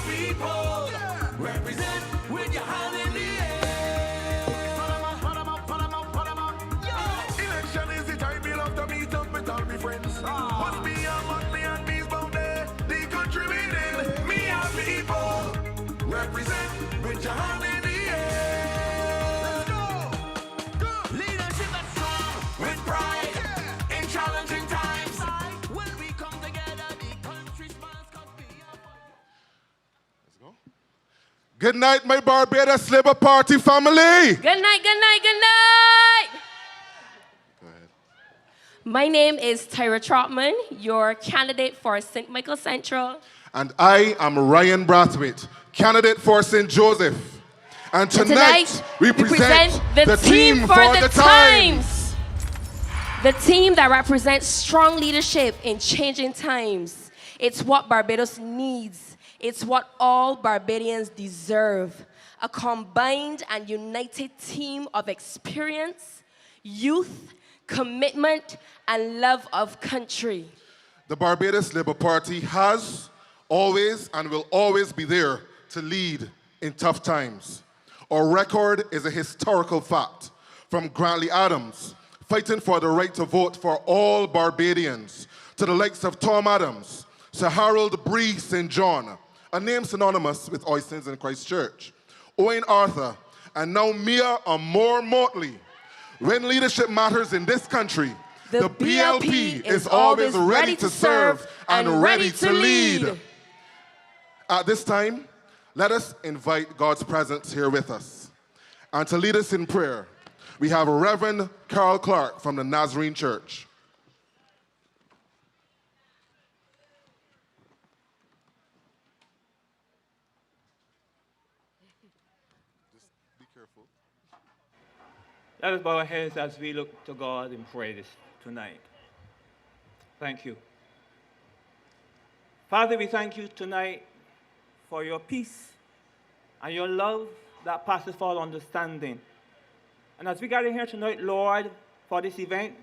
people. Represent with your hand in the air. Election is the time we love to meet up with all my friends. What's me and me's bound there. The country we live. Me and people. Represent with your hand in the air. Let's go. Leadership that's strong with pride in challenging times. When we come together, the country smiles 'cause we are one. Let's go. Good night, my Barbados Labour Party family. Good night, good night, good night. Go ahead. My name is Tyra Trotman, your candidate for St. Michael Central. And I am Ryan Brathwaite, candidate for St. Joseph. And tonight we present the team for the times. The team that represents strong leadership in changing times. It's what Barbados needs. It's what all Barbadians deserve. A combined and united team of experience, youth, commitment, and love of country. The Barbados Labour Party has always and will always be there to lead in tough times. Our record is a historical fact. From Grantley Adams, fighting for the right to vote for all Barbadians, to the likes of Tom Adams, Sir Harold Bree St. John, a name synonymous with Oistins in Christchurch, Owen Arthur, and now Mia Amor Motley. When leadership matters in this country, the BLP is always ready to serve and ready to lead. At this time, let us invite God's presence here with us. And to lead us in prayer, we have Reverend Carl Clark from the Nazarene Church. Just be careful. Let us bow our heads as we look to God in prayer tonight. Thank you. Father, we thank you tonight for your peace and your love that passes all understanding. And as we gather here tonight, Lord, for this event,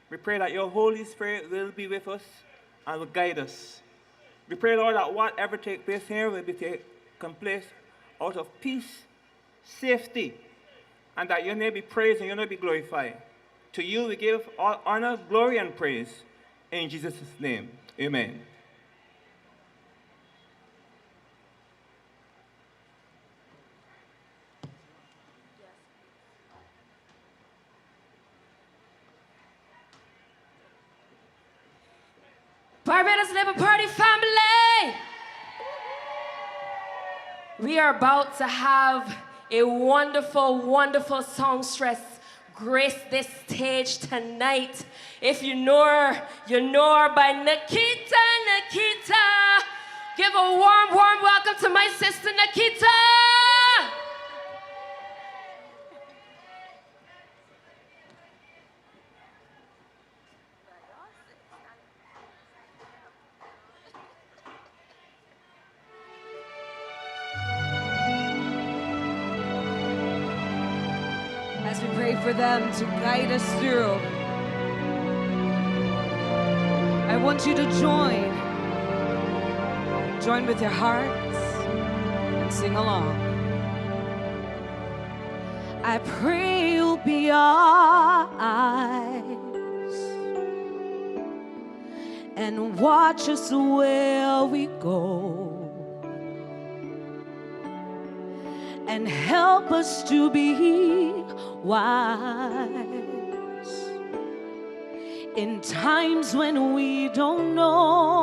we pray that your Holy Spirit will be with us and will guide us. We pray, Lord, that whatever takes place here will be taken place out of peace, safety, and that your name be praised and your name be glorified. To you we give all honor, glory, and praise. In Jesus' name, amen. Barbados Labour Party family! We are about to have a wonderful, wonderful songstress grace this stage tonight. If you know her, you know her by Nikita. Give a warm, warm welcome to my sister Nikita. As we pray for them to guide us through, I want you to join with your hearts and sing along. I pray you'll be our eyes and watch us where we go, and help us to be wise in times when we don't know.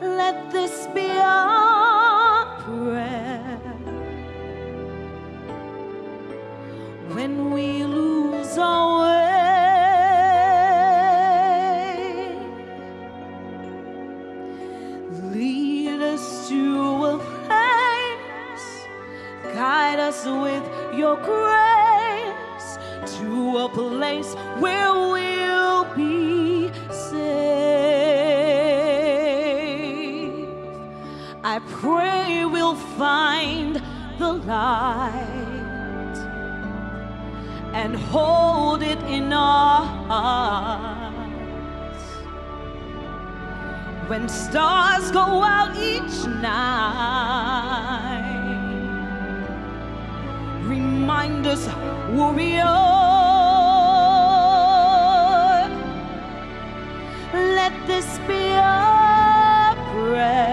Let this be our prayer when we lose our way. Lead us to a place, guide us with your grace to a place where we'll be safe. I pray we'll find the light and hold it in our hearts when stars go out each night. Remind us, warrior, let this be our prayer.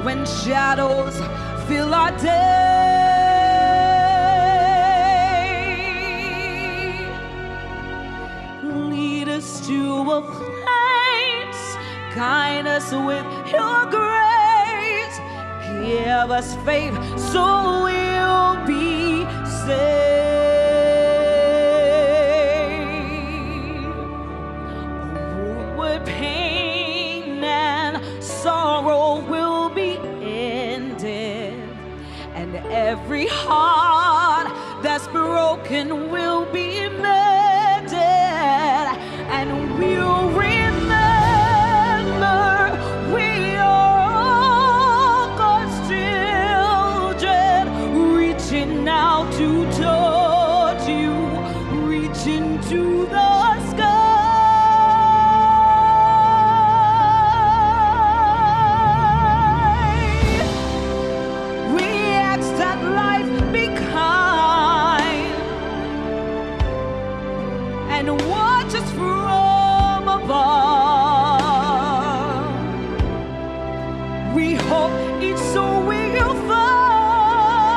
When shadows fill our day, lead us to a place, guide us with your grace, give us faith so we'll be saved. With pain and sorrow will be ended, and every heart that's broken will be mended, and we'll remember we are all God's children, reaching out to touch you, reaching to the sky. We ask that life be kind and watch us from above. We hope each soul will find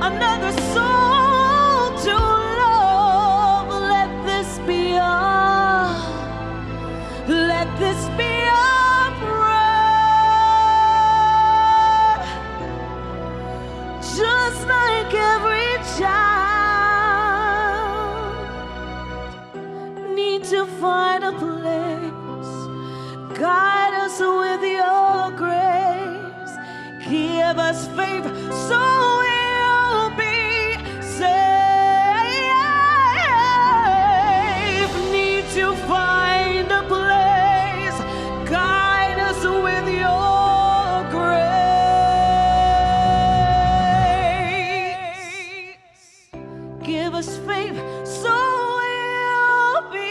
another soul to love. Let this be our prayer. Just like every child need to find a place, guide us with your grace, give us faith so we'll be safe. Need to find a place, guide us with your grace, give us faith so we'll be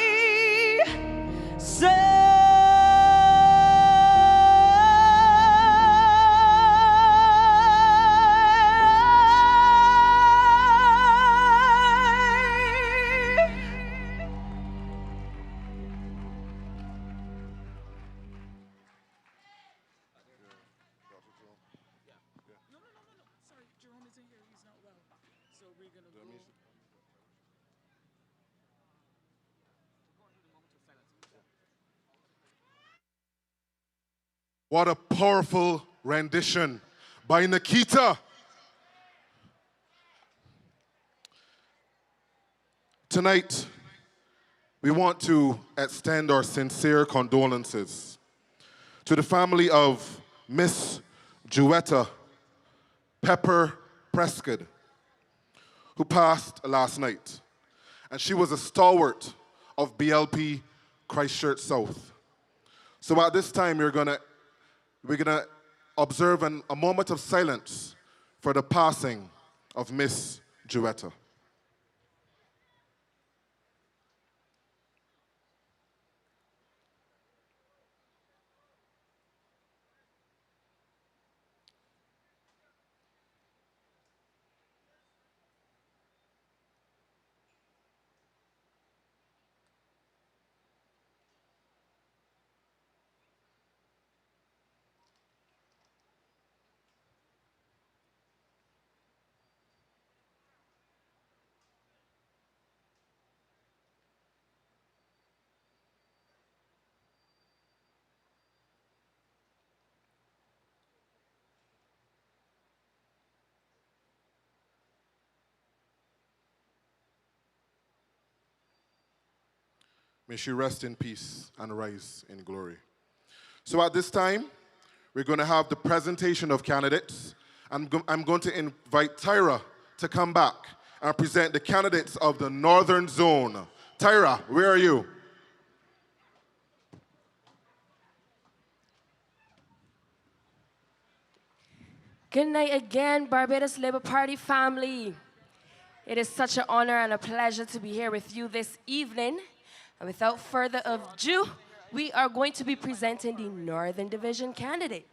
What a powerful rendition by Nikita. Tonight, we want to extend our sincere condolences to the family of Miss Juetta Pepper Prescott, who passed last night. And she was a stalwart of BLP Christchurch South. So at this time, we're gonna observe a moment of silence for the passing of Miss Juetta. May she rest in peace and rise in glory. So at this time, we're going to have the presentation of candidates. I'm going to invite Tyra to come back and present the candidates of the Northern Zone. Tyra, where are you? Good night again, Barbados Labour Party family. It is such an honor and a pleasure to be here with you this evening. And without further ado, we are going to be presenting the Northern Division candidates.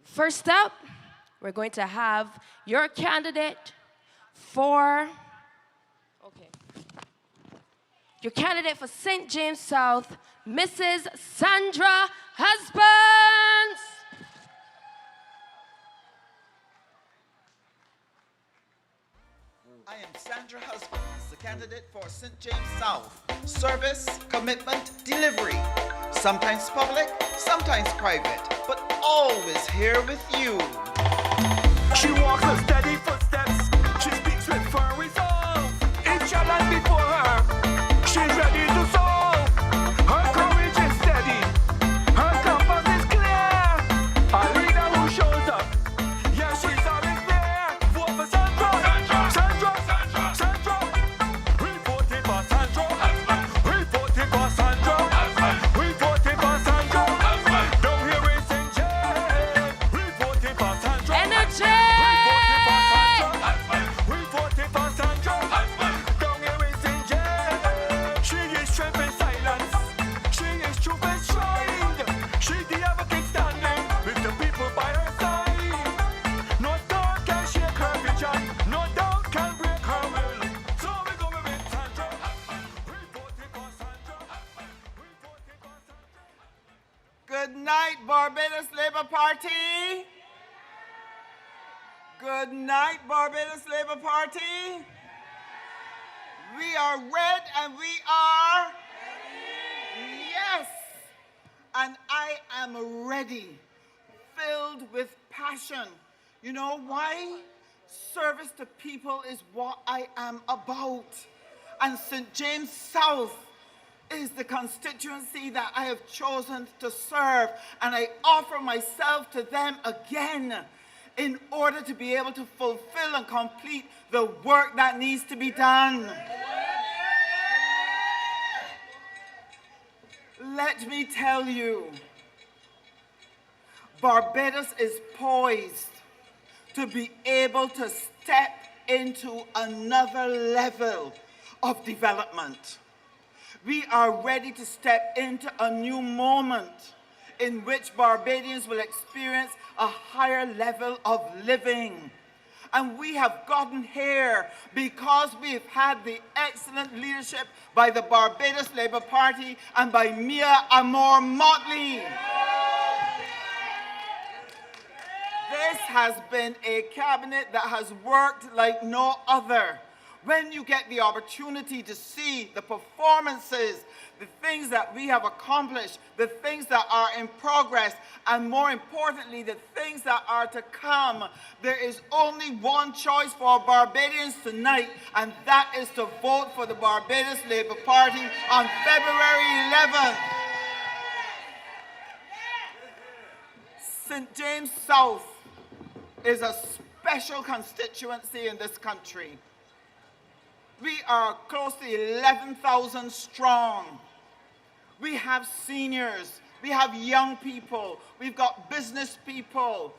First up, we're going to have your candidate for St. James South, Mrs. Sandra Husbands. I am Sandra Husbands, the candidate for St. James South. Service, commitment, delivery. Sometimes public, sometimes private, but always here with you. She walks with steady footsteps. She speaks with firm resolve. Each challenge before her, she's ready to solve. Her courage is steady. Her compass is clear. A leader who shows up. Yeah, she's always there. Vote for Sandra. Sandra. Sandra. Sandra. We voted for Sandra. We voted for Sandra. We voted for Sandra. Down here in St. James. We voted for Sandra. Energy! We voted for Santia. Down here in St. James. She is strength in silence. She is truth enshrined. She the advocate standing with the people by her side. No storm can shake her vision. No doubt can break her will. So we go with Santia. We voted for Santia. We voted for Santia. Good night, Barbados Labour Party. Good night, Barbados Labour Party. We are red and we are ready. Yes. And I am ready, filled with passion. You know why? Service to people is what I am about. And St. James South is the constituency that I have chosen to serve. And I offer myself to them again in order to be able to fulfill and complete the work that needs to be done. Let me tell you, Barbados is poised to be able to step into another level of development. We are ready to step into a new moment in which Barbadians will experience a higher level of living. And we have gotten here because we've had the excellent leadership by the Barbados Labour Party and by Mia Amor Motley. This has been a cabinet that has worked like no other. When you get the opportunity to see the performances, the things that we have accomplished, the things that are in progress, and more importantly, the things that are to come, there is only one choice for Barbadians tonight, and that is to vote for the Barbados Labour Party on February 11th. St. James South is a special constituency in this country. We are close to 11,000 strong. We have seniors, we have young people, we've got business people,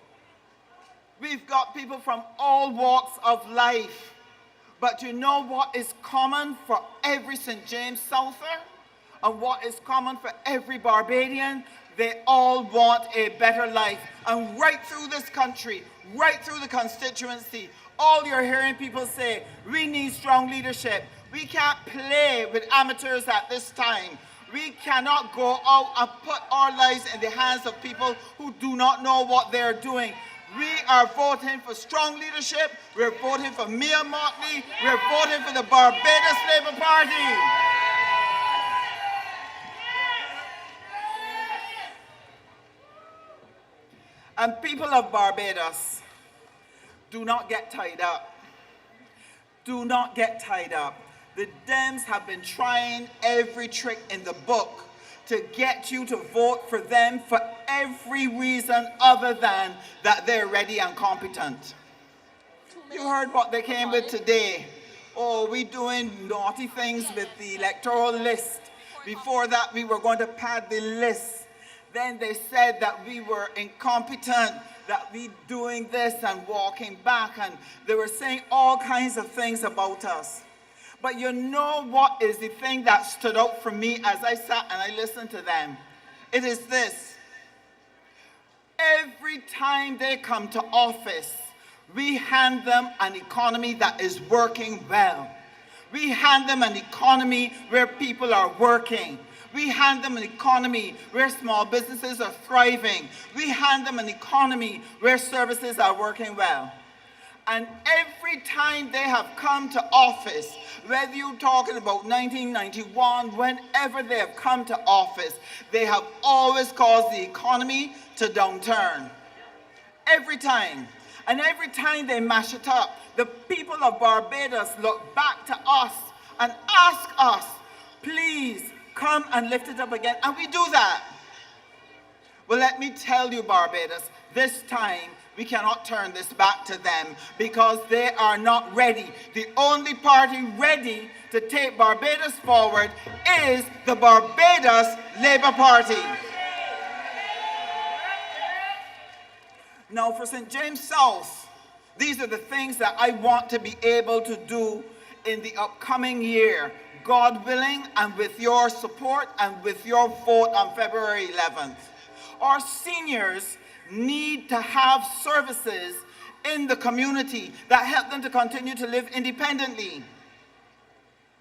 we've got people from all walks of life. But you know what is common for every St. James Souther and what is common for every Barbadian? They all want a better life. And right through this country, right through the constituency, all you're hearing people say, we need strong leadership. We can't play with amateurs at this time. We cannot go out and put our lives in the hands of people who do not know what they're doing. We are voting for strong leadership. We're voting for Mia Motley. We're voting for the Barbados Labour Party. And people of Barbados, do not get tied up. Do not get tied up. The Dems have been trying every trick in the book to get you to vote for them for every reason other than that they're ready and competent. You heard what they came with today. Oh, we're doing naughty things with the electoral list. Before that, we were going to pad the list. Then they said that we were incompetent. that we doing this and walking back, and they were saying all kinds of things about us. But you know what is the thing that stood out for me as I sat and I listened to them? It is this. Every time they come to office, we hand them an economy that is working well. We hand them an economy where people are working. We hand them an economy where small businesses are thriving. We hand them an economy where services are working well. And every time they have come to office, whether you're talking about 1991, whenever they have come to office, they have always caused the economy to downturn. Every time. And every time they mash it up, the people of Barbados look back to us and ask us, please come and lift it up again. And we do that. Well, let me tell you, Barbados, this time we cannot turn this back to them because they are not ready. The only party ready to take Barbados forward is the Barbados Labour Party. Now, for St. James South, these are the things that I want to be able to do in the upcoming year, God willing, and with your support and with your vote on February 11th. Our seniors need to have services in the community that help them to continue to live independently.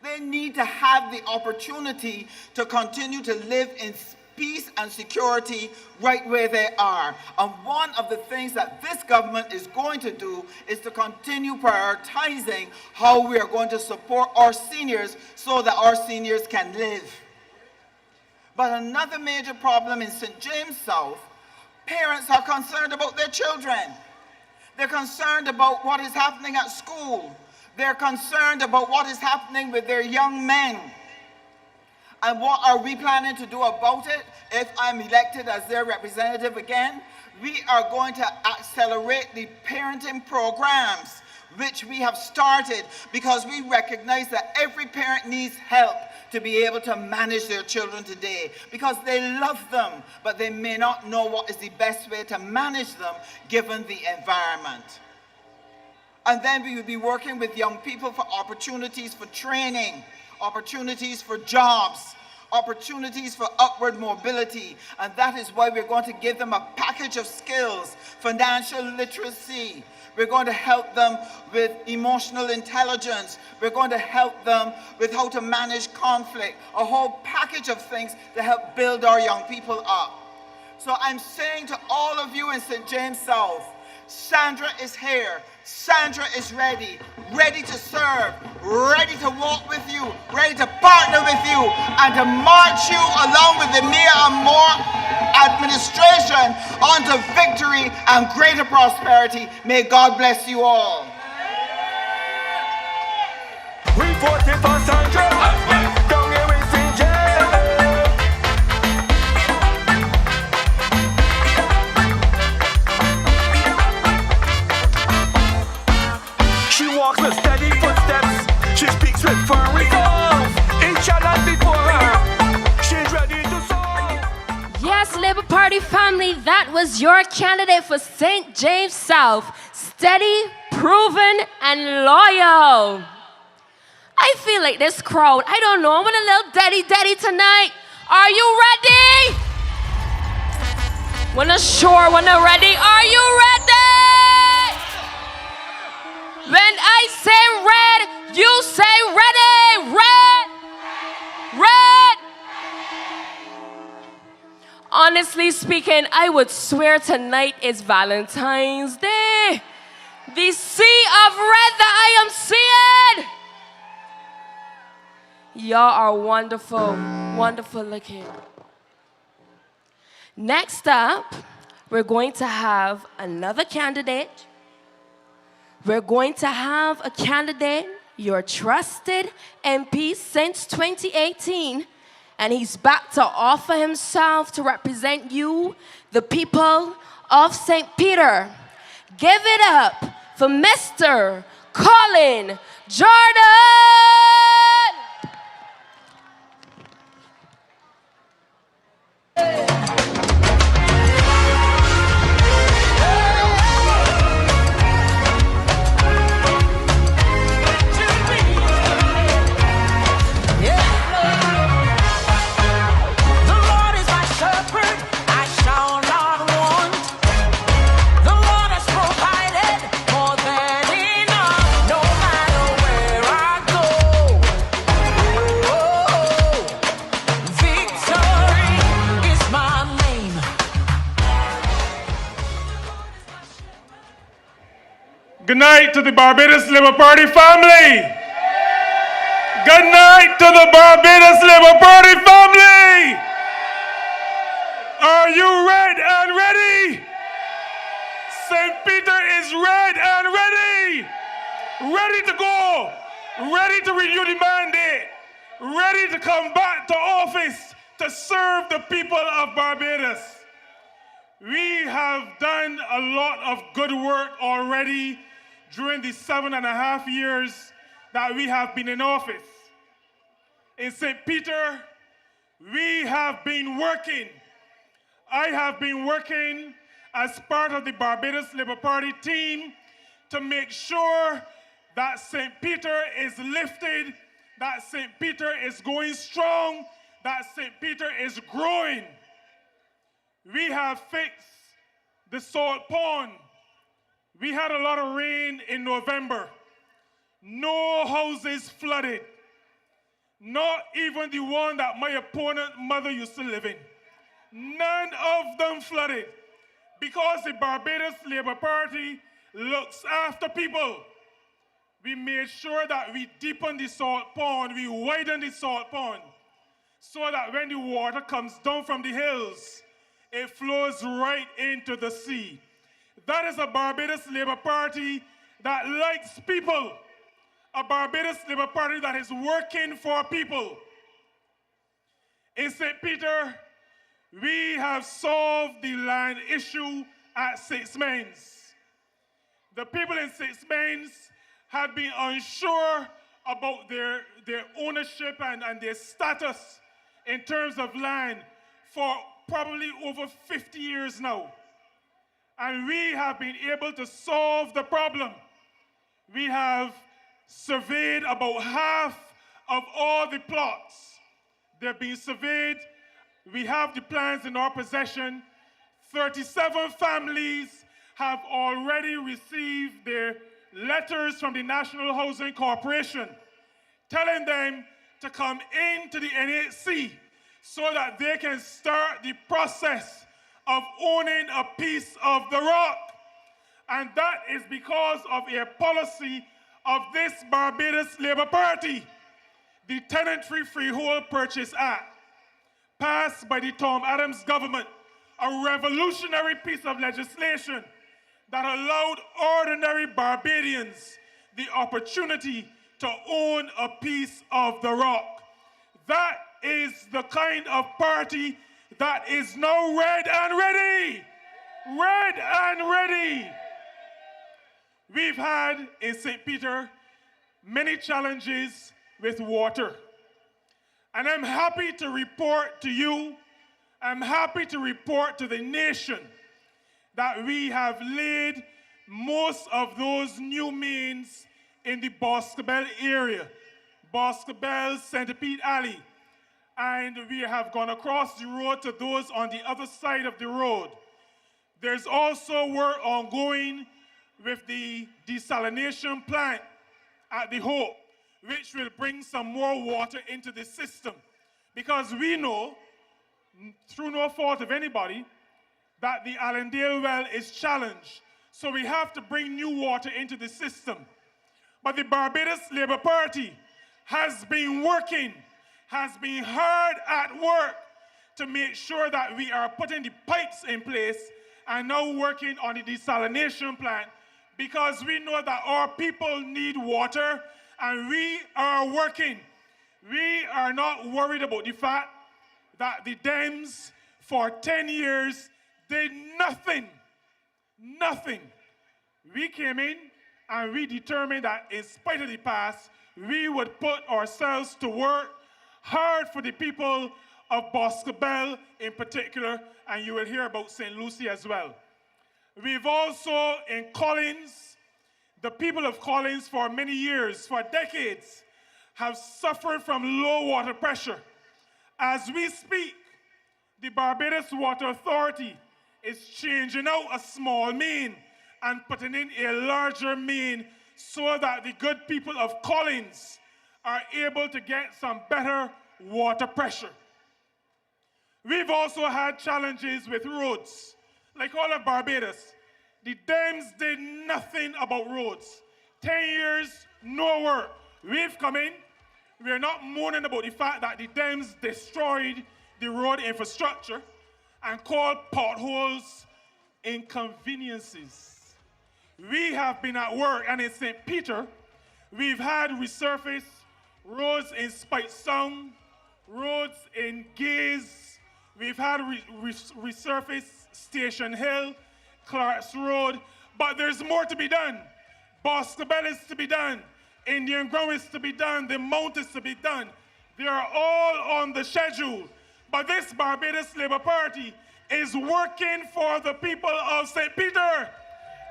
They need to have the opportunity to continue to live in peace and security right where they are. And one of the things that this government is going to do is to continue prioritizing how we are going to support our seniors so that our seniors can live. But another major problem in St. James South, parents are concerned about their children. They're concerned about what is happening at school. They're concerned about what is happening with their young men. And what are we planning to do about it? If I'm elected as their representative again, we are going to accelerate the parenting programs, which we have started because we recognize that every parent needs help to be able to manage their children today because they love them, but they may not know what is the best way to manage them given the environment. And then we will be working with young people for opportunities for training, opportunities for jobs, opportunities for upward mobility. And that is why we're going to give them a package of skills, financial literacy. We're going to help them with emotional intelligence. We're going to help them with how to manage conflict, a whole package of things to help build our young people up. So I'm saying to all of you in St. James South, Sandra is here. Sandra is ready, ready to serve, ready to walk with you, ready to partner with you, and to march you along with the Mia and More administration onto victory and greater prosperity. May God bless you all. We voted for Santia. Down here in St. James. She walks with steady footsteps. She speaks with firm resolve. It shall not before her. She's ready to solve. Yes, Labour Party family, that was your candidate for St. James South. Steady, proven, and loyal. I feel like this crowd, I don't know, I want a little daddy tonight. Are you ready? Wanna ready? Are you ready? When I say red, you say ready. Red. Honestly speaking, I would swear tonight is Valentine's Day. The sea of red that I am seeing. Y'all are wonderful, wonderful looking. Next up, we're going to have another candidate. We're going to have a candidate, your trusted MP since 2018, and he's back to offer himself to represent you, the people of St. Peter. Give it up for Mr. Colin Jordan! Good night to the Barbados Labour Party family. Good night to the Barbados Labour Party family. Are you red and ready? St. Peter is red and ready. Ready to go. Ready to renew the mandate. Ready to come back to office to serve the people of Barbados. We have done a lot of good work already during the 7.5 years that we have been in office. In St. Peter, we have been working. I have been working as part of the Barbados Labour Party team to make sure that St. Peter is lifted, that St. Peter is going strong, that St. Peter is growing. We have fixed the salt pond. We had a lot of rain in November. No houses flooded. Not even the one that my opponent's mother used to live in. None of them flooded because the Barbados Labour Party looks after people. We made sure that we deepen the salt pond, we widen the salt pond, so that when the water comes down from the hills, it flows right into the sea. That is a Barbados Labour Party that likes people, a Barbados Labour Party that is working for people. In St. Peter, we have solved the land issue at Simmons. The people in Simmons had been unsure about their ownership and their status in terms of land for probably over 50 years now. And we have been able to solve the problem. We have surveyed about half of all the plots. They've been surveyed. We have the plans in our possession. 37 families have already received their letters from the National Housing Corporation telling them to come into the NHC so that they can start the process of owning a piece of the rock. And that is because of a policy of this Barbados Labour Party, the Tenant-Free Freehold Purchase Act, passed by the Tom Adams government, a revolutionary piece of legislation that allowed ordinary Barbadians the opportunity to own a piece of the rock. That is the kind of party that is now red and ready. Red and ready. We've had in St. Peter many challenges with water. And I'm happy to report to you, I'm happy to report to the nation that we have laid most of those new mains in the Boscobel area, Boscobel, Centipede Alley. And we have gone across the road to those on the other side of the road. There's also work ongoing with the desalination plant at the Hope, which will bring some more water into the system. Because we know, through no fault of anybody, that the Allendale well is challenged. So we have to bring new water into the system. But the Barbados Labour Party has been working, has been hard at work to make sure that we are putting the pipes in place and now working on the desalination plant, because we know that our people need water and we are working. We are not worried about the fact that the Dems for 10 years did nothing. Nothing. We came in and we determined that in spite of the past, we would put ourselves to work hard for the people of Boscobel in particular, and you will hear about St. Lucie as well. We've also, in Collins, the people of Collins for many years, for decades, have suffered from low water pressure. As we speak, the Barbados Water Authority is changing out a small main and putting in a larger main so that the good people of Collins are able to get some better water pressure. We've also had challenges with roads. Like all of Barbados, the Dems did nothing about roads. 10 years, no work. We've come in, we're not mourning about the fact that the Dems destroyed the road infrastructure and called potholes inconveniences. We have been at work, and in St. Peter, we've had resurfaced roads in Spite Sound, roads in Gaze. We've had resurfaced Station Hill, Clark's Road, but there's more to be done. Boscobel is to be done. Indian Grove is to be done. The Mount is to be done. They are all on the schedule. But this Barbados Labour Party is working for the people of St. Peter.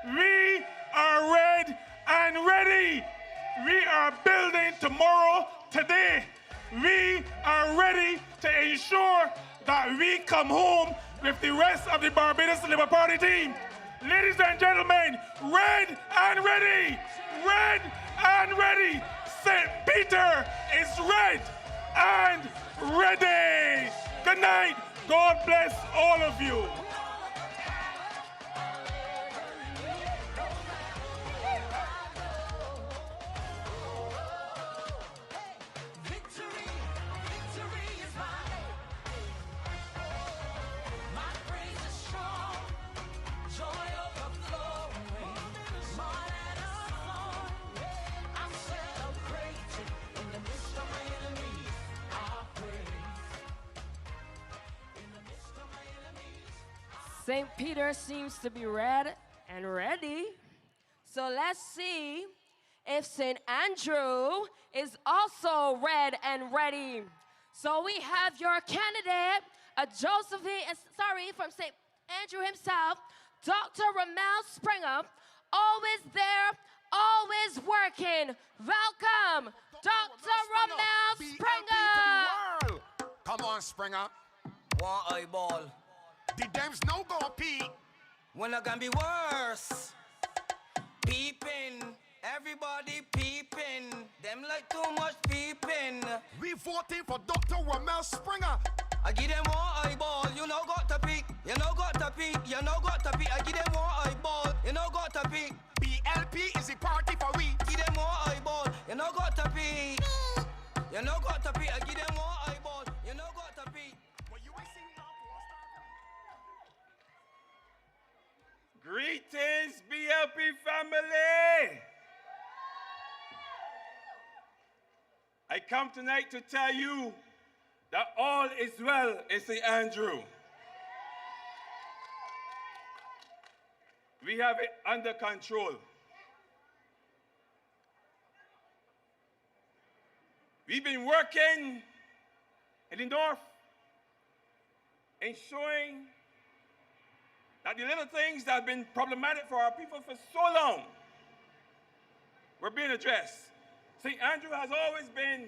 We are red and ready. We are building tomorrow, today. We are ready to ensure that we come home with the rest of the Barbados Labour Party team. Ladies and gentlemen, red and ready. Red and ready. St. Peter is red and ready. Good night. God bless all of you. St. Peter seems to be red and ready. So let's see if St. Andrew is also red and ready. So we have your candidate, from St. Andrew himself, Dr. Ramel Springer, always there, always working. Welcome, Dr. Ramel Springer. Come on, Springer. One eyeball. The Dems no go pee. When it can be worse. Peeping. Everybody peeping. Them like too much peeping. We voting for Dr. Ramel Springer. I give them one eyeball. You know got to peek. You know got to peek. You know got to peek. I give them one eyeball. You know got to peek. BLP is the party for we. Give them one eyeball. You know got to peek. You know got to peek. I give them one eyeball. You know got to peek. Greetings, BLP family. I come tonight to tell you that all is well in St. Andrew. We have it under control. We've been working in the north, ensuring that the little things that have been problematic for our people for so long were being addressed. St. Andrew has always been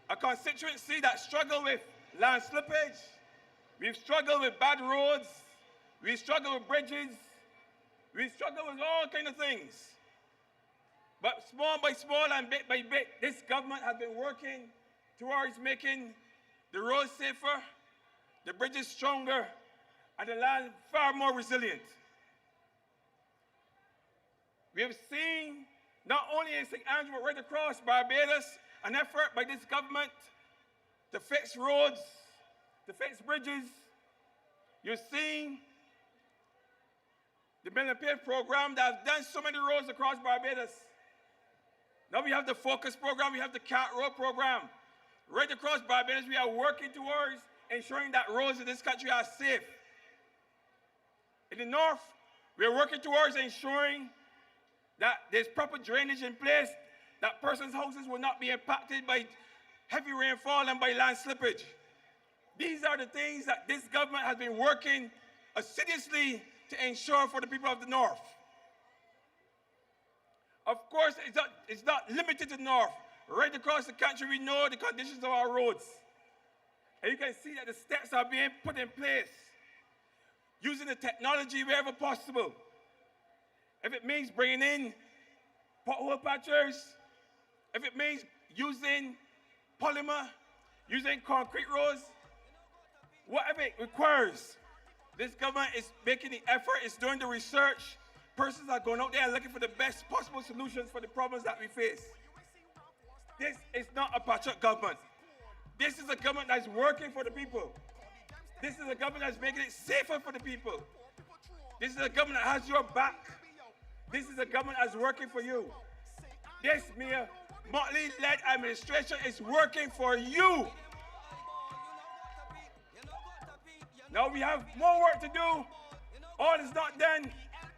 a constituency that struggled with land slippage. We've struggled with bad roads. We've struggled with bridges. We've struggled with all kinds of things. But small by small and bit by bit, this government has been working towards making the roads safer, the bridges stronger, and the land far more resilient. We have seen, not only in St. Andrew, but right across Barbados, an effort by this government to fix roads, to fix bridges. You're seeing the BLP program that has done so many roads across Barbados. Now we have the Focus program, we have the CAT Road program. Right across Barbados, we are working towards ensuring that roads in this country are safe. In the north, we are working towards ensuring that there's proper drainage in place, that persons' houses will not be impacted by heavy rainfall and by land slippage. These are the things that this government has been working assiduously to ensure for the people of the north. Of course, it's not limited to the north. Right across the country, we know the conditions of our roads. And you can see that the steps are being put in place, using the technology wherever possible. If it means bringing in pothole patchers, if it means using polymer, using concrete roads, whatever it requires, this government is making the effort, is doing the research, Persons are going out there and looking for the best possible solutions for the problems that we face. This is not a patchwork government. This is a government that's working for the people. This is a government that's making it safer for the people. This is a government that has your back. This is a government that's working for you. This Mayor Motley-led administration is working for you. Now we have more work to do. All is not done,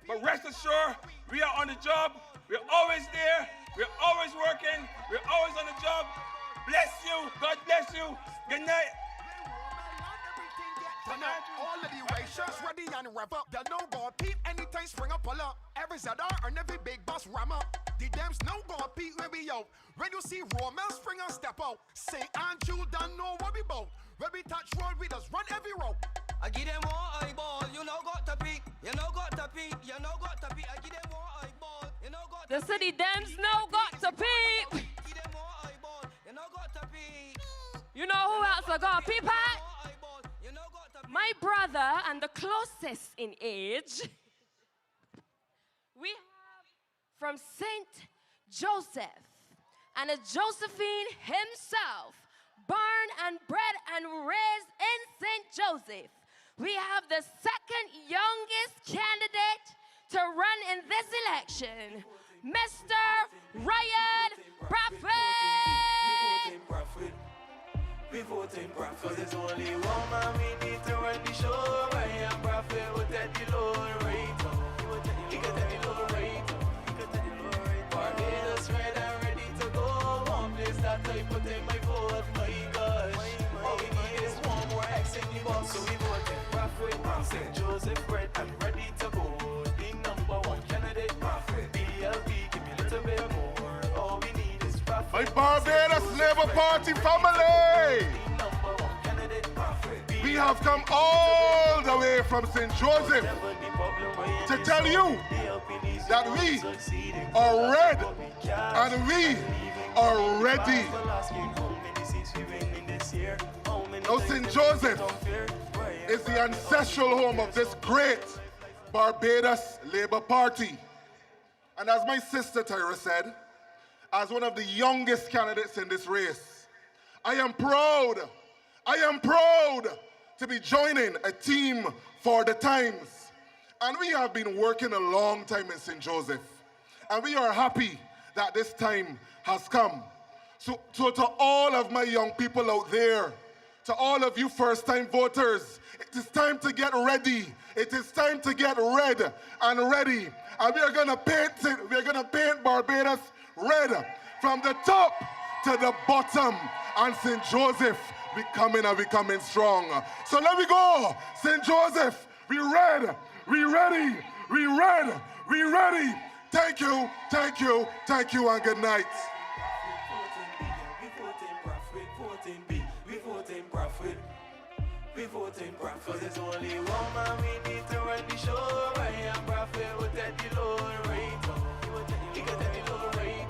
but rest assured, we are on the job. We're always there. We're always working. We're always on the job. Bless you. God bless you. Good night. All of the ratios ready and rev up. They'll no go peep anytime spring up pull up. Every ZR and every big boss ram up. The dams no go peep when we out. When you see Romel spring and step out. Say Andrew don't know what we bout. When we touch road, we just run every road. I give them more eyeball, you know got to peek, you know got to peek, you know got to peek. I give them more eyeball, you know got to The city dems now got to peep. Give them more eyeball, you know got to peek. You know who else I got to peep at? Eyeball, you know got to peek. My brother and the closest in age. We have from Saint Joseph and a Josephine himself, born and bred and raised in Saint Joseph. We have the second youngest candidate to run in this election, Mr. Ryan Bradford. We voting Bradford. Cause there's only one man we need to run the show. Ryan Bradford with that the low rate. He got that the low rate. Barbados red and ready to go. One place that I put in my vote. My gosh. All we need is one more X in the box. So we voting Bradford. St. Joseph red and ready to go. The number one candidate Bradford. BLP, give me a little bit more. All we need is Bradford. My Barbados Labour Party family! We have come all the way from St. Joseph to tell you that we are red and we are ready. Now St. Joseph is the ancestral home of this great Barbados Labour Party. And as my sister Tyra said, as one of the youngest candidates in this race, I am proud to be joining a team for the times. And we have been working a long time in St. Joseph. And we are happy that this time has come. So to all of my young people out there, to all of you first-time voters, it is time to get ready. It is time to get red and ready. And we are gonna paint it, we're gonna paint Barbados red from the top to the bottom. And St. Joseph, we coming and we coming strong. So let me go. St. Joseph, we red, we ready, we red, we ready. Thank you, thank you, thank you, and good night. We voting Bradford. Cause there's only one man we need to run the show. Ryan Bradford with that the low rate. He got that the low rate.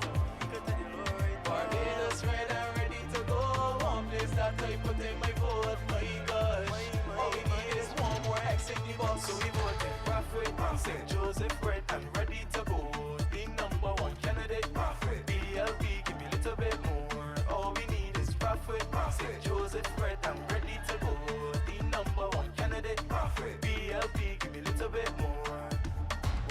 Barbados red and ready to go. One place that I put in my vote. My gosh. All we need is one more X in the box. So we voting Bradford. St. Joseph red and ready to go. The number one candidate Bradford. BLP, give me a little bit more. All we need is Bradford. St. Joseph red and ready to go. Number one candidate, BLP, give me a little bit more.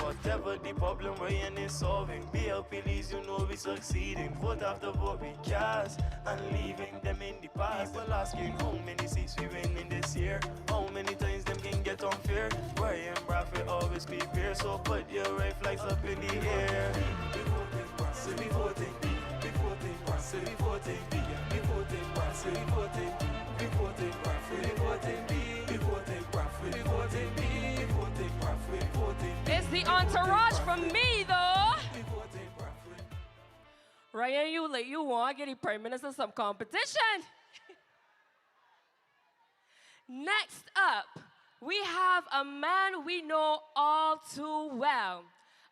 Whatever the problem we're in is solving, BLP leads, you know we succeeding. Vote after vote we cast and leaving them in the past. People asking how many seats we win in this year, how many times them can get unfair. Ryan Bradford always keep here, so put your right flags up in the air. We voting Bradford, we voting, we voting Bradford, we voting, we voting Bradford, we voting. We voting Bradford, we voting B. We voting Bradford, we voting B. We voting Bradford, we voting B. It's the entourage from me, though. We voting Bradford. Ryan, you want to get the Prime Minister some competition? Next up, we have a man we know all too well.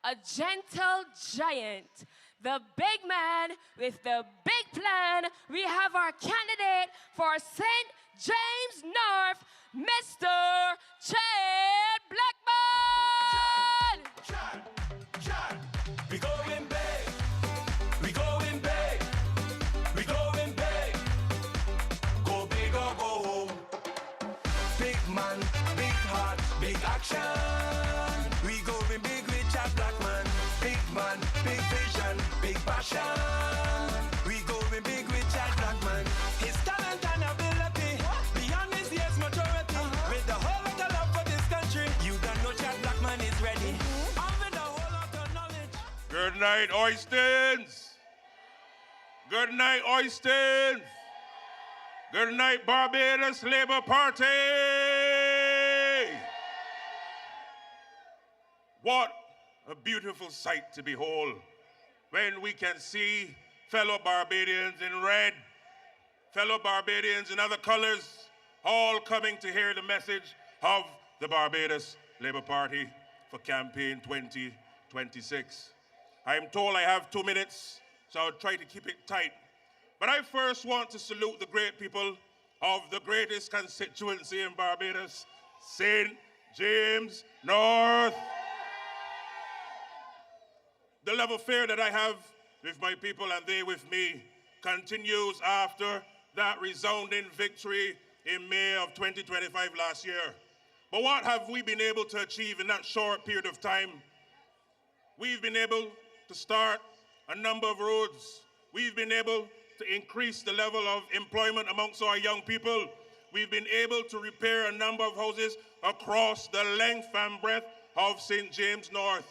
A gentle giant. The big man with the big plan. We have our candidate for St. James North, Mr. Chad Blackman. heart, big action. We going big with Jack Blackman. Big man, big vision, big passion. We going big with Jack Blackman. His talent and ability, beyond his years maturity. With the whole lot of love for this country, you don't know Jack Blackman is ready. And with a whole lot of knowledge. Good night, Oistins. Good night, Oistins. Good night, Barbados Labour Party. What a beautiful sight to behold when we can see fellow Barbadians in red, fellow Barbadians in other colors, all coming to hear the message of the Barbados Labour Party for campaign 2026. I am told I have 2 minutes, so I'll try to keep it tight. But I first want to salute the great people of the greatest constituency in Barbados, St. James North. The love affair that I have with my people and they with me continues after that resounding victory in May of 2025 last year. But what have we been able to achieve in that short period of time? We've been able to start a number of roads. We've been able to increase the level of employment amongst our young people. We've been able to repair a number of houses across the length and breadth of St. James North.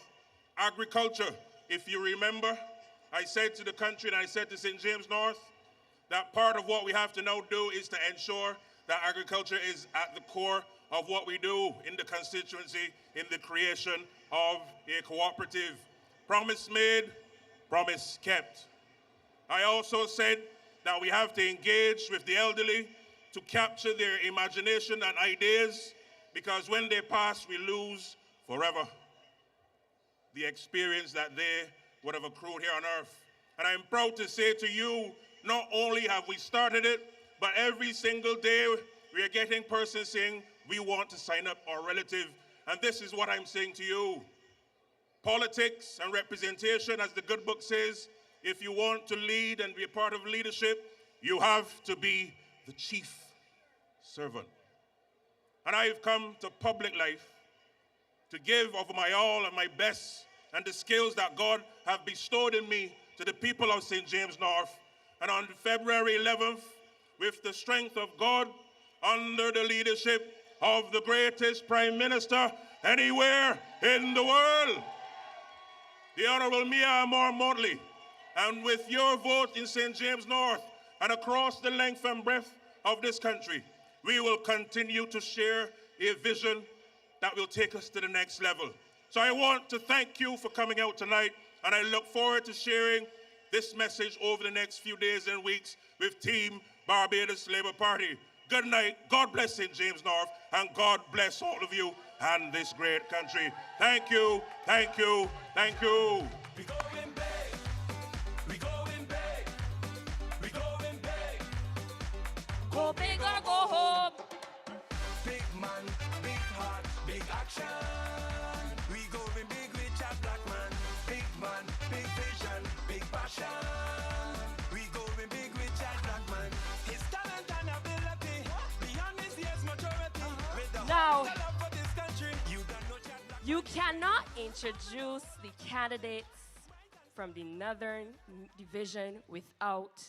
Agriculture, if you remember, I said to the country and I said to St. James North that part of what we have to now do is to ensure that agriculture is at the core of what we do in the constituency in the creation of a cooperative. Promise made, promise kept. I also said that we have to engage with the elderly to capture their imagination and ideas, because when they pass, we lose forever the experience that they would have accrued here on earth. And I'm proud to say to you, not only have we started it, but every single day we are getting persons saying, we want to sign up our relative. And this is what I'm saying to you. Politics and representation, as the good book says, if you want to lead and be a part of leadership, you have to be the chief servant. And I've come to public life to give of my all and my best and the skills that God have bestowed in me to the people of St. James North. And on February 11th, with the strength of God, under the leadership of the greatest Prime Minister anywhere in the world, the Honorable Mia Motley, and with your vote in St. James North and across the length and breadth of this country, we will continue to share a vision that will take us to the next level. So I want to thank you for coming out tonight, and I look forward to sharing this message over the next few days and weeks with Team Barbados Labour Party. Good night, God bless St. James North, and God bless all of you and this great country. Thank you, thank you, thank you. We going big. We going big. We going big. Go big or go home. Big man, big heart, big action. We going big with Jack Blackman. Big man, big vision, big passion. We going big with Jack Blackman. His talent and ability, beyond his years maturity. With the Now, whole love for this country, you don't know Jack Blackman. you cannot introduce the candidates from the Northern Division without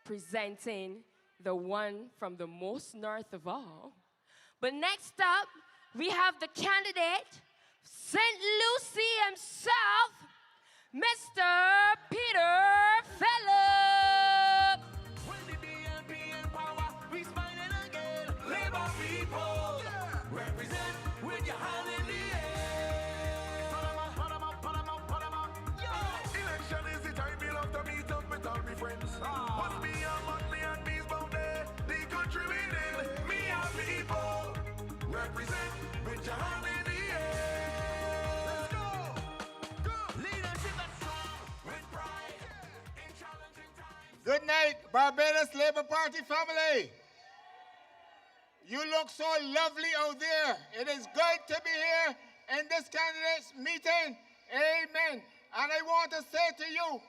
presenting the one from the most north of all. But next up, we have the candidate, St. Lucie himself, Mr. Peter Phillip. When the BLP in power, we smiling again. Labour people, represent with your hand in the air. Panama. Yo, election is the time we love to meet up with all my friends. Must be a money and me's bound there. The country we live, me and people, represent with your hand in the air. Let's go. Leadership that's strong with pride in challenging times. Good night, Barbados Labour Party family. You look so lovely out there. It is good to be here in this candidates meeting. Amen. And I want to say to you,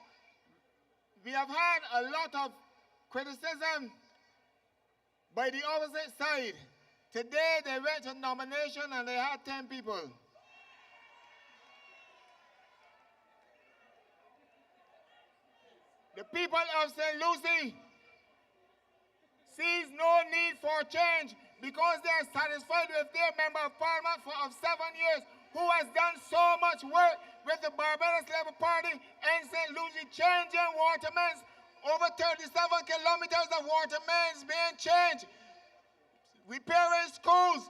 we have had a lot of criticism by the opposite side. Today they went to nomination and they had 10 people. The people of St. Lucie sees no need for change because they are satisfied with their member of parliament of 7 years who has done so much work with the Barbados Labour Party in St. Lucie, changing water mains. Over 37 kilometers of water mains being changed. Repairing schools,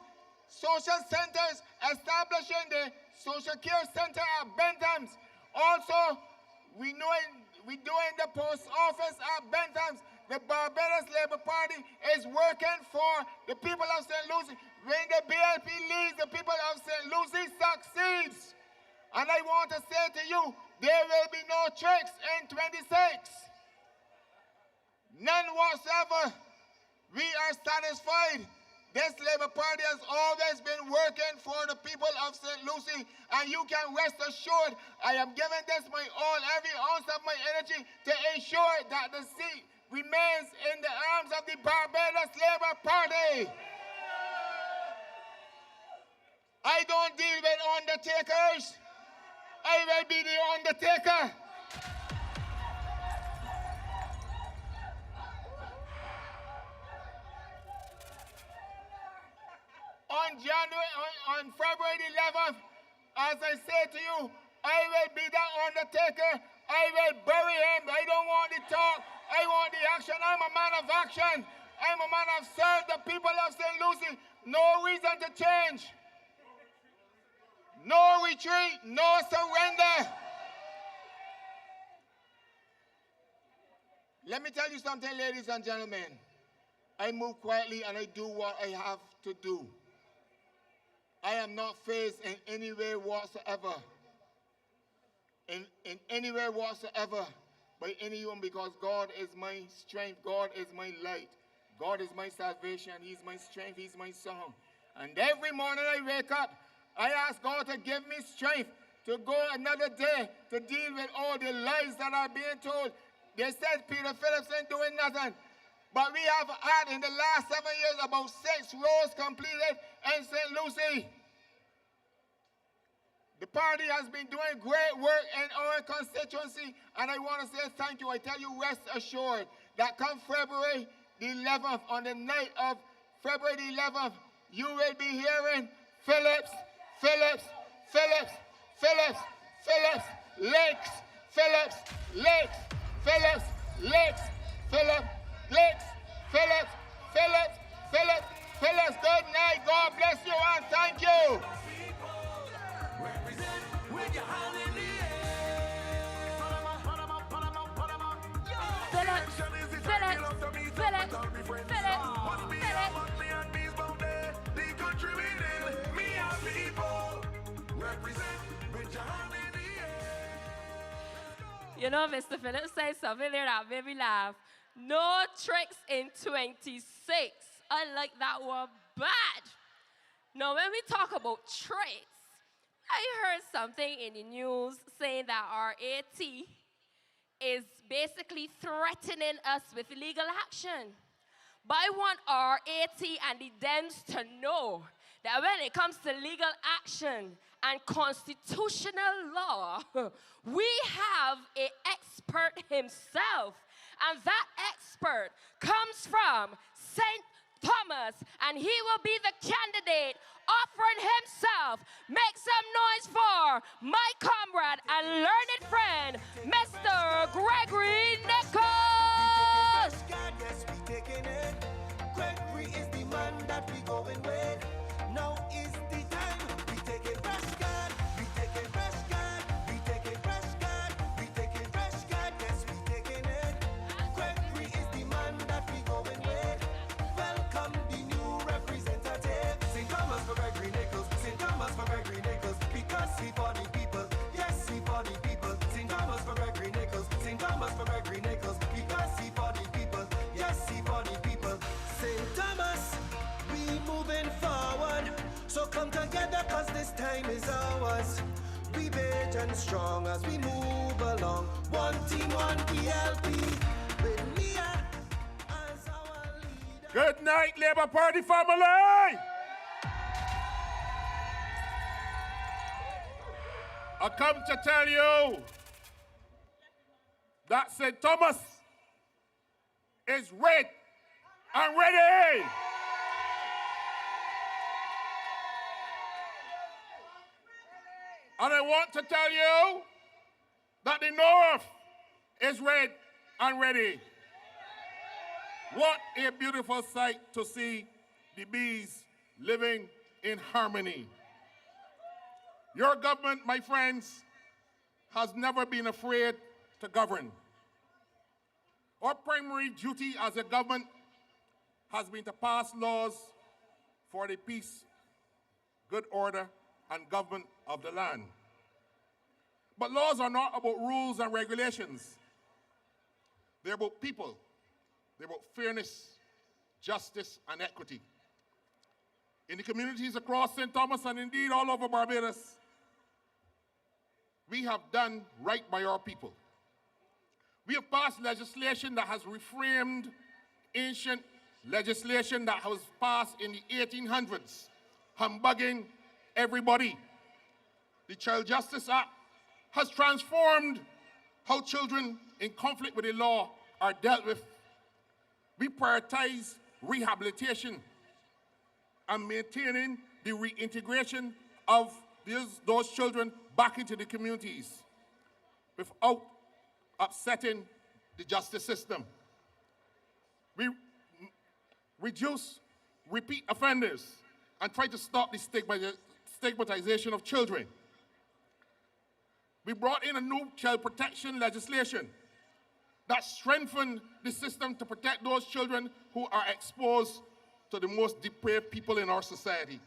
social centers, establishing the social care center at Bentham's. Also, we doing the post office at Bentham's. The Barbados Labour Party is working for the people of St. Lucie. When the BLP leads, the people of St. Lucie succeeds. And I want to say to you, there will be no tricks in 26. None whatsoever. We are satisfied. This Labour Party has always been working for the people of St. Lucie, and you can rest assured I am giving this my all, every ounce of my energy to ensure that the seat remains in the arms of the Barbados Labour Party. I don't deal with undertakers. I will be the undertaker. On February 11th, as I said to you, I will be the undertaker. I will bury him. I don't want the talk. I want the action. I'm a man of action. I'm a man of serve the people of St. Lucie. No reason to change. No retreat. No surrender. Let me tell you something, ladies and gentlemen. I move quietly and I do what I have to do. I am not phased in any way whatsoever. In any way whatsoever by any human, because God is my strength. God is my light. God is my salvation. He's my strength. He's my song. And every morning I wake up, I ask God to give me strength to go another day to deal with all the lies that are being told. They said Peter Phillips ain't doing nothing. But we have had in the last 7 years about 6 roads completed in St. Lucie. The party has been doing great work in our constituency, and I want to say thank you. I tell you, rest assured that come February the 11th, on the night of February the 11th, you will be hearing Phillips, Phillips, Phillips, Phillips, Phillips, Lakes, Phillips, Lakes, Phillips, Lakes, Phillips, Lakes, Phillips, Phillips, Phillips, Phillips. Good night. God bless you and thank you. You know, Mr. Phillips said something there that made me laugh. No tricks in 26. I like that one bad. Now, when we talk about tricks, I heard something in the news saying that our AT is basically threatening us with legal action. But I want our AT and the Dems to know that when it comes to legal action and constitutional law, we have an expert himself. And that expert comes from St. Thomas, and he will be the candidate offering himself. Make some noise for my comrade and learned friend, Mr. Gregory Nichols. Yes, we taking it. Gregory is the man that we going with. Now is the time. We take it fresh God. We take it fresh God. We take it fresh God. We take it fresh God. Yes, we taking it. Gregory is the man that we going with. Welcome the new representative. St. Thomas for Gregory Nichols. St. Thomas for Gregory Nichols. Because he for the people. Yes, he for the people. St. Thomas for Gregory Nichols. St. Thomas for Gregory Nichols. Because he for the people. Yes, he for the people. St. Thomas, we moving forward. So come together, cause this time is ours. We big and strong as we move along. One team, one BLP. With Mia as our leader. Good night, Labour Party family! I come to tell you that St. Thomas is red and ready. And I want to tell you that the North is red and ready. What a beautiful sight to see the bees living in harmony. Your government, my friends, has never been afraid to govern. Our primary duty as a government has been to pass laws for the peace, good order, and government of the land. But laws are not about rules and regulations. They're about people. They're about fairness, justice, and equity. In the communities across St. Thomas and indeed all over Barbados, we have done right by our people. We have passed legislation that has reframed ancient legislation that was passed in the 1800s, humbugging everybody. The Child Justice Act has transformed how children in conflict with the law are dealt with. We prioritize rehabilitation and maintaining the reintegration of those children back into the communities without upsetting the justice system. We reduce repeat offenders and try to stop the stigmatization of children. We brought in a new child protection legislation that strengthened the system to protect those children who are exposed to the most depraved people in our society.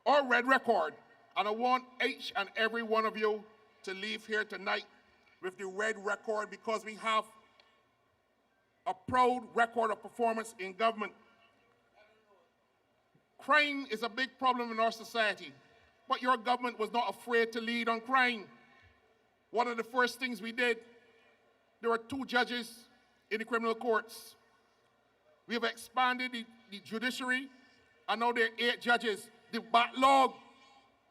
Our red record, and I want each and every one of you to leave here tonight with the red record, because we have a proud record of performance in government. Crime is a big problem in our society, but your government was not afraid to lead on crime. One of the first things we did, there were 2 judges in the criminal courts. We have expanded the judiciary, and now there are 8 judges. The backlog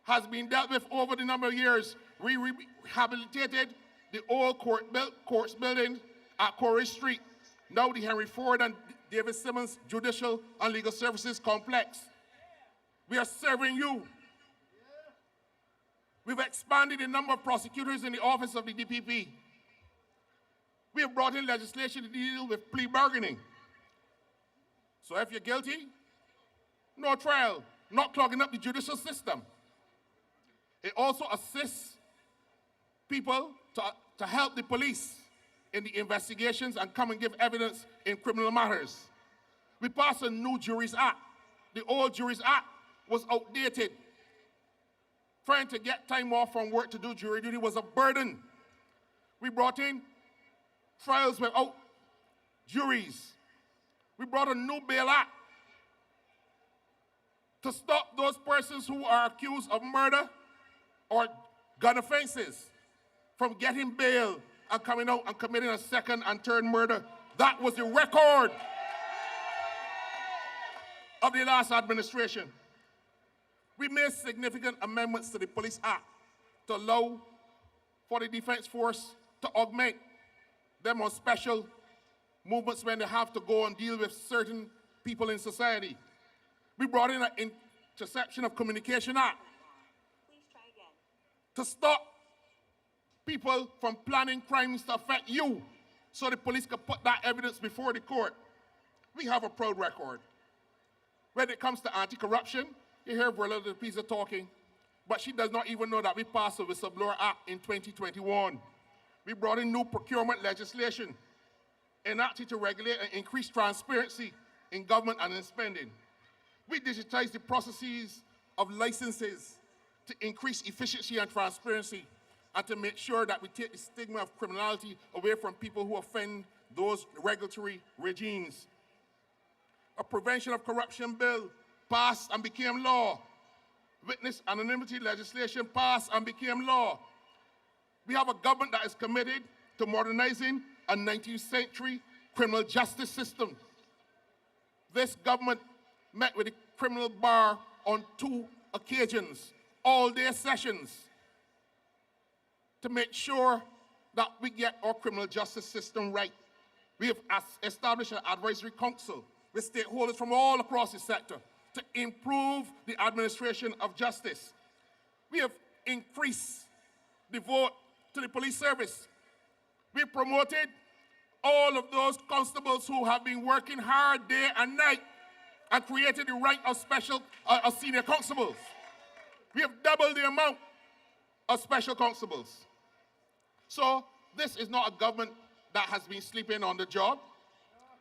has been dealt with over the number of years. We rehabilitated the old courts building at Corey Street, now the Henry Ford and David Simmons Judicial and Legal Services Complex. We are serving you. We've expanded the number of prosecutors in the office of the DPP. We have brought in legislation to deal with plea bargaining. So if you're guilty, no trial, not clogging up the judicial system. It also assists people to help the police in the investigations and come and give evidence in criminal matters. We passed a new Juries Act. The old Juries Act was outdated. Trying to get time off from work to do jury duty was a burden. We brought in trials without juries. We brought a new bail act to stop those persons who are accused of murder or gun offenses from getting bail and coming out and committing a second and third murder. That was the record of the last administration. We made significant amendments to the Police Act to allow for the Defense Force to augment them on special movements when they have to go and deal with certain people in society. We brought in an Interception of Communication Act to stop people from planning crimes to affect you so the police can put that evidence before the court. We have a proud record. When it comes to anti-corruption, you hear Brother Pisa talking, but she does not even know that we passed the Whistleblower Act in 2021. We brought in new procurement legislation enacted to regulate and increase transparency in government and in spending. We digitized the processes of licenses to increase efficiency and transparency and to make sure that we take the stigma of criminality away from people who offend those regulatory regimes. A prevention of corruption bill passed and became law. Witness anonymity legislation passed and became law. We have a government that is committed to modernizing a 19th century criminal justice system. This government met with the criminal bar on 2 occasions, all-day sessions. to make sure that we get our criminal justice system right. We have established an advisory council with stakeholders from all across the sector to improve the administration of justice. We have increased the vote to the police service. We promoted all of those constables who have been working hard day and night and created the rank of senior constables. We have doubled the amount of special constables. So this is not a government that has been sleeping on the job.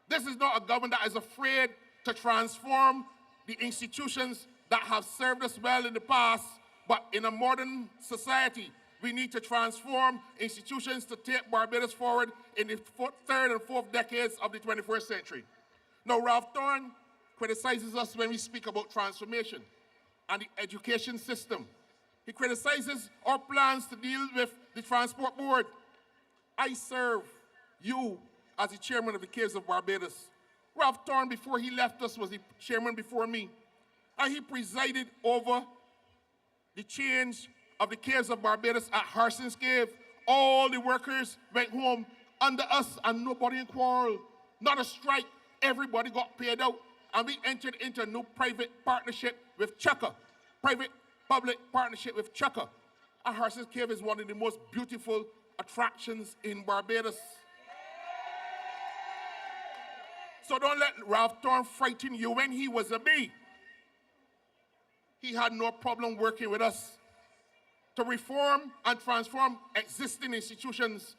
This is not a government that is afraid to transform the institutions that have served us well in the past, but in a modern society, we need to transform institutions to take Barbados forward in the third and fourth decades of the 21st century. Now, Ralph Thorne criticizes us when we speak about transformation and the education system. He criticizes our plans to deal with the Transport Board. I serve you as the chairman of the Caves of Barbados. Ralph Thorne, before he left us, was the chairman before me. And he presided over the change of the Caves of Barbados at Harson's Cave. All the workers went home under us and nobody in quarrel. Not a strike. Everybody got paid out. And we entered into a new private partnership with Chukka. Private-public partnership with Chukka. And Harson's Cave is one of the most beautiful attractions in Barbados. So don't let Ralph Thorne frighten you. When he was a bee, he had no problem working with us to reform and transform existing institutions,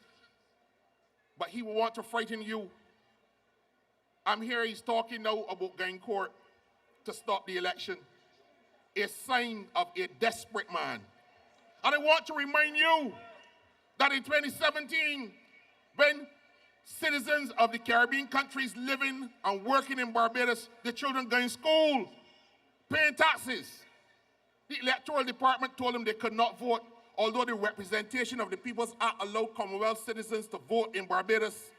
but he will want to frighten you. I'm here, he's talking now about going court to stop the election, a sign of a desperate man. And I want to remind you that in 2017, when citizens of the Caribbean countries living and working in Barbados, the children going to school, paying taxes, the electoral department told them they could not vote, although the Representation of the People's Act allowed Commonwealth citizens to vote in Barbados.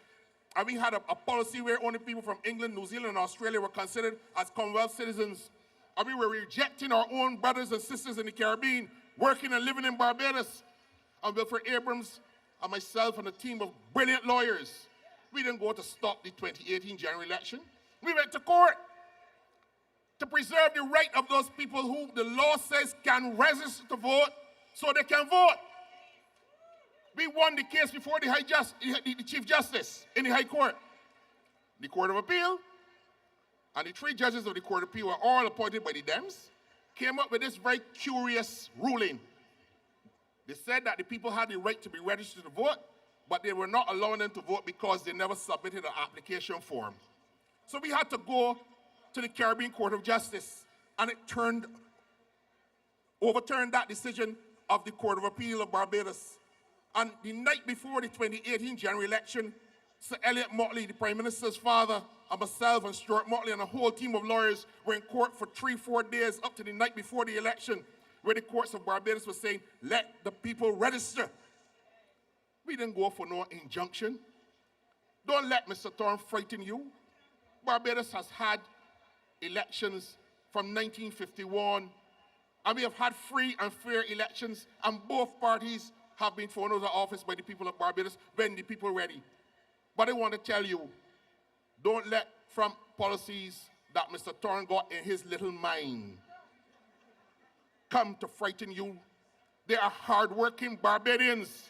And we had a policy where only people from England, New Zealand, and Australia were considered as Commonwealth citizens. And we were rejecting our own brothers and sisters in the Caribbean, working and living in Barbados. And Wilfred Abrams and myself and a team of brilliant lawyers, we didn't go to stop the 2018 general election. We went to court to preserve the right of those people who the law says can register to vote so they can vote. We won the case before the Chief Justice in the High Court. The Court of Appeal and the three judges of the Court of Appeal were all appointed by the Dems, came up with this very curious ruling. They said that the people had the right to be registered to vote, but they were not allowing them to vote because they never submitted an application form. So we had to go to the Caribbean Court of Justice, and it overturned that decision of the Court of Appeal of Barbados. And the night before the 2018 general election, Sir Elliot Motley, the Prime Minister's father, and myself and Stuart Motley and a whole team of lawyers were in court for 3-4 days up to the night before the election, where the courts of Barbados were saying, let the people register. We didn't go for no injunction. Don't let Mr. Thorne frighten you. Barbados has had elections from 1951, and we have had free and fair elections, and both parties have been thrown out of office by the people of Barbados when the people are ready. But I want to tell you, don't let from policies that Mr. Thorne got in his little mind come to frighten you. They are hardworking Barbadians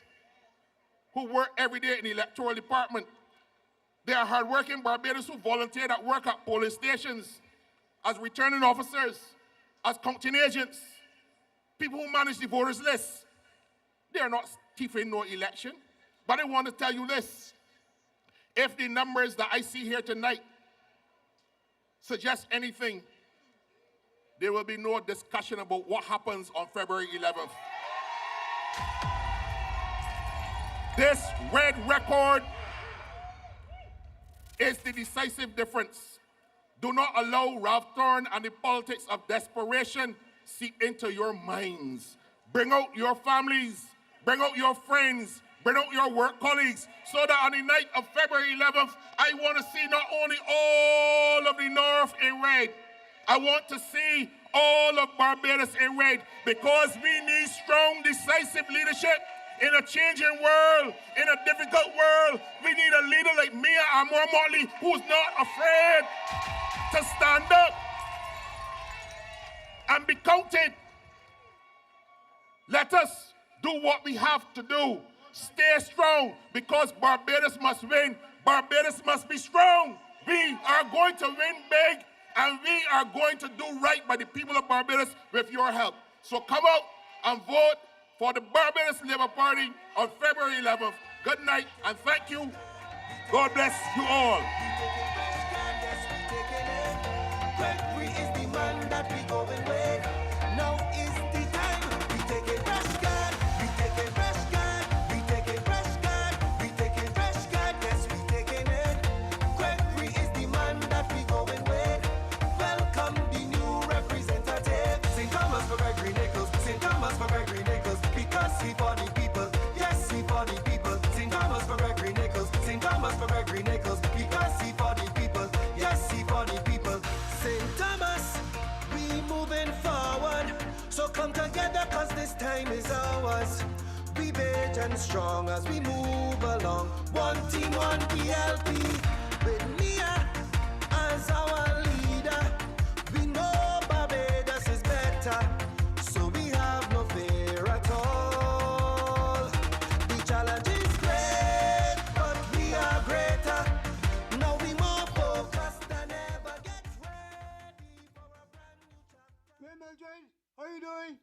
who work every day in the electoral department. They are hardworking Barbadians who volunteered at work at polling stations, as returning officers, as counting agents, people who manage the voters list. They are not thieving no election. But I want to tell you this. If the numbers that I see here tonight suggest anything, there will be no discussion about what happens on February 11th. This red record is the decisive difference. Do not allow Ralph Thorne and the politics of desperation seep into your minds. Bring out your families, bring out your friends, bring out your work colleagues, so that on the night of February 11th, I want to see not only all of the North in red, I want to see all of Barbados in red, because we need strong, decisive leadership In a changing world, in a difficult world, we need a leader like Mia Amor Motley who's not afraid to stand up and be counted. Let us do what we have to do. Stay strong because Barbados must win. Barbados must be strong. We are going to win big and we are going to do right by the people of Barbados with your help. So come out and vote for the Barbados Labour Party on February 11th. Good night and thank you. God bless you all. Gregory is the man that we going with. Now is the time. We take a fresh card. We take a fresh card. We take a fresh card. We take a fresh card. Yes, we taking it. Gregory is the man that we going with. Welcome the new representative. St. Thomas for Gregory Nichols. St. Thomas for Gregory Nichols. Because he for the people. Yes, he for the people. St. Thomas for Gregory Nichols. St. Thomas for Gregory Nichols. Because he for the people. Yes, he for the people. St. Thomas, we moving forward. So come together, cause this time is ours. We big and strong as we move along. One team, one BLP. With Mia as our leader. We know Barbados is better. So we have no fear at all. The challenge is great, but we are greater. Now we more focused than ever. Get ready for a brand new chapter. Hey, Mildred, how you doing?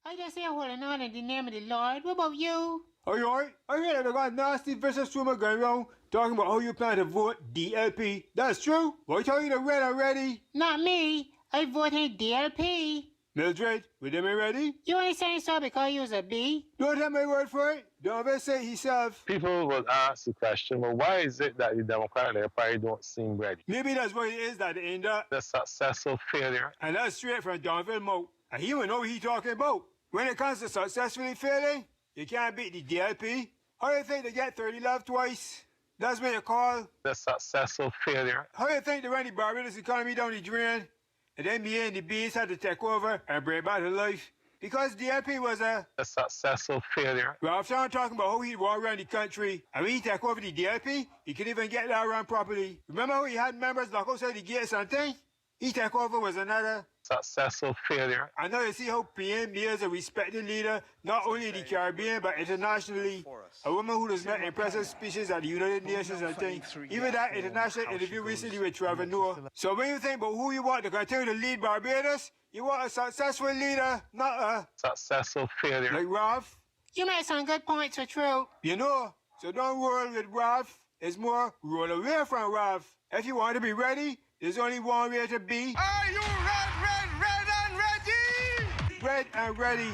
I just here holding on in the name of the Lord. What about you? Are you alright? I heard that they got nasty vicious rumor going around talking about how you plan to vote DLP. That's true? Well, I tell you the red already. Not me. I voted DLP. Mildred, with them ready? You only saying so because you was a B? Don't have my word for it. Don't ever say it yourself. People will ask the question, well, why is it that the Democratic Party don't seem ready? Maybe that's what it is that they end up. The successful failure. And that's straight from Donville Moat. And he will know what he talking about. When it comes to successfully failing, you can't beat the DLP. How do you think they get 30 love twice? That's what you call the successful failure. How do you think they run the Barbados economy down the drain? And then me and the Bees had to take over and bring back to life? Because DLP was a successful failure. Well, if I'm talking about how he walked around the country, and when he took over the DLP, he couldn't even get that around properly. Remember how he had members locked outside the gates and things? He took over was another successful failure. I know you see how PM is a respected leader, not only in the Caribbean, but internationally. A woman who does not impressive speeches at the United Nations and things. Even that international interview recently with Trevor Noah. So when you think about who you want to continue to lead Barbados, you want a successful leader, not a successful failure. Like Ralph? You made some good points for true. You know, so don't roll with Ralph. It's more roll away from Ralph. If you want to be ready, there's only one way to be. Are you red and ready? Red and ready.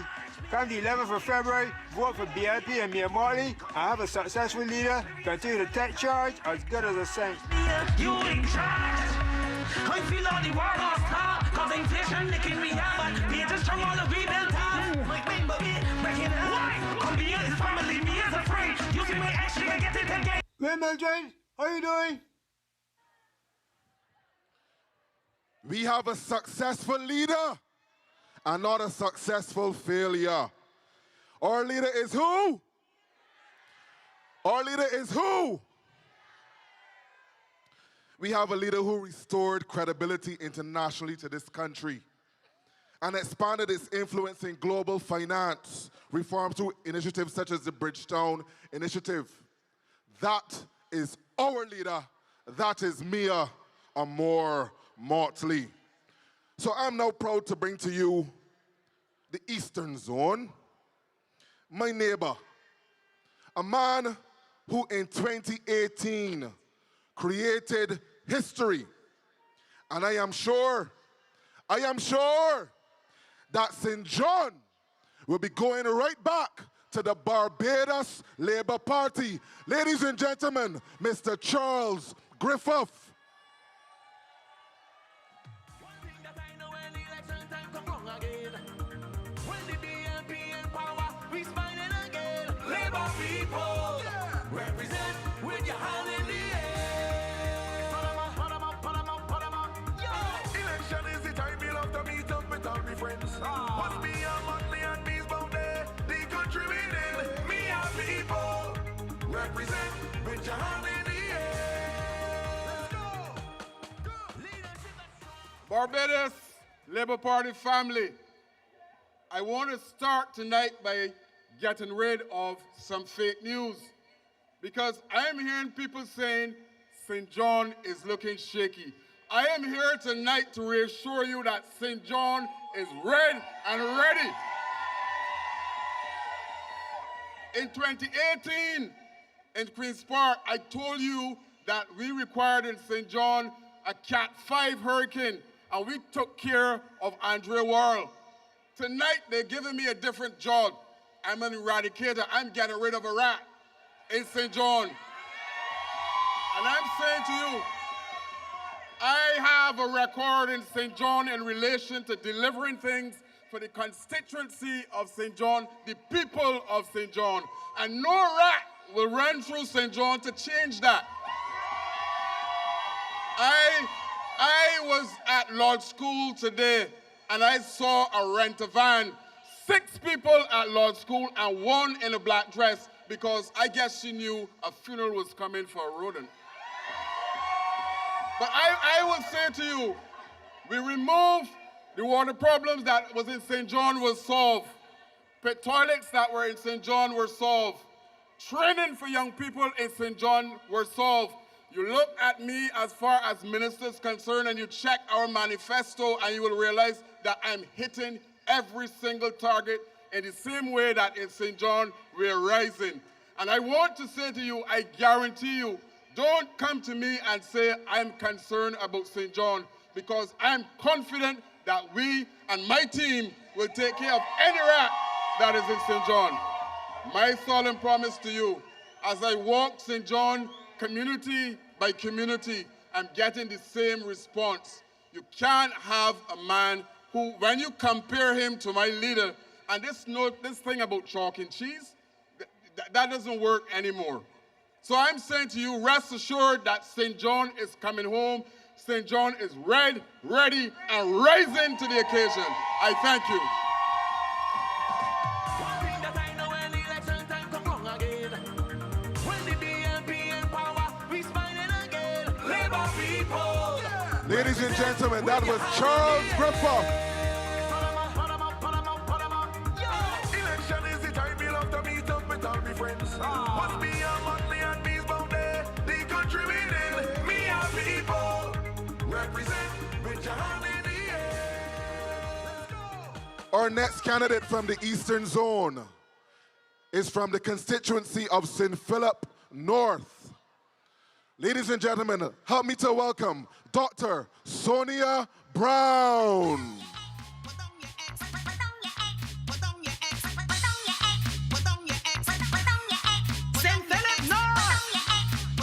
Come the 11th of February, vote for BLP and Mia Marley. I have a successful leader. Continue to take charge as good as a saint. You in charge. I feel all the war lost start. Cause inflation licking me out. But be just strong all the rebuild time. Like me, but me, breaking it. Why? Come be his family, me is afraid. You see my action, I get it again. Hey, Mildred, how you doing? We have a successful leader and not a successful failure. Our leader is who? Our leader is who? We have a leader who restored credibility internationally to this country and expanded its influence in global finance, reforms through initiatives such as the Bridgetown initiative. That is our leader. That is Mia Amor Motley. So I'm now proud to bring to you the Eastern Zone, my neighbor, a man who in 2018 created history. And I am sure that St. John will be going right back to the Barbados Labour Party. Ladies and gentlemen, Mr. Charles Griffith. What's me and Motley and me's bound there? The country we live. Me Represent with your hand in the air. Let's go. Barbados Labour Party family, I want to start tonight by getting rid of some fake news, because I am hearing people saying St. John is looking shaky. I am here tonight to reassure you that St. John is red and ready. In 2018, in Queen's Park, I told you that we required in St. John a Cat 5 hurricane, and we took care of Andre Worrell. Tonight, they're giving me a different job. I'm an eradicator. I'm getting rid of a rat in St. John. And I'm saying to you, I have a record in St. John in relation to delivering things for the constituency of St. John, the people of St. John. And no rat will run through St. John to change that. I was at Lord's School today, and I saw a rent-a-van. 6 people at Lord's School and 1 in a black dress, because I guess she knew a funeral was coming for a rodent. But I will say to you, we removed the water problems that was in St. John was solved. Pit toilets that were in St. John were solved. Training for young people in St. John were solved. You look at me as far as ministers concerned, and you check our manifesto, and you will realize that I'm hitting every single target in the same way that in St. John we're rising. And I want to say to you, I guarantee you, don't come to me and say I'm concerned about St. John, because I'm confident that we and my team will take care of any rat that is in St. John. My solemn promise to you, as I walk St. John community by community, I'm getting the same response. You can't have a man who, when you compare him to my leader, and this thing about chalk and cheese, that doesn't work anymore. So I'm saying to you, rest assured that St. John is coming home. St. John is red, ready, and rising to the occasion. I thank you. One thing that I know, when election time come round again, when the BLP in power, we smiling again. Labour people. Ladies and gentlemen, that was Charles Gripper. Election is the time we love to meet up with all my friends. What's me and Motley and me's bound there? The country we live, me and people. Represent with your hand in the air. Our next candidate from the Eastern Zone is from the constituency of St. Philip North. Ladies and gentlemen, help me to welcome Dr. Sonia Brown. St. Philip North,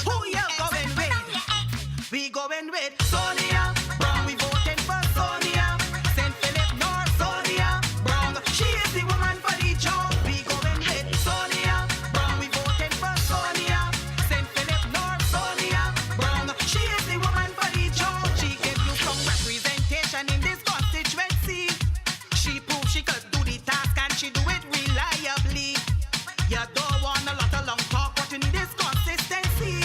who you going with? We going with Sonia Brown. We voting for Sonia. St. Philip North, Sonia Brown. She is the woman for the job. We going with Sonia Brown. We voting for Sonia. St. Philip North, Sonia Brown. She is the woman for the job. She gave you some representation in this constituency. She proved she could do the task, and she do it reliably. You don't want a lot of long talk, but you need this consistency.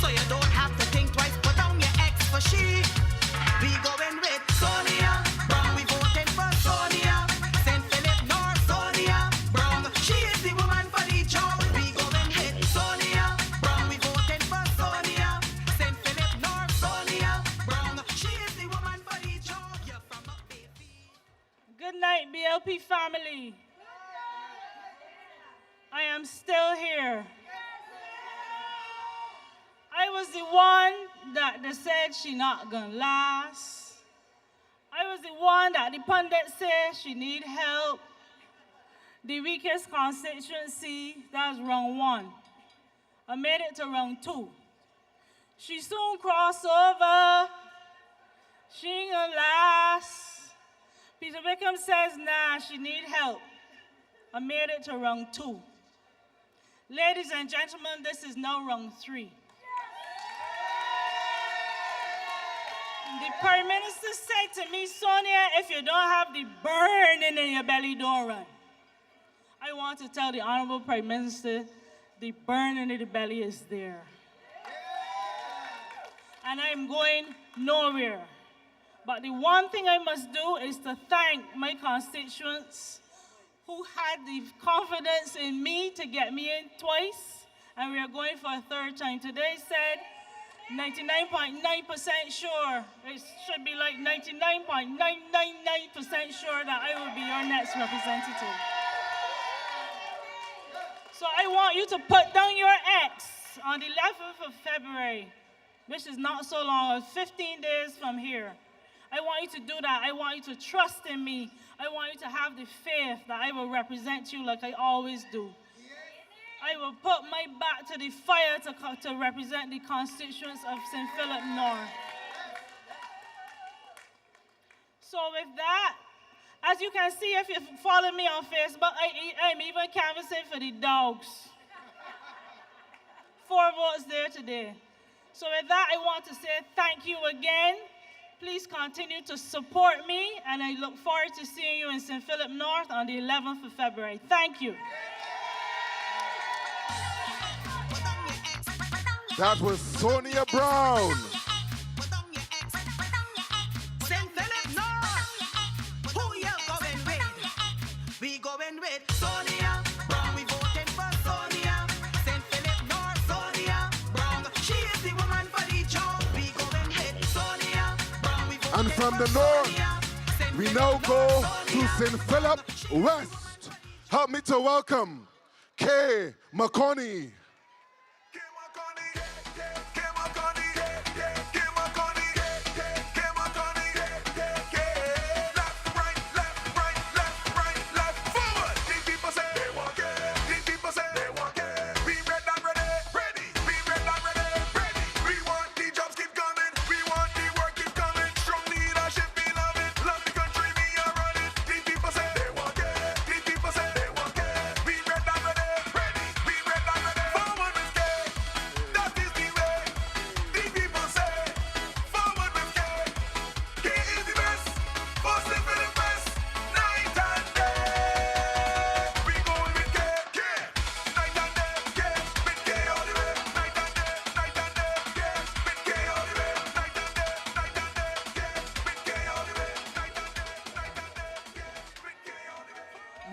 So you don't have to think twice, put down your ex for she. We going with Sonia Brown, we voting for Sonia. St. Philip North, Sonia Brown. She is the woman for the job. We going with Sonia Brown, we voting for Sonia. St. Philip North, Sonia Brown. She is the woman for the job. You're from a baby. Good night, BLP family. I am still here. I was the one that they said she not gonna last. I was the one that the pundit said she need help. The weakest constituency, that's round 1. I made it to round 2. She soon cross over. She ain't gonna last. Peter Wickham says, nah, she need help. I made it to round 2. Ladies and gentlemen, this is now round 3. The Prime Minister said to me, Sonia, if you don't have the burning in your belly, don't run. I want to tell the Honorable Prime Minister the burning in the belly is there. And I'm going nowhere. But the one thing I must do is to thank my constituents who had the confidence in me to get me in twice, and we are going for a third time. Today said 99.9% sure. It should be like 99.999% sure that I will be your next representative. So I want you to put down your X on the 11th of February, which is not so long, 15 days from here. I want you to do that. I want you to trust in me. I want you to have the faith that I will represent you like I always do. I will put my back to the fire to represent the constituents of St. Philip North. So with that, as you can see, if you follow me on Facebook, I'm even canvassing for the dogs. 4 votes there today. So with that, I want to say thank you again. Please continue to support me, and I look forward to seeing you in St. Philip North on the 11th of February. Thank you. That was Sonia Brown. St. Philip North, who you going with? We going with Sonia Brown. We voting for Sonia. St. Philip North, Sonia Brown. She is the woman for the job. We going with Sonia Brown. We And from the north, we now go to St. Philip West. Help me to welcome Kay McConney.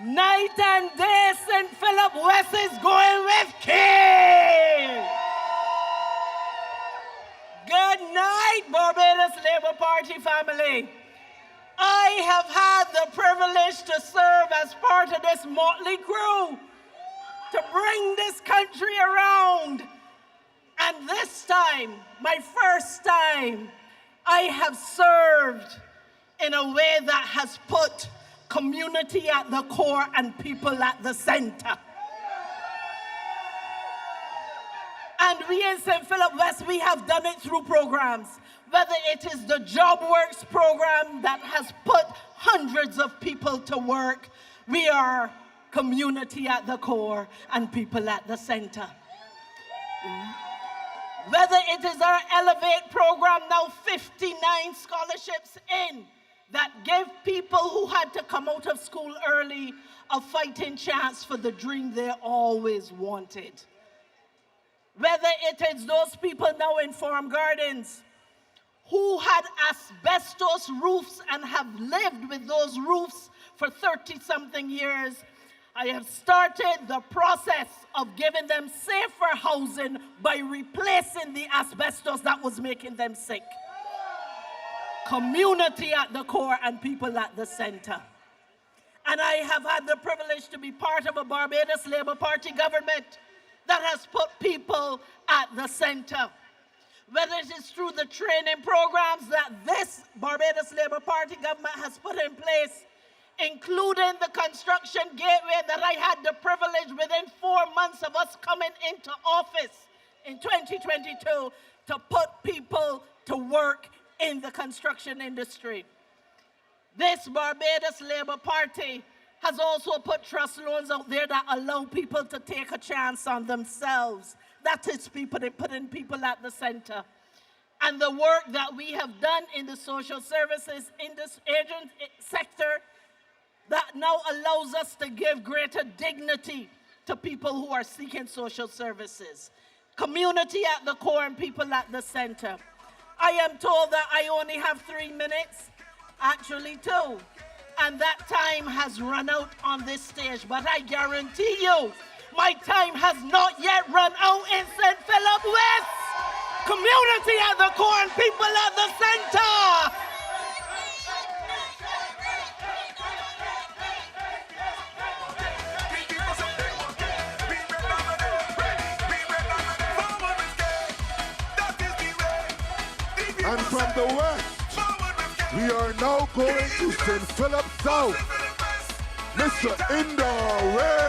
Night and day, St. Philip West is going with King. Good night, Barbados Labour Party family. I have had the privilege to serve as part of this motley crew to bring this country around. And this time, my first time, I have served in a way that has put community at the core and people at the center. And we in St. Philip West, we have done it through programs. Whether it is the Job Works program that has put hundreds of people to work, we are community at the core and people at the center. Whether it is our Elevate program, now 59 scholarships in, that give people who had to come out of school early a fighting chance for the dream they always wanted. Whether it is those people now in farm gardens who had asbestos roofs and have lived with those roofs for 30-something years, I have started the process of giving them safer housing by replacing the asbestos that was making them sick. Community at the core and people at the center. And I have had the privilege to be part of a Barbados Labour Party government that has put people at the center. Whether it is through the training programs that this Barbados Labour Party government has put in place, including the construction gateway that I had the privilege within 4 months of us coming into office in 2022 to put people to work in the construction industry. This Barbados Labour Party has also put trust loans out there that allow people to take a chance on themselves. That is putting people at the center. And the work that we have done in the social services in this sector that now allows us to give greater dignity to people who are seeking social services. Community at the core and people at the center. I am told that I only have 3 minutes, actually 2, and that time has run out on this stage, but I guarantee you, my time has not yet run out in St. Philip West. Community at the core and people at the center. And from the west, we are now going to St. Philip South. Mr. Indoor.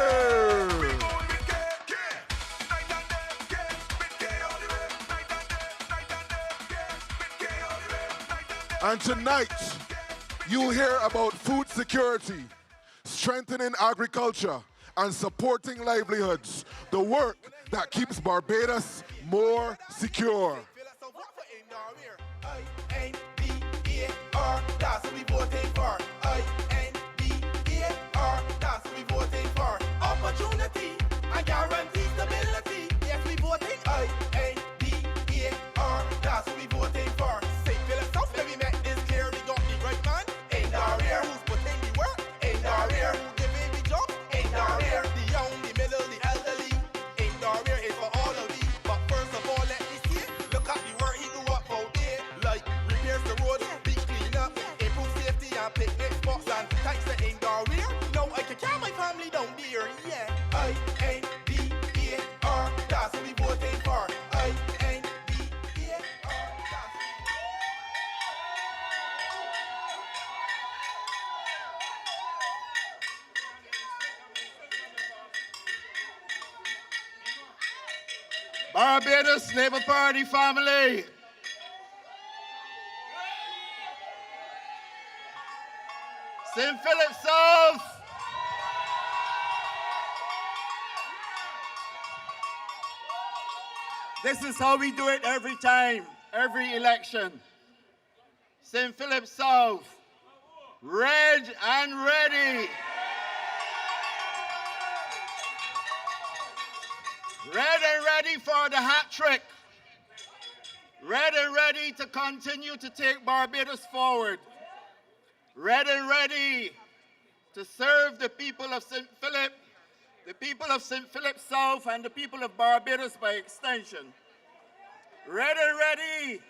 And tonight, you'll hear about food security, strengthening agriculture, and supporting livelihoods, the work that keeps Barbados more secure. I-N-D-E-A-R, that's what we voting for. I-N-D-E-A-R, that's what we voting for. Opportunity and guarantee stability. Yes, we voting. I-N-D-E-A-R, that's what we voting for. St. Philip South, where we met this clear. We got the right man in our ear. Who's putting the work in our ear? Who giving the job in our ear? The young, the middle, the elderly. In our ear is for all of these. But first of all, let me see it. Look at the work he do up out there. Like repairs the road, beach clean up, improve safety and picnic spots and thanks to indoor wear. No, I can carry my family down there, yeah. I-N-D-E-A-R, that's what we voting for. I-N-D-E-A-R, Barbados Labour Party family. St. Philip South. This is how we do it every time, every election. St. Philip South, red and ready. Red and ready for the hat trick. Red and ready to continue to take Barbados forward. Red and ready to serve the people of St. Philip, the people of St. Philip South, and the people of Barbados by extension. Red and ready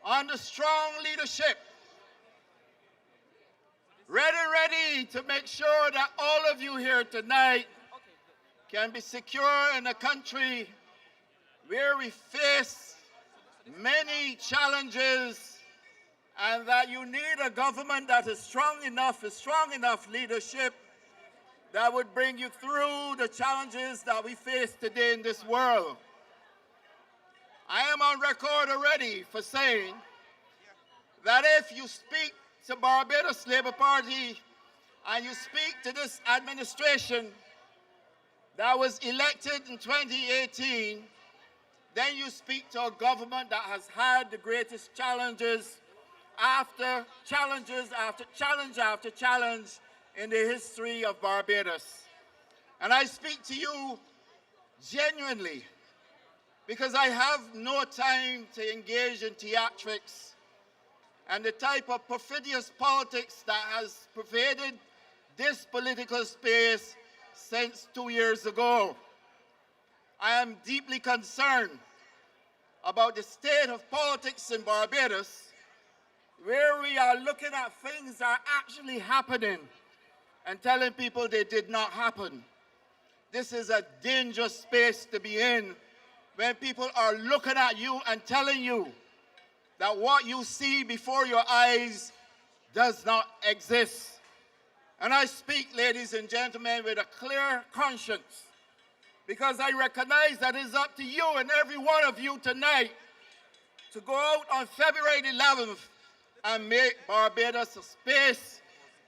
under strong leadership. Red and ready to make sure that all of you here tonight can be secure in a country where we face many challenges, and that you need a government that is strong enough leadership that would bring you through the challenges that we face today in this world. I am on record already for saying that if you speak to Barbados Labour Party and you speak to this administration that was elected in 2018, then you speak to a government that has had the greatest challenges after challenges after challenge after challenge in the history of Barbados. And I speak to you genuinely because I have no time to engage in theatrics and the type of perfidious politics that has pervaded this political space since 2 years ago. I am deeply concerned about the state of politics in Barbados, where we are looking at things that are actually happening and telling people they did not happen. This is a dangerous space to be in when people are looking at you and telling you that what you see before your eyes does not exist. And I speak, ladies and gentlemen, with a clear conscience, because I recognize that it's up to you and every one of you tonight to go out on February 11th and make Barbados a space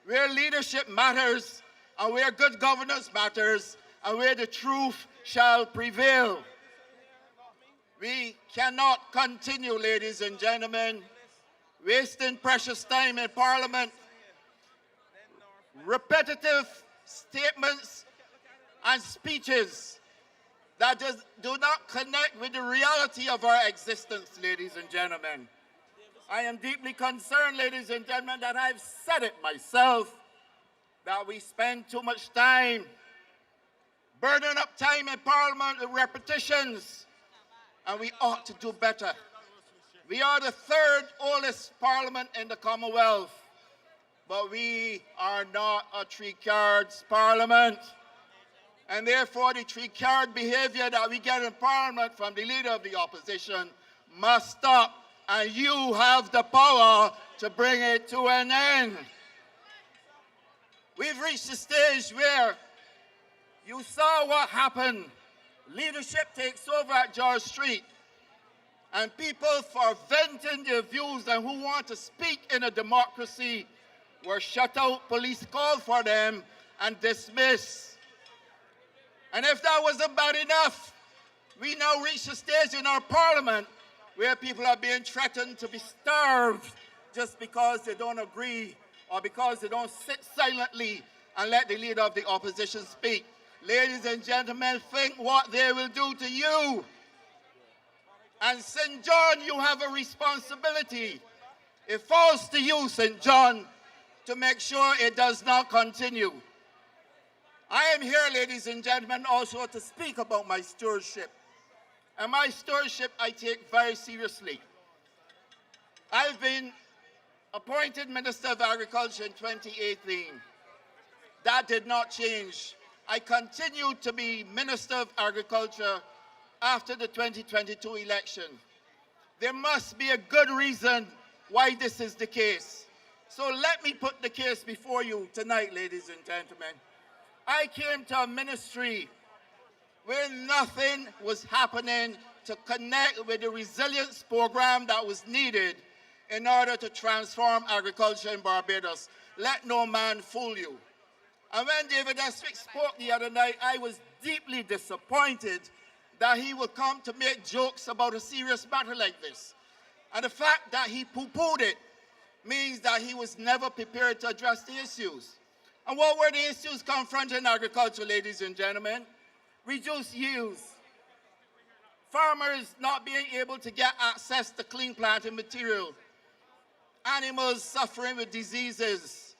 where leadership matters and where good governance matters and where the truth shall prevail. We cannot continue, ladies and gentlemen, wasting precious time in Parliament, repetitive statements and speeches that do not connect with the reality of our existence, ladies and gentlemen. I am deeply concerned, ladies and gentlemen, that I've said it myself, that we spend too much time burning up time in Parliament with repetitions, and we ought to do better. We are the third oldest Parliament in the Commonwealth, but we are not a three-cards Parliament. And therefore, the three-card behavior that we get in Parliament from the Leader of the Opposition must stop, and you have the power to bring it to an end. We've reached the stage where you saw what happened. Leadership takes over at George Street, and people, for venting their views and who want to speak in a democracy, were shut out, police called for them, and dismissed. And if that wasn't bad enough, we now reach a stage in our Parliament where people are being threatened to be starved just because they don't agree or because they don't sit silently and let the Leader of the Opposition speak. Ladies and gentlemen, think what they will do to you. And St. John, you have a responsibility. It falls to you, St. John, to make sure it does not continue. I am here, ladies and gentlemen, also to speak about my stewardship. And my stewardship I take very seriously. I've been appointed Minister of Agriculture in 2018. That did not change. I continued to be Minister of Agriculture after the 2022 election. There must be a good reason why this is the case. So let me put the case before you tonight, ladies and gentlemen. I came to a ministry where nothing was happening to connect with the resilience program that was needed in order to transform agriculture in Barbados. Let no man fool you. And when David Estwick spoke the other night, I was deeply disappointed that he would come to make jokes about a serious matter like this. And the fact that he poo-pooed it means that he was never prepared to address the issues. And what were the issues confronting agriculture, ladies and gentlemen? Reduced yields, farmers not being able to get access to clean planting material, animals suffering with diseases.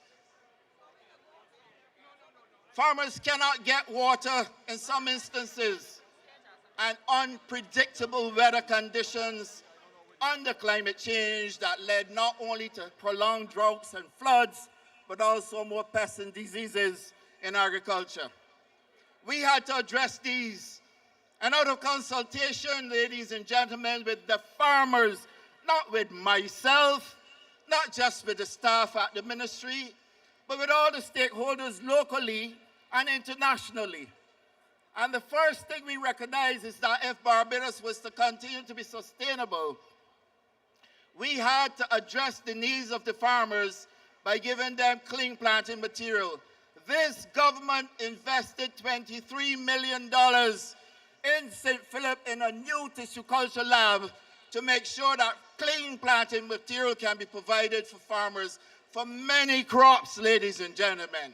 Farmers cannot get water in some instances, and unpredictable weather conditions under climate change that led not only to prolonged droughts and floods, but also more pests and diseases in agriculture. We had to address these. And out of consultation, ladies and gentlemen, with the farmers, not with myself, not just with the staff at the ministry, but with all the stakeholders locally and internationally. And the first thing we recognize is that if Barbados was to continue to be sustainable, we had to address the needs of the farmers by giving them clean planting material. This government invested $23 million in St. Philip in a new tissue culture lab to make sure that clean planting material can be provided for farmers for many crops, ladies and gentlemen.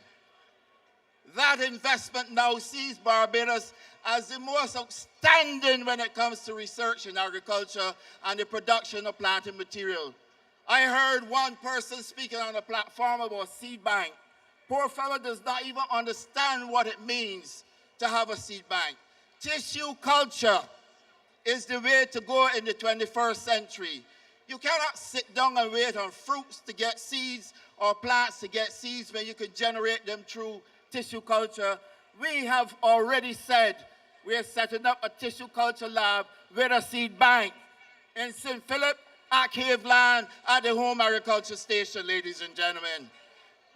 That investment now sees Barbados as the most outstanding when it comes to research in agriculture and the production of planting material. I heard one person speaking on a platform about seed bank. Poor fellow does not even understand what it means to have a seed bank. Tissue culture is the way to go in the 21st century. You cannot sit down and wait on fruits to get seeds or plants to get seeds when you could generate them through tissue culture. We have already said we are setting up a tissue culture lab with a seed bank in St. Philip, at Caveland, at the Home Agriculture Station, ladies and gentlemen.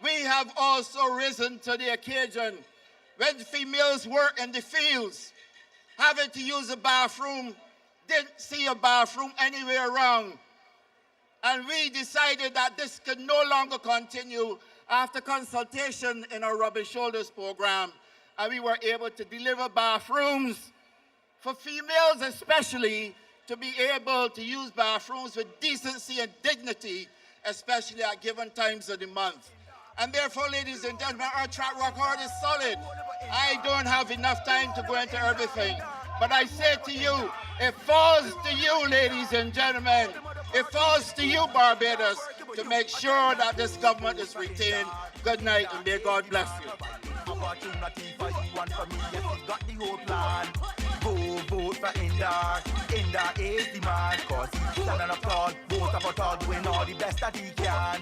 We have also risen to the occasion when females work in the fields, having to use a bathroom, didn't see a bathroom anywhere around. And we decided that this could no longer continue after consultation in our Rubbing Shoulders program. And we were able to deliver bathrooms for females especially, to be able to use bathrooms with decency and dignity, especially at given times of the month. And therefore, ladies and gentlemen, our track record is solid. I don't have enough time to go into everything. But I say to you, it falls to you, ladies and gentlemen. It falls to you, Barbados, to make sure that this government is retained. Good night, and may God bless you. Opportunity for you and for me, yes, we got the whole plan. Go vote for Indar. Indar is the man, cause he's standing up tall, vote up tall, doing all the best that he can.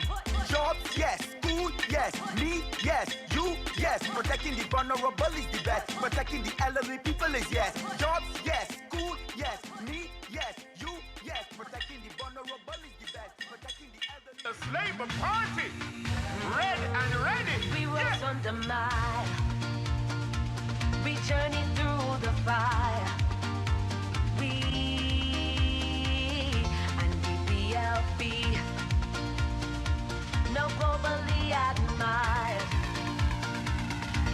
Jobs, yes. Food, yes. Me, yes. You, yes. Protecting the vulnerable is the best. Protecting the elderly people is yes. Jobs, yes. School, yes. Me, yes. You, yes. Protecting the vulnerable is the best. Protecting the elderly. The Labour Party, red and ready. We was under mile. We journeyed through the fire. We and the BLP, no globally admired,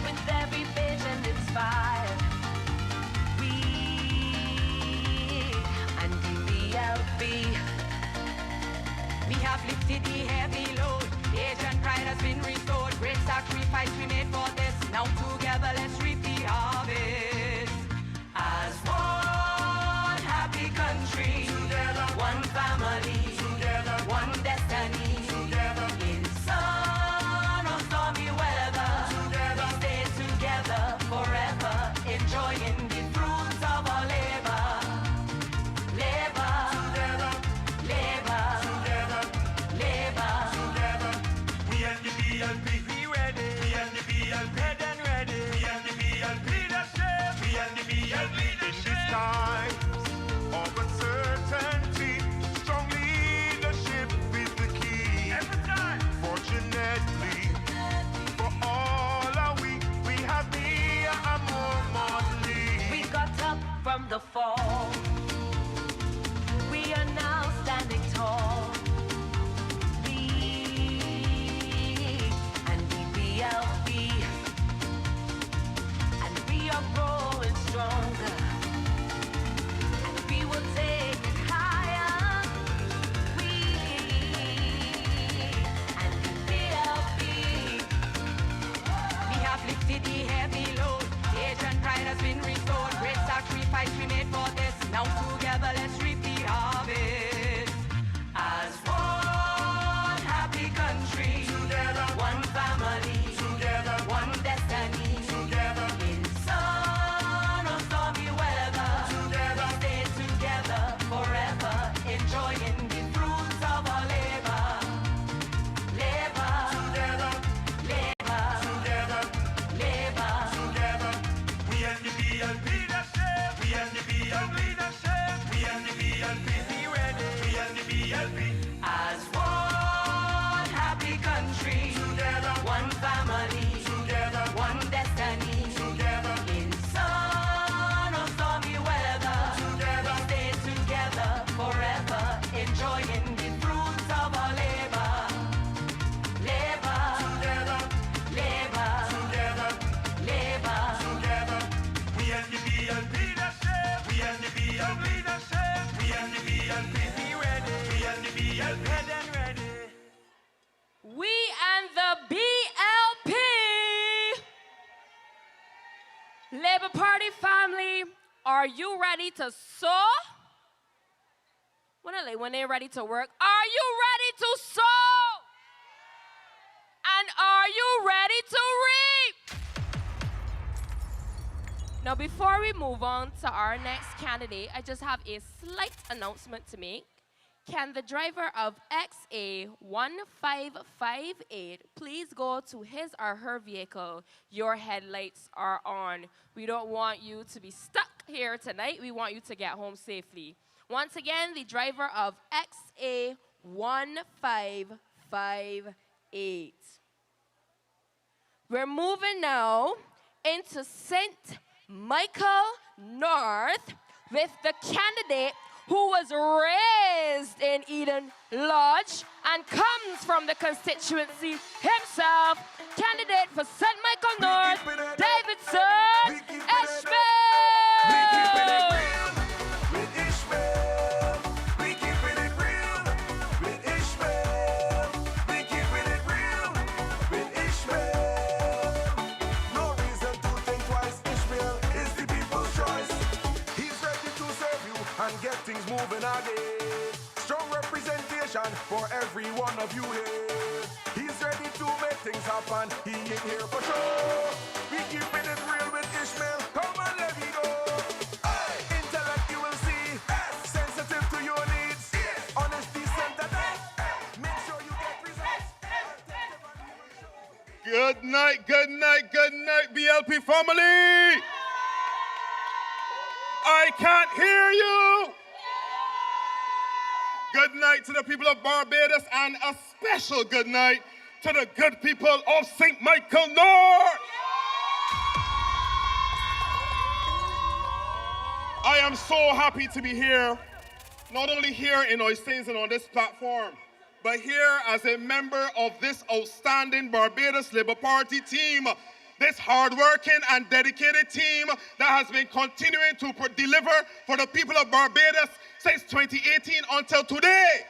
with every vision inspired. We and the BLP, we have lifted the heavy load. Asian pride has been restored. Great sacrifice we made for this. Now together let's reap the harvest. As one happy country, together, one family, together, one destiny, together, in sun or stormy weather, together, we stay together forever, enjoying the fruits of our labor. Labor, together, labor, together, labor, together. We and the BLP, we ready. We and the BLP, red and ready. We and the BLP, leadership. We and the BLP, in this time of uncertainty, strong leadership is the key. Every time. Fortunately, for all are we have me a more We got up from the fall. We are now standing tall. We and the BLP, and we are growing stronger. And we will take it higher. We and the BLP, we have lifted the heavy load. Asian pride has been restored. Great sacrifice we made for this. Now together let's reap the harvest. As one happy country, together, one family, together, one destiny, together, in sun or stormy weather, together, we stay together forever, enjoying the fruits of our labor. Labor, together, labor, together, labor, together. We and the BLP, leadership. We and the BLP, leadership. We and the BLP, be ready. We and the BLP. As one happy country, Together, one family, together, one destiny, together, in sun or stormy weather, together, we stay together forever, enjoying the fruits of our labor. Labor, together, labor, together, labor, together. We and the BLP, leadership. We and the BLP, leadership. We and the BLP, be ready. We and the BLP, red and ready. We and the BLP, Labour Party family, are you ready to sow? When they're ready to work, are you ready to sow? And are you ready to reap? Now, before we move on to our next candidate, I just have a slight announcement to make. Can the driver of XA1558 please go to his or her vehicle? Your headlights are on. We don't want you to be stuck here tonight. We want you to get home safely. Once again, the driver of XA1558. We're moving now into St. Michael North with the candidate who was raised in Eden Lodge and comes from the constituency himself, candidate for St. Michael North, Davidson Ishmael. No reason to think and get things moving again. Strong representation for every one of you here. He's ready to make things happen. He ain't here for show. We keeping it real with Ishmael. Come on, let me go. Intellect you will see. Sensitive to your needs. Honesty centered. Make sure you get results. Good night, good night, good night, BLP family. I can't hear you. Good night to the people of Barbados and a special good night to the good people of St. Michael North. I am so happy to be here, not only here in Oistins and on this platform, but here as a member of this outstanding Barbados Labour Party team, this hardworking and dedicated team that has been continuing to deliver for the people of Barbados since 2018 until today.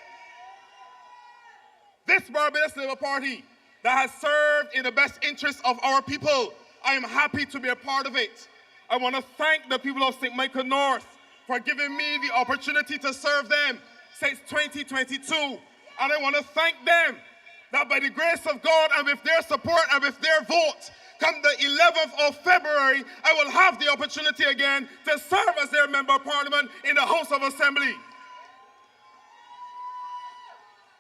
This Barbados Labour Party that has served in the best interest of our people, I am happy to be a part of it. I want to thank the people of St. Michael North for giving me the opportunity to serve them since 2022. And I want to thank them that by the grace of God and with their support and with their vote, come the 11th of February, I will have the opportunity again to serve as their member of parliament in the House of Assembly.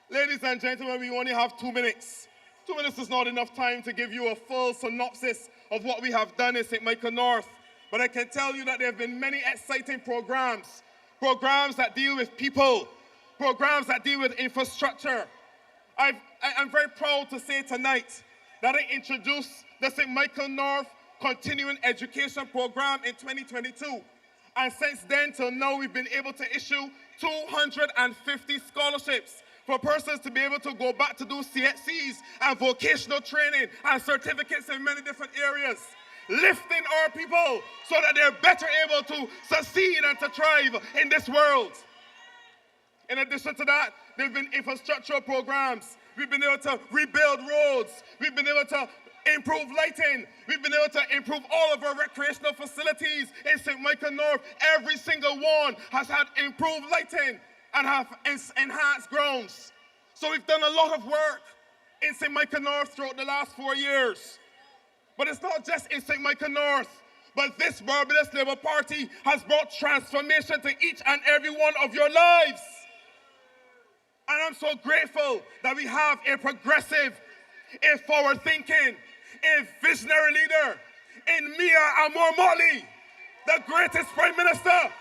Ladies and gentlemen, we only have 2 minutes. 2 minutes is not enough time to give you a full synopsis of what we have done in St. Michael North. But I can tell you that there have been many exciting programs that deal with people, programs that deal with infrastructure. I'm very proud to say tonight that I introduced the St. Michael North Continuing Education Program in 2022. And since then till now, we've been able to issue 250 scholarships for persons to be able to go back to do CXCs and vocational training and certificates in many different areas, lifting our people so that they're better able to succeed and to thrive in this world. In addition to that, there have been infrastructural programs. We've been able to rebuild roads. We've been able to improve lighting. We've been able to improve all of our recreational facilities in St. Michael North. Every single one has had improved lighting and have enhanced grounds. So we've done a lot of work in St. Michael North throughout the last 4 years. But it's not just in St. Michael North, but this Barbados Labour Party has brought transformation to each and every one of your lives. And I'm so grateful that we have a progressive, a forward-thinking, a visionary leader in Mia Amor-Mali, the greatest Prime Minister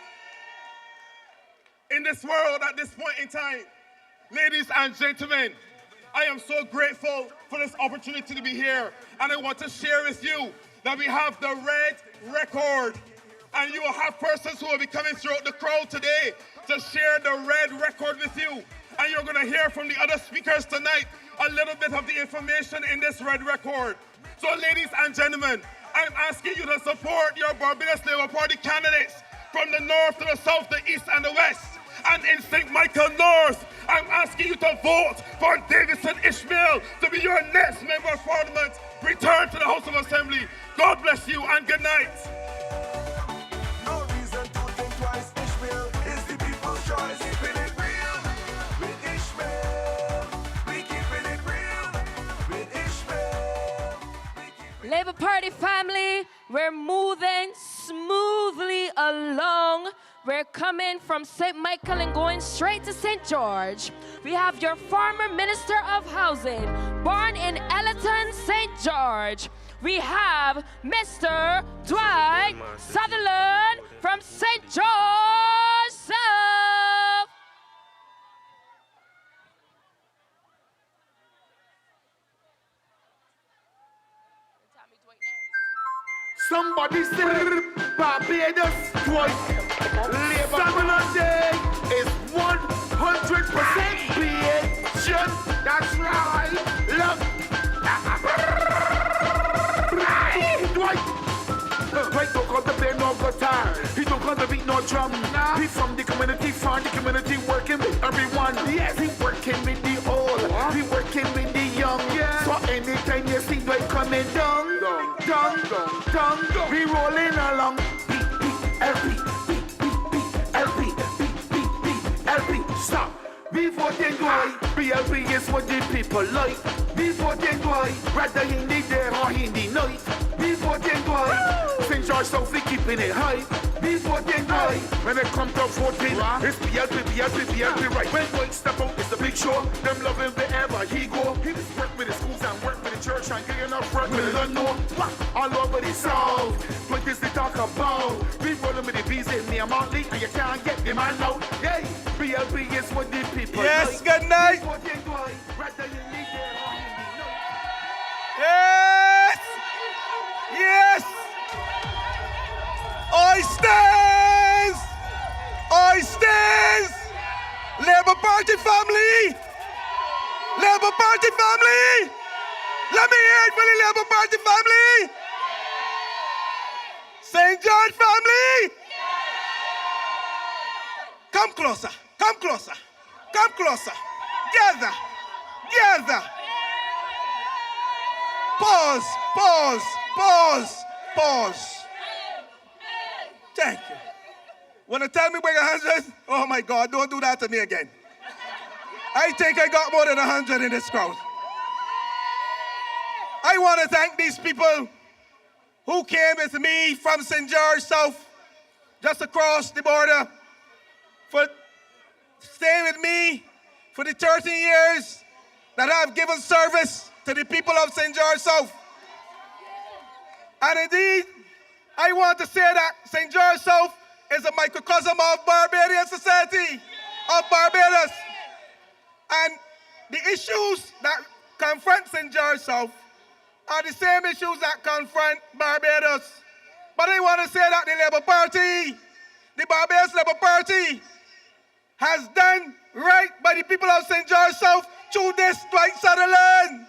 in this world at this point in time. Ladies and gentlemen, I am so grateful for this opportunity to be here. And I want to share with you that we have the red record. And you will have persons who will be coming throughout the crowd today to share the red record with you. And you're going to hear from the other speakers tonight a little bit of the information in this red record. So ladies and gentlemen, I'm asking you to support your Barbados Labour Party candidates from the north to the south, the east and the west. And in St. Michael North, I'm asking you to vote for Davison Ishmael to be your next member of parliament. Return to the House of Assembly. God bless you and good night. No reason to think twice. Ishmael is the people's choice. Keeping it real with Ishmael. We keeping it real with Ishmael. Labour Party family, we're moving smoothly along. We're coming from St. Michael and going straight to St. George. We have your former Minister of Housing, born in Ellerton, St. George. We have Mr. Dwight Sutherland from St. George South. Somebody say Barbados twice. Labour Day is 100% creation. That's right. Look. Dwight don't come to play no guitar. He don't come to beat no drum. He's from the community, for the community, working with everyone. Yes, he working with the old. He working with the young. So anytime you see Dwight coming down, we rolling along. Beat, beat, every beat, beat, beat, every beat. We voting why? BLP is what the people like. We voting why? Rather in the day or in the night. We voting why? St. George South, we keeping it high. We voting why? When it comes to voting, it's BLP right. When boys step out, it's a big show. Them love him wherever he go. He was work with the schools and work with the church and getting enough work with the unknown. All over the south, what is the talk about? We rolling with the bees in near Motley and you can't get them man out. Yay! BLP is what the people Yes, like. good night. We voting why? Rather in the day or in the night. Yes! Yes! Oistins! Oistins! Labour Party family! Labour Party family! Let me hear it for the Labour Party family! St. John family! Come closer, come closer, come closer. Gather, gather. Pause, pause, pause, pause. Thank you. Wanna tell me where 100? Oh my God, don't do that to me again. I think I got more than 100 in this crowd. I want to thank these people who came with me from St. George South, just across the border, for staying with me for the 13 years that I've given service to the people of St. George South. And indeed, I want to say that St. George South is a microcosm of Barbadian society, of Barbados. And the issues that confront St. George South are the same issues that confront Barbados. But I want to say that the Labour Party, the Barbados Labour Party, has done right by the people of St. George South through this Dwight Sutherland.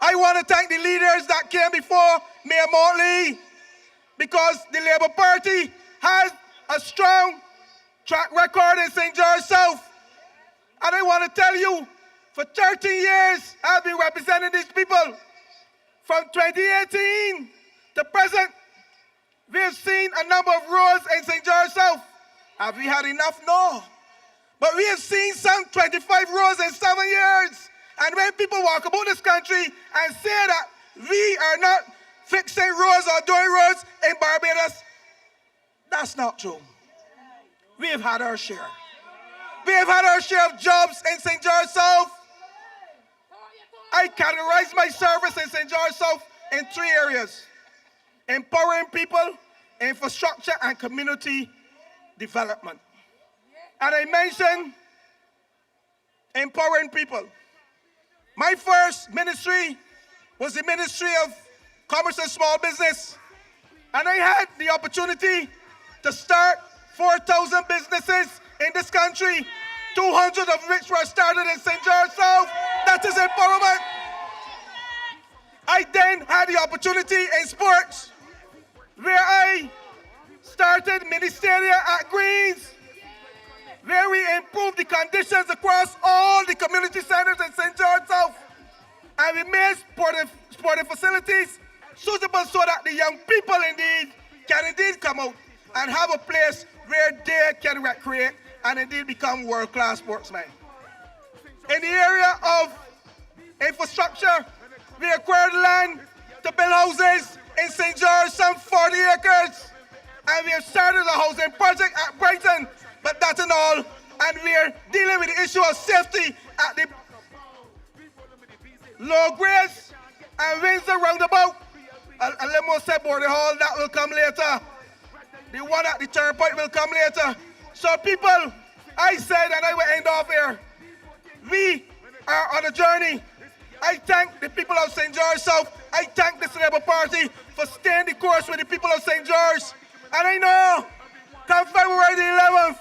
I want to thank the leaders that came before Mayor Motley, because the Labour Party has a strong track record in St. George South. And I want to tell you, for 13 years, I've been representing these people. From 2018 to present, we have seen a number of roads in St. George South. Have we had enough? No. But we have seen some 25 roads in 7 years. And when people walk about this country and say that we are not fixing roads or doing roads in Barbados, that's not true. We have had our share. We have had our share of jobs in St. George South. I categorize my service in St. George South in 3 areas: empowering people, infrastructure, and community development. And I mentioned empowering people. My first ministry was the Ministry of Commerce and Small Business. And I had the opportunity to start 4,000 businesses in this country, 200 of which were started in St. George South. That is empowerment. I then had the opportunity in sports, where I started Ministeria at Greens, where we improved the conditions across all the community centers in St. George South. And we made sporting facilities suitable so that the young people can indeed come out and have a place where they can recreate and indeed become world-class sportsmen. In the area of infrastructure, we acquired land to build houses in St. George, some 40 acres. And we have started a housing project at Brighton, but that's not all. And we are dealing with the issue of safety at the Low Grace and Windsor roundabout. A limo set border hall, that will come later. The one at the turnpike will come later. So people, I said, and I will end off here, we are on a journey. I thank the people of St. George South. I thank this Labour Party for staying the course with the people of St. George. And I know, come February the 11th,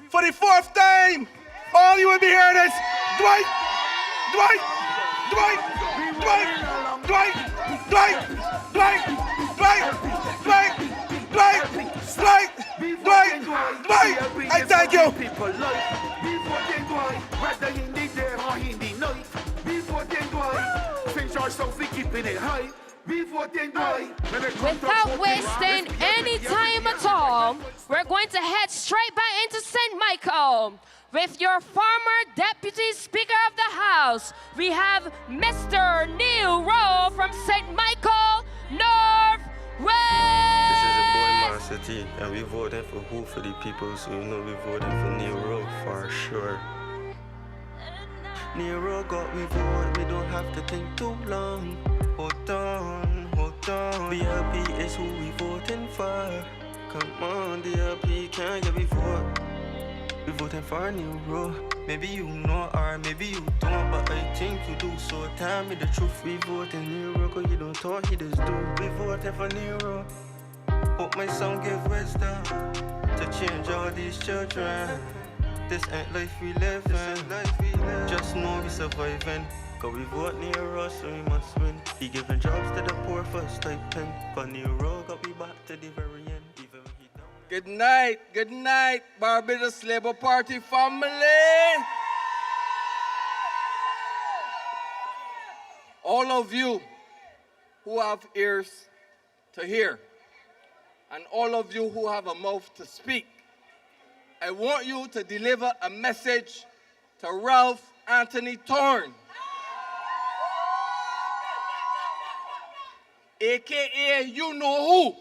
for the 4th time, all you will be hearing is Dwight, Dwight, Dwight, Dwight, Dwight, Dwight, Dwight, Dwight, Dwight, Dwight, Dwight, Dwight, Dwight. I thank you. People like, we voting Dwight, whether in the day or in the night. We voting Dwight, St. George South, we keeping it high. We voting Dwight. Without wasting any time at all, Michael, we're going to head straight back into St. Michael with your former Deputy Speaker of the House. We have Mr. Neil Rowe from St. Michael, Northwest. This is a boy man city, and we voting for who? For the people, so you know we voting for Neil Rowe for sure. Neil Rowe got we vote, we don't have to think too long. Hold on, hold on. BLP is who we voting for. Come on, BLP, can't get we vote. We voting for Neil Rowe. Maybe you know or maybe you don't, but I think you do. So tell me the truth, we voting Neil Rowe, cause you don't talk, he just do. We voting for Neil Rowe. Hope my son give wisdom to change all these children. This ain't life we live in. Just know we surviving. Cause we vote Neil Rowe, so we must win. He giving jobs to the poor for a stipend. Cause Neil Rowe got me back to the very end. Even when he don't. Good night, Barbados Labour Party family. All of you who have ears to hear, and all of you who have a mouth to speak, I want you to deliver a message to Ralph Anthony Thorne, AKA you know who.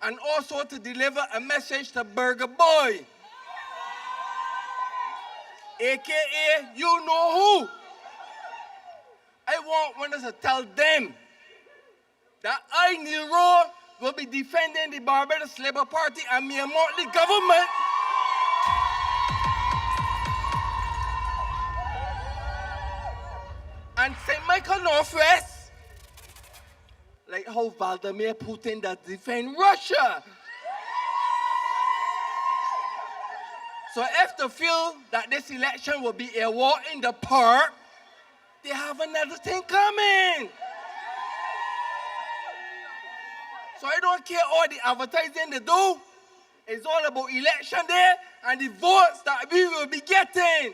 And also to deliver a message to Burger Boy, AKA you know who. I want winners to tell them that I, Neil Rowe, will be defending the Barbados Labour Party and me and the government. And St. Michael Northwest, like how Vladimir Putin does defend Russia. So if they feel that this election will be a war in the park, they have another thing coming. So I don't care all the advertising they do. It's all about election day and the votes that we will be getting.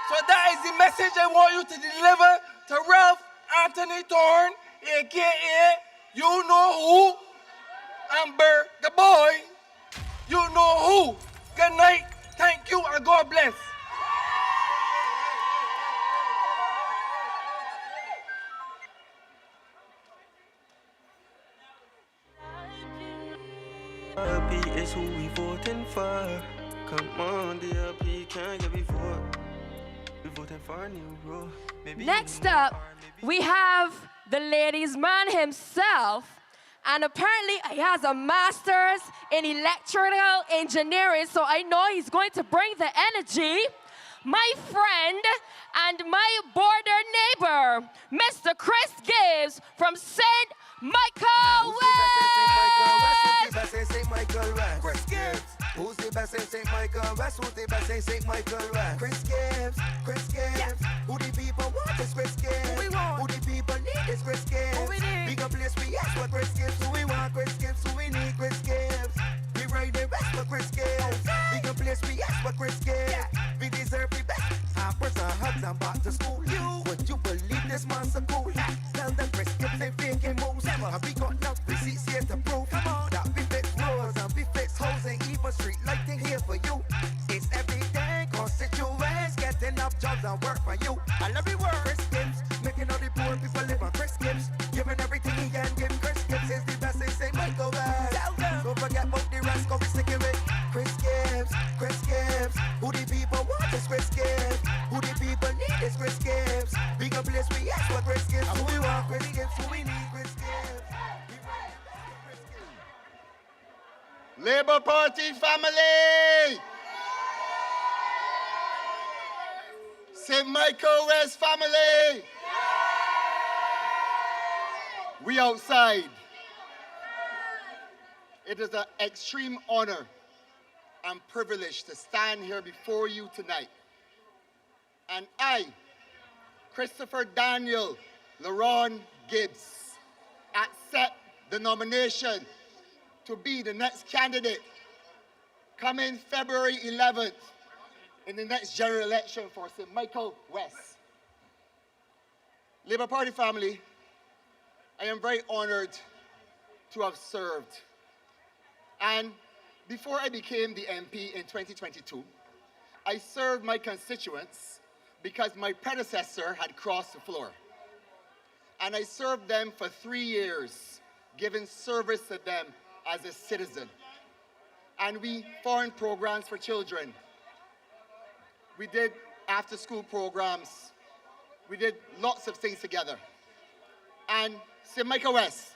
So that is the message I want you to deliver to Ralph Anthony Thorne, AKA you know who, and Burger Boy, you know who. Good night, thank you, and God bless. DLP is who we voting for. Come on, DLP, can't get me vote. We voting for Neil Rowe. Next up, we have the ladies' man himself, and apparently he has a master's in electrical engineering, so I know he's going to bring the energy. My friend and my border neighbor, Mr. Chris Gibbs from St. Michael West. Who's the best in St. Michael West? Chris Gibbs. Who's the best in St. Michael West? Who's the best in St. Michael West? Chris Gibbs. Chris Gibbs. Yeah. Who the people want is Chris Gibbs. Who we want? Who the people need is Chris Gibbs. Who we need? Big a place we ask for Chris Gibbs. Who we want? Chris Gibbs. Who we need? Chris Gibbs. We ride the rest for Chris Gibbs. Big a place we ask for Chris Gibbs. Yeah. We deserve the best. Hampers and hugs and back to school. Would you believe this man's so cool? Tell them Chris Gibbs ain't faking moves. And we got enough receipts here to prove that we fix roads and we fix holes and even street lighting here for you. It's everything constituents getting up jobs and work for you. I love you work. Chris Gibbs making all the poor people live on Chris Gibbs, giving everything he can give. Chris Gibbs is the best in St. Michael West. Don't forget about the rest, cause we sticking with Chris Gibbs. Chris Gibbs. Who the people want is Chris Gibbs. Who the people need is Chris Gibbs. Big a place we ask for Chris Gibbs. Who we want Chris Gibbs. Who we need Chris Gibbs. Labour Party family! St. Michael West family! We outside. It is an extreme honor and privilege to stand here before you tonight. And I, Christopher Daniel Laron Gibbs, accept the nomination to be the next candidate coming February 11th in the next general election for St. Michael West. Labour Party family, I am very honored to have served. And before I became the MP in 2022, I served my constituents because my predecessor had crossed the floor. And I served them for 3 years, giving service to them as a citizen. And we formed programs for children. We did after-school programs. We did lots of things together. And St. Michael West,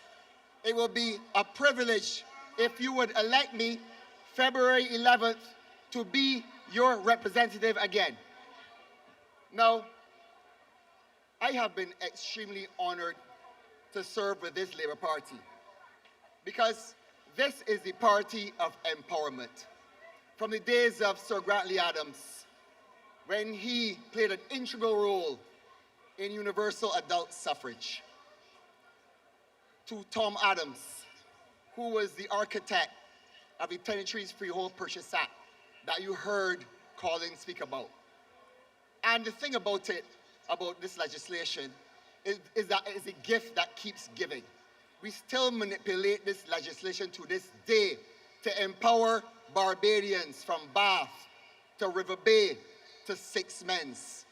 it will be a privilege if you would elect me February 11th to be your representative again. Now, I have been extremely honored to serve with this Labour Party because this is the party of empowerment. From the days of Sir Grantley Adams, when he played an integral role in universal adult suffrage, to Tom Adams, who was the architect of the Tenantries Freehold Purchase Act that you heard Colin speak about. And the thing about it, about this legislation, is that it is a gift that keeps giving. We still manipulate this legislation to this day to empower Barbadians from Bath to River Bay to Sixments.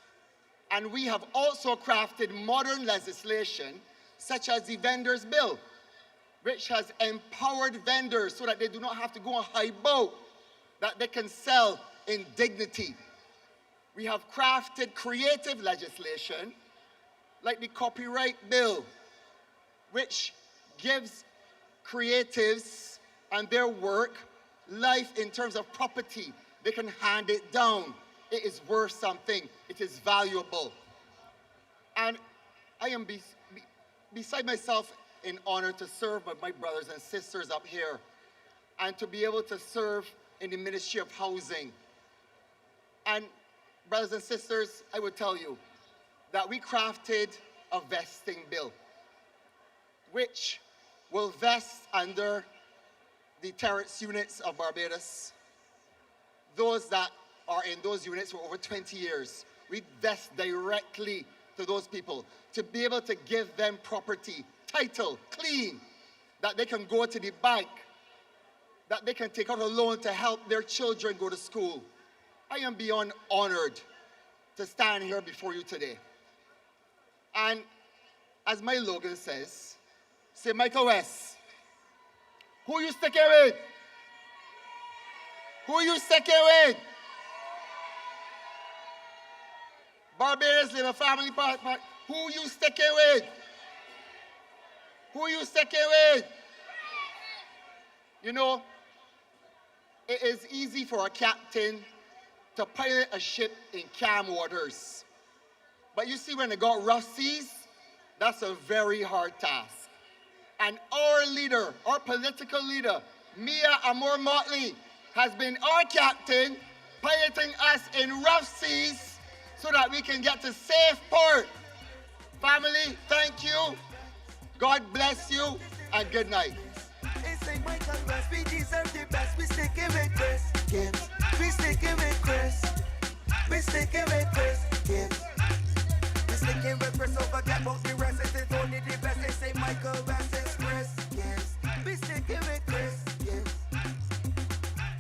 And we have also crafted modern legislation such as the Vendors Bill, which has empowered vendors so that they do not have to go on high boat, that they can sell in dignity. We have crafted creative legislation like the Copyright Bill, which gives creatives and their work life in terms of property. They can hand it down. It is worth something. It is valuable. And I am beside myself in honor to serve with my brothers and sisters up here and to be able to serve in the Ministry of Housing. And brothers and sisters, I would tell you that we crafted a vesting bill which will vest under the terrace units of Barbados. Those that are in those units for over 20 years, we vest directly to those people to be able to give them property, title, clean, that they can go to the bank, that they can take out a loan to help their children go to school. I am beyond honored to stand here before you today. And as my slogan says, St. Michael West, who you sticking with? Who you sticking with? Barbados Labour Family Party, who you sticking with? Who you sticking with? You know, it is easy for a captain to pilot a ship in calm waters. But you see, when it got rough seas, that's a very hard task. And our leader, our political leader, Mia Amor Motley, has been our captain, piloting us in rough seas so that we can get to safe port. Family, thank you. God bless you, and good night. It's St. Michael West, we deserve the best. We sticking with Chris Gibbs. We sticking with Chris. We sticking with Chris Gibbs. We sticking with Chris, so forget about the rest. It's only the best. It's St. Michael West, it's Chris Gibbs. We sticking with Chris Gibbs.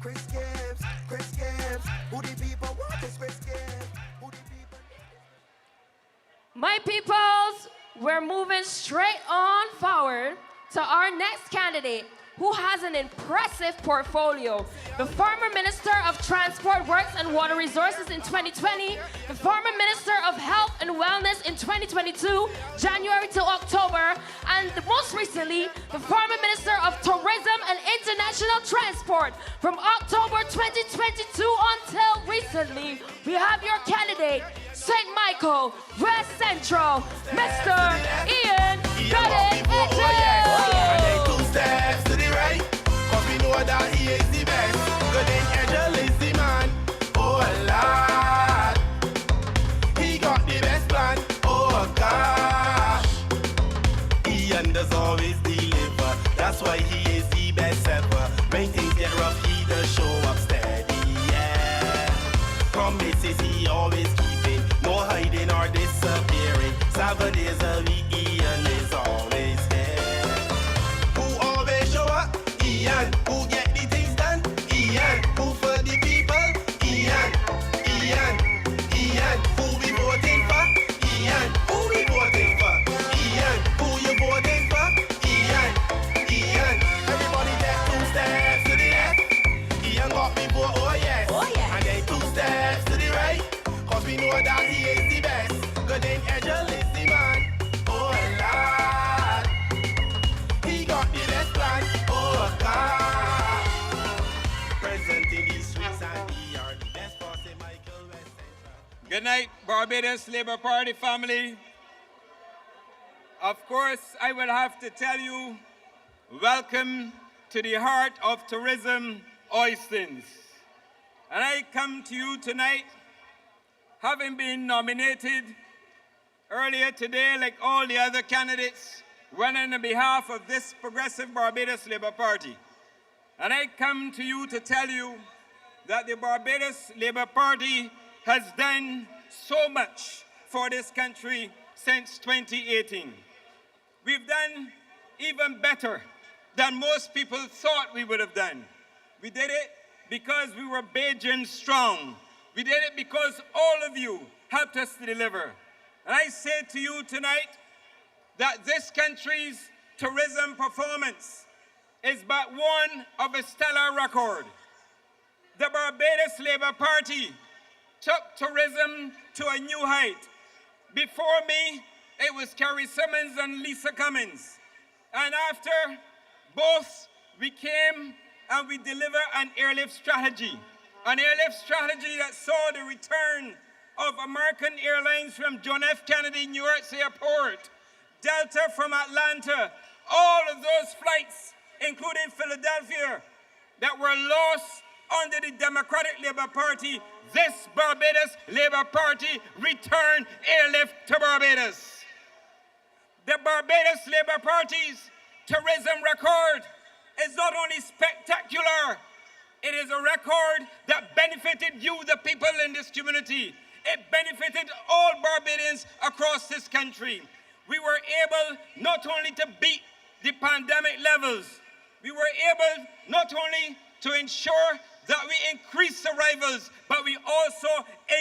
Chris Gibbs, Chris Gibbs. Who the people want is Chris Gibbs. Who the people My peoples, we're moving straight on forward to our next candidate, who has an impressive portfolio. The former Minister of Transport, Works and Water Resources in 2020, the former Minister of Health and Wellness in 2022, January to October, and most recently, the former Minister of Tourism and International Transport from October 2022 until recently. We have your candidate, St. Michael, West Central, Mr. Ian Goddard Edgell. Two steps to the right, cause we know that he is the best. Good in Edgell is the man, oh Lord. He got the best plan, oh gosh. Ian does always deliver, that's why he is the best ever. When things get rough, he does show up steady, yeah. Promises he always keeping, no hiding or disappearing. 7 days a week, Ian is always there. Who always Ian, who get the things done? Ian, who for the people? Ian, Ian, Ian, who we voting for? Ian, who we voting for? Ian, who you voting for? Ian, Ian, everybody get 2 steps to the left. Ian got me vote, oh yes. And then 2 steps to the right. Cause we know that he is the best. Good name Angel is the man. Oh Lord, he got the best plan. Oh God, present in these streets and he are the best boss in Michael West Central. Good night, Barbados Labour Party family. Of course, I will have to tell you, welcome to the heart of tourism, Oistins. And I come to you tonight, having been nominated earlier today, like all the other candidates, running on behalf of this progressive Barbados Labour Party. And I come to you to tell you that the Barbados Labour Party has done so much for this country since 2018. We've done even better than most people thought we would have done. We did it because we were Bajan strong. We did it because all of you helped us to deliver. And I say to you tonight that this country's tourism performance is but one of a stellar record. The Barbados Labour Party took tourism to a new height. Before me, it was Carrie Simmons and Lisa Cummins. And after both, we came and we delivered an airlift strategy. An airlift strategy that saw the return of American Airlines from John F. Kennedy New York's airport, Delta from Atlanta, all of those flights, including Philadelphia, that were lost under the Democratic Labour Party. This Barbados Labour Party returned airlift to Barbados. The Barbados Labour Party's tourism record is not only spectacular, it is a record that benefited you, the people in this community. It benefited all Barbadians across this country. We were able not only to beat the pandemic levels, we were able not only to ensure that we increased arrivals, but we also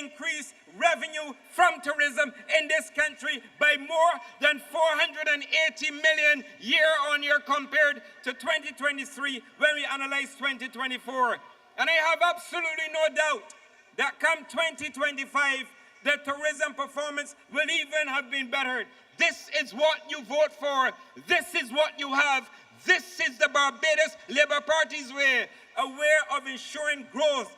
increased revenue from tourism in this country by more than 480 million year on year compared to 2023 when we analyze 2024. And I have absolutely no doubt that come 2025, the tourism performance will even have been bettered. This is what you vote for. This is what you have. This is the Barbados Labour Party's way, a way of ensuring growth,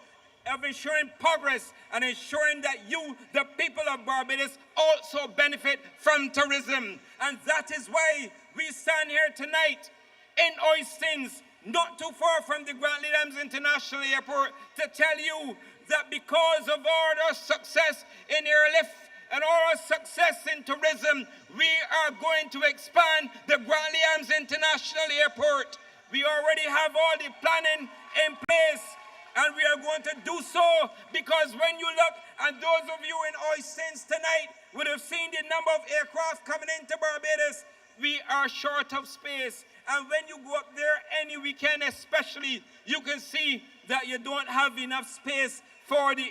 of ensuring progress, and ensuring that you, the people of Barbados, also benefit from tourism. And that is why we stand here tonight in Oistins, not too far from the Grantley Dams International Airport, to tell you that because of all our success in airlift and all our success in tourism, we are going to expand the Grantley Dams International Airport. We already have all the planning in place, and we are going to do so because when you look, and those of you in Oistins tonight would have seen the number of aircraft coming into Barbados, we are short of space. And when you go up there any weekend especially, you can see that you don't have enough space for the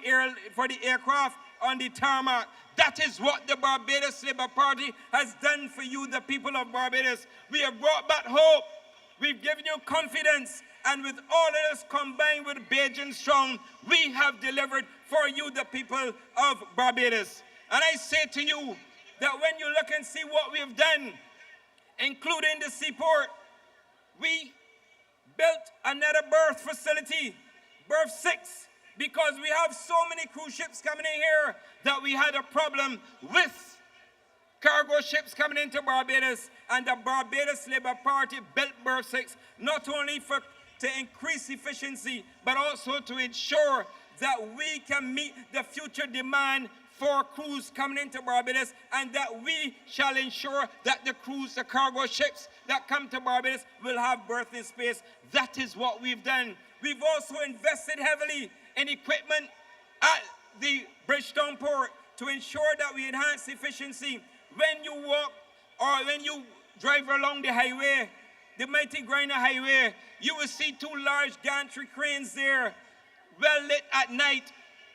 aircraft on the tarmac. That is what the Barbados Labour Party has done for you, the people of Barbados. We have brought back hope. We've given you confidence. And with all of this combined with Bajan Strong, we have delivered for you, the people of Barbados. And I say to you that when you look and see what we have done, including the seaport, we built another berth facility, berth 6, because we have so many cruise ships coming in here that we had a problem with cargo ships coming into Barbados, and the Barbados Labour Party built berth 6 not only to increase efficiency, but also to ensure that we can meet the future demand for crews coming into Barbados, and that we shall ensure that the cargo ships that come to Barbados will have berthing space. That is what we've done. We've also invested heavily in equipment at the Bridgetown port to ensure that we enhance efficiency. When you walk or when you drive along the highway, the mighty Grinder Highway, you will see 2 large gantry cranes there, well lit at night.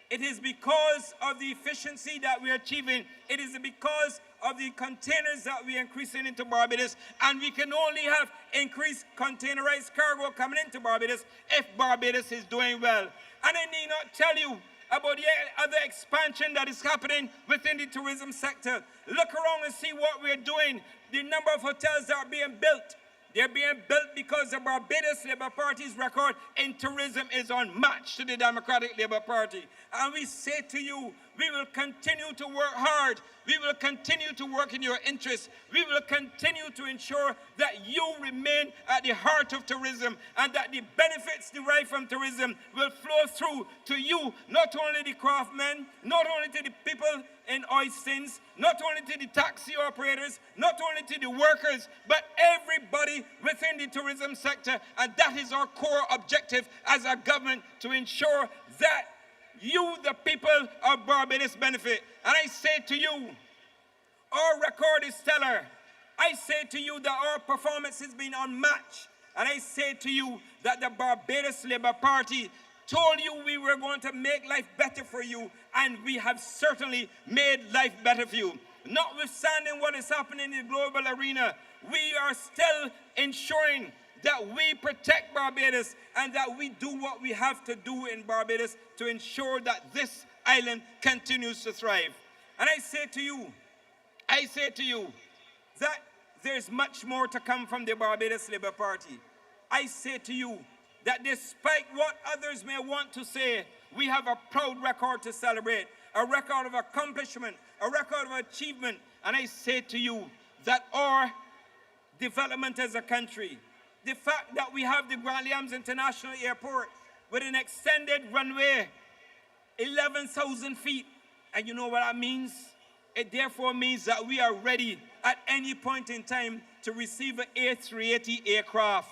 It is because of the efficiency that we're achieving. It is because of the containers that we're increasing into Barbados. And we can only have increased containerized cargo coming into Barbados if Barbados is doing well. And I need not tell you about the other expansion that is happening within the tourism sector. Look around and see what we're doing. The number of hotels that are being built. They're being built because the Barbados Labour Party's record in tourism is unmatched to the Democratic Labour Party. And we say to you, we will continue to work hard. We will continue to work in your interests. We will continue to ensure that you remain at the heart of tourism and that the benefits derived from tourism will flow through to you, not only the craftsmen, not only to the people in Oistins, not only to the taxi operators, not only to the workers, but everybody within the tourism sector. And that is our core objective as a government, to ensure that you, the people of Barbados, benefit. And I say to you, our record is stellar. I say to you that our performance has been unmatched. And I say to you that the Barbados Labour Party told you we were going to make life better for you, and we have certainly made life better for you. Notwithstanding what is happening in the global arena, we are still ensuring that we protect Barbados and that we do what we have to do in Barbados to ensure that this island continues to thrive. And I say to you that there's much more to come from the Barbados Labour Party. I say to you that despite what others may want to say, we have a proud record to celebrate, a record of accomplishment, a record of achievement. And I say to you that our development as a country, the fact that we have the Grand Liams International Airport with an extended runway, 11,000 feet, and you know what that means? It therefore means that we are ready at any point in time to receive an A380 aircraft.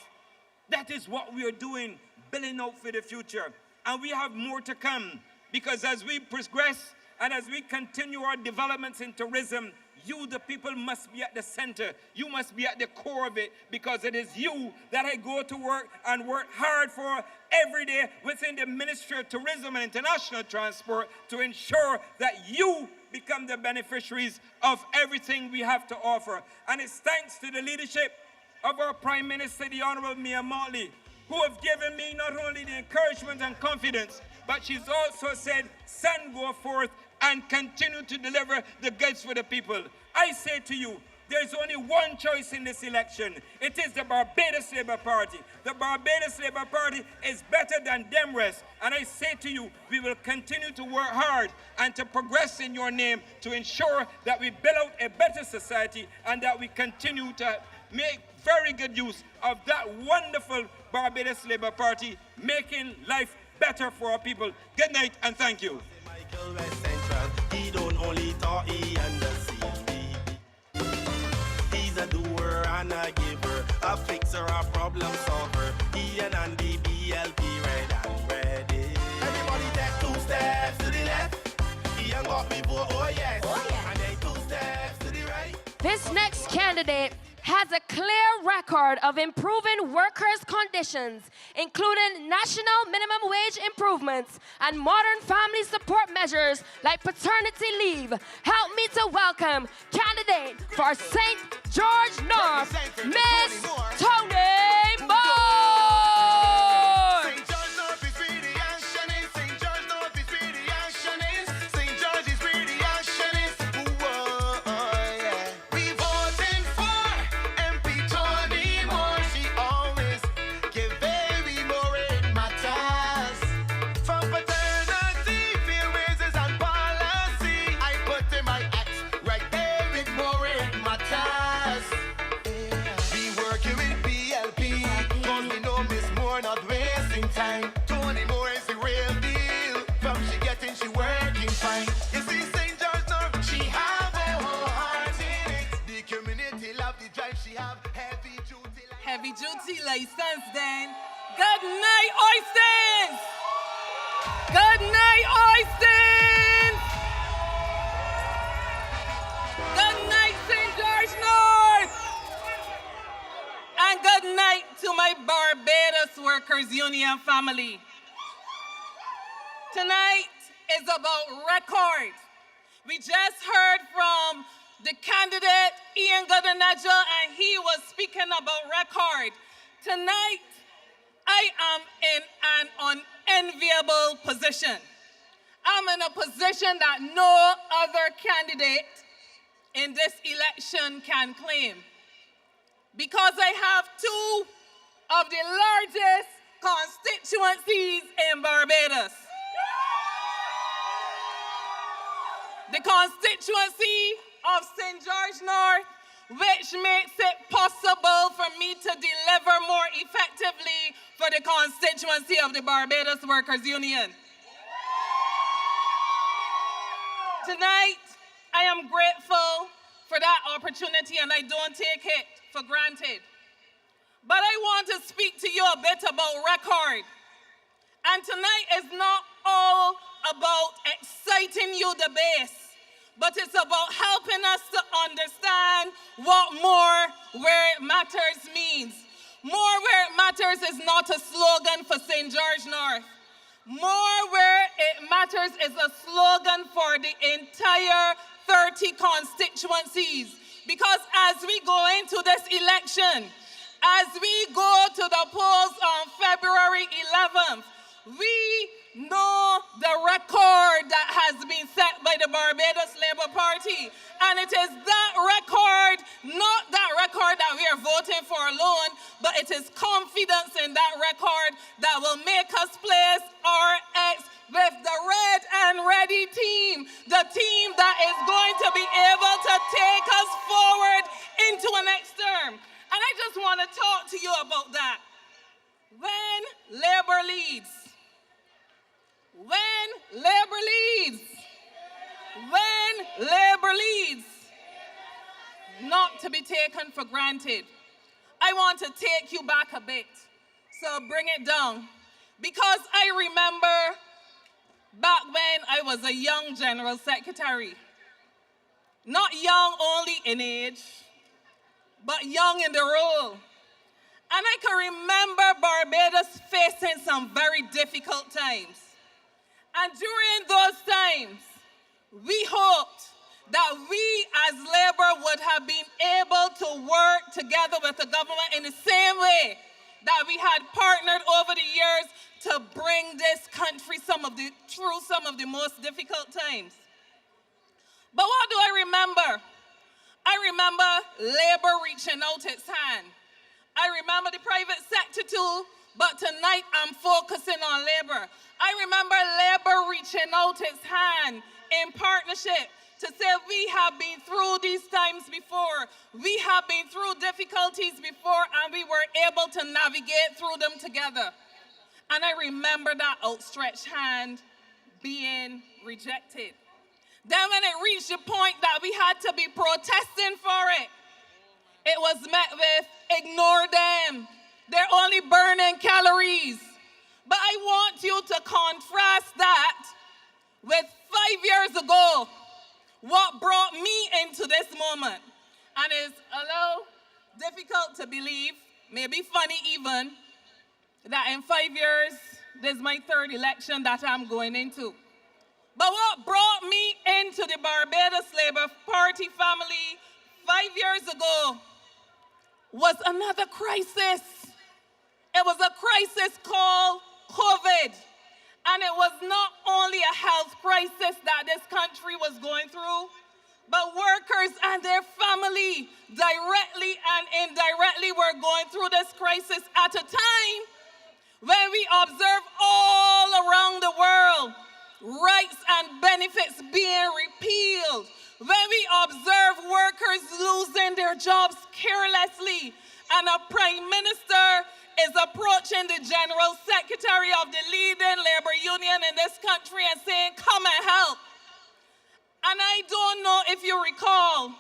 That is what we are doing, building out for the future. And we have more to come, because as we progress and as we continue our developments in tourism, you, the people, must be at the center. You must be at the core of it, because it is you that I go to work and work hard for every day within the Ministry of Tourism and International Transport to ensure that you become the beneficiaries of everything we have to offer. And it's thanks to the leadership of our Prime Minister, the Honorable Mia Motley, who have given me not only the encouragement and confidence, but she's also said, son, go forth and continue to deliver the goods for the people. I say to you, there's only one choice in this election. It is the Barbados Labour Party. The Barbados Labour Party is better than them rest. And I say to you, we will continue to work hard and to progress in your name to ensure that we build out a better society and that we continue to make very good use of that wonderful Barbados Labour Party, making life better for our people. Good night and thank you. He don't only talk, he understand. He's a doer and a giver, a fixer, a problem solver. He and Andy BLP red and ready. Everybody take 2 steps to the left. He ain't got me for oh yes. And then 2 steps to the right. This next candidate has a clear record of improving workers' conditions, including national minimum wage improvements and modern family support measures like paternity leave. Help me to welcome candidate for St. George North, Miss Toni Moore. Heavy duty license then. Good night, Oistins! Good night, Oistins! Good night, St. George North! And good night to my Barbados Workers Union family. Tonight is about record. We just heard from the candidate, Ian Goodenough, and he was speaking about record. Tonight, I am in an unenviable position. I'm in a position that no other candidate in this election can claim, because I have two of the largest constituencies in Barbados. The constituency of St. George North, which makes it possible for me to deliver more effectively for the constituency of the Barbados Workers Union. Tonight, I am grateful for that opportunity, and I don't take it for granted. But I want to speak to you a bit about record. And tonight is not all about exciting you the base, but it's about helping us to understand what more where it matters means. More where it matters is not a slogan for St. George North. More where it matters is a slogan for the entire 30 constituencies. Because as we go into this election, as we go to the polls on February 11th, we know the record that has been set by the Barbados Labour Party. And it is that record, not that record that we are voting for alone, but it is confidence in that record that will make us place RX with the red and ready team, the team that is going to be able to take us forward into a next term. And I just want to talk to you about that. When Labour leads, when Labour leads, when Labour leads, not to be taken for granted. I want to take you back a bit, so bring it down. Because I remember back when I was a young General Secretary, not young only in age, but young in the role. And I can remember Barbados facing some very difficult times. And during those times, we hoped that we as Labour would have been able to work together with the government in the same way that we had partnered over the years to bring this country through some of the most difficult times. But what do I remember? I remember Labour reaching out its hand. I remember the private sector too, but tonight I'm focusing on Labour. I remember Labour reaching out its hand in partnership to say we have been through these times before. We have been through difficulties before, and we were able to navigate through them together. And I remember that outstretched hand being rejected. Then when it reached the point that we had to be protesting for it, it was met with, ignore them. They're only burning calories. But I want you to contrast that with 5 years ago, what brought me into this moment. And it's a little difficult to believe, maybe funny even, that in 5 years, this is my third election that I'm going into. But what brought me into the Barbados Labour Party family 5 years ago was another crisis. It was a crisis called COVID. And it was not only a health crisis that this country was going through, but workers and their family directly and indirectly were going through this crisis at a time when we observe all around the world rights and benefits being repealed, when we observe workers losing their jobs carelessly, and a prime minister is approaching the general secretary of the leading labor union in this country and saying, come and help. And I don't know if you recall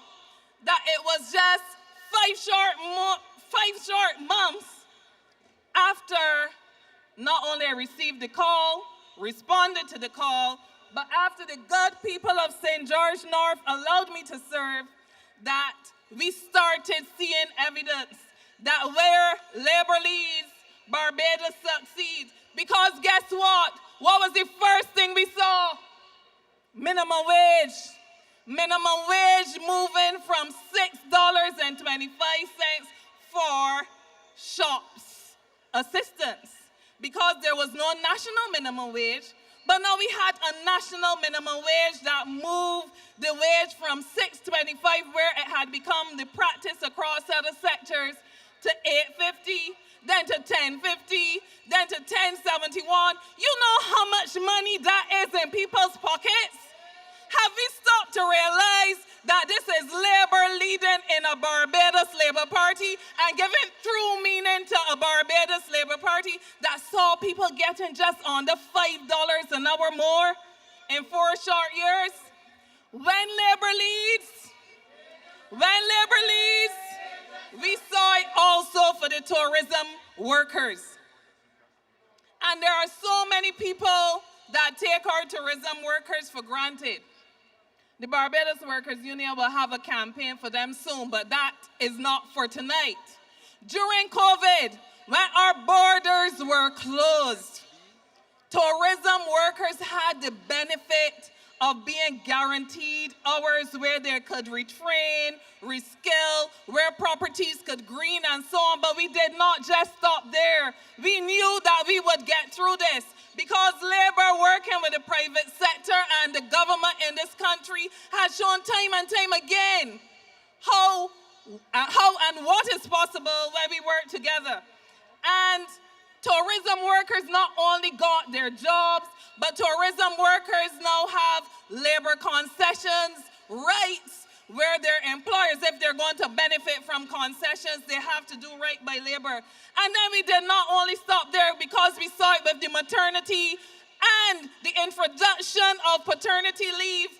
that it was just 5 short months after not only I received the call, responded to the call, but after the good people of St. George North allowed me to serve, that we started seeing evidence that where labor leads, Barbados succeeds. Because guess what? What was the first thing we saw? Minimum wage. Minimum wage moving from $6.25 for shops assistants. Because there was no national minimum wage, but now we had a national minimum wage that moved the wage from $6.25, where it had become the practice across other sectors, to $8.50, then to $10.50, then to $10.71. You know how much money that is in people's pockets? Have we stopped to realize that this is labor leading in a Barbados Labour Party and giving true meaning to a Barbados Labour Party that saw people getting just under $5 an hour more in 4 short years? When labor leads, we saw it also for the tourism workers. And there are so many people that take our tourism workers for granted. The Barbados Workers Union will have a campaign for them soon, but that is not for tonight. During COVID, when our borders were closed, tourism workers had the benefit of being guaranteed hours where they could retrain, reskill, where properties could green and so on, but we did not just stop there. We knew that we would get through this because labor working with the private sector and the government in this country has shown time and time again how and what is possible when we work together. And tourism workers not only got their jobs, but tourism workers now have labor concessions, rights, where their employers, if they're going to benefit from concessions, they have to do right by labor. And then we did not only stop there because we saw it with the maternity and the introduction of paternity leave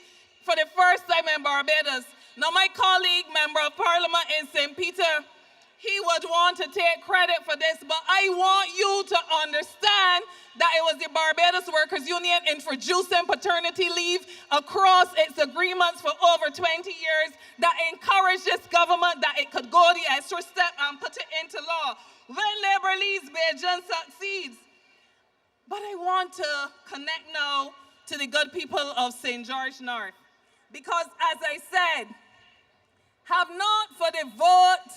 for the first time in Barbados. Now my colleague, Member of Parliament in St. Peter, he would want to take credit for this, but I want you to understand that it was the Barbados Workers Union introducing paternity leave across its agreements for over 20 years that encouraged this government that it could go the extra step and put it into law. When labor leads, Bridgetown succeeds. But I want to connect now to the good people of St. George North. Because as I said, have not for the vote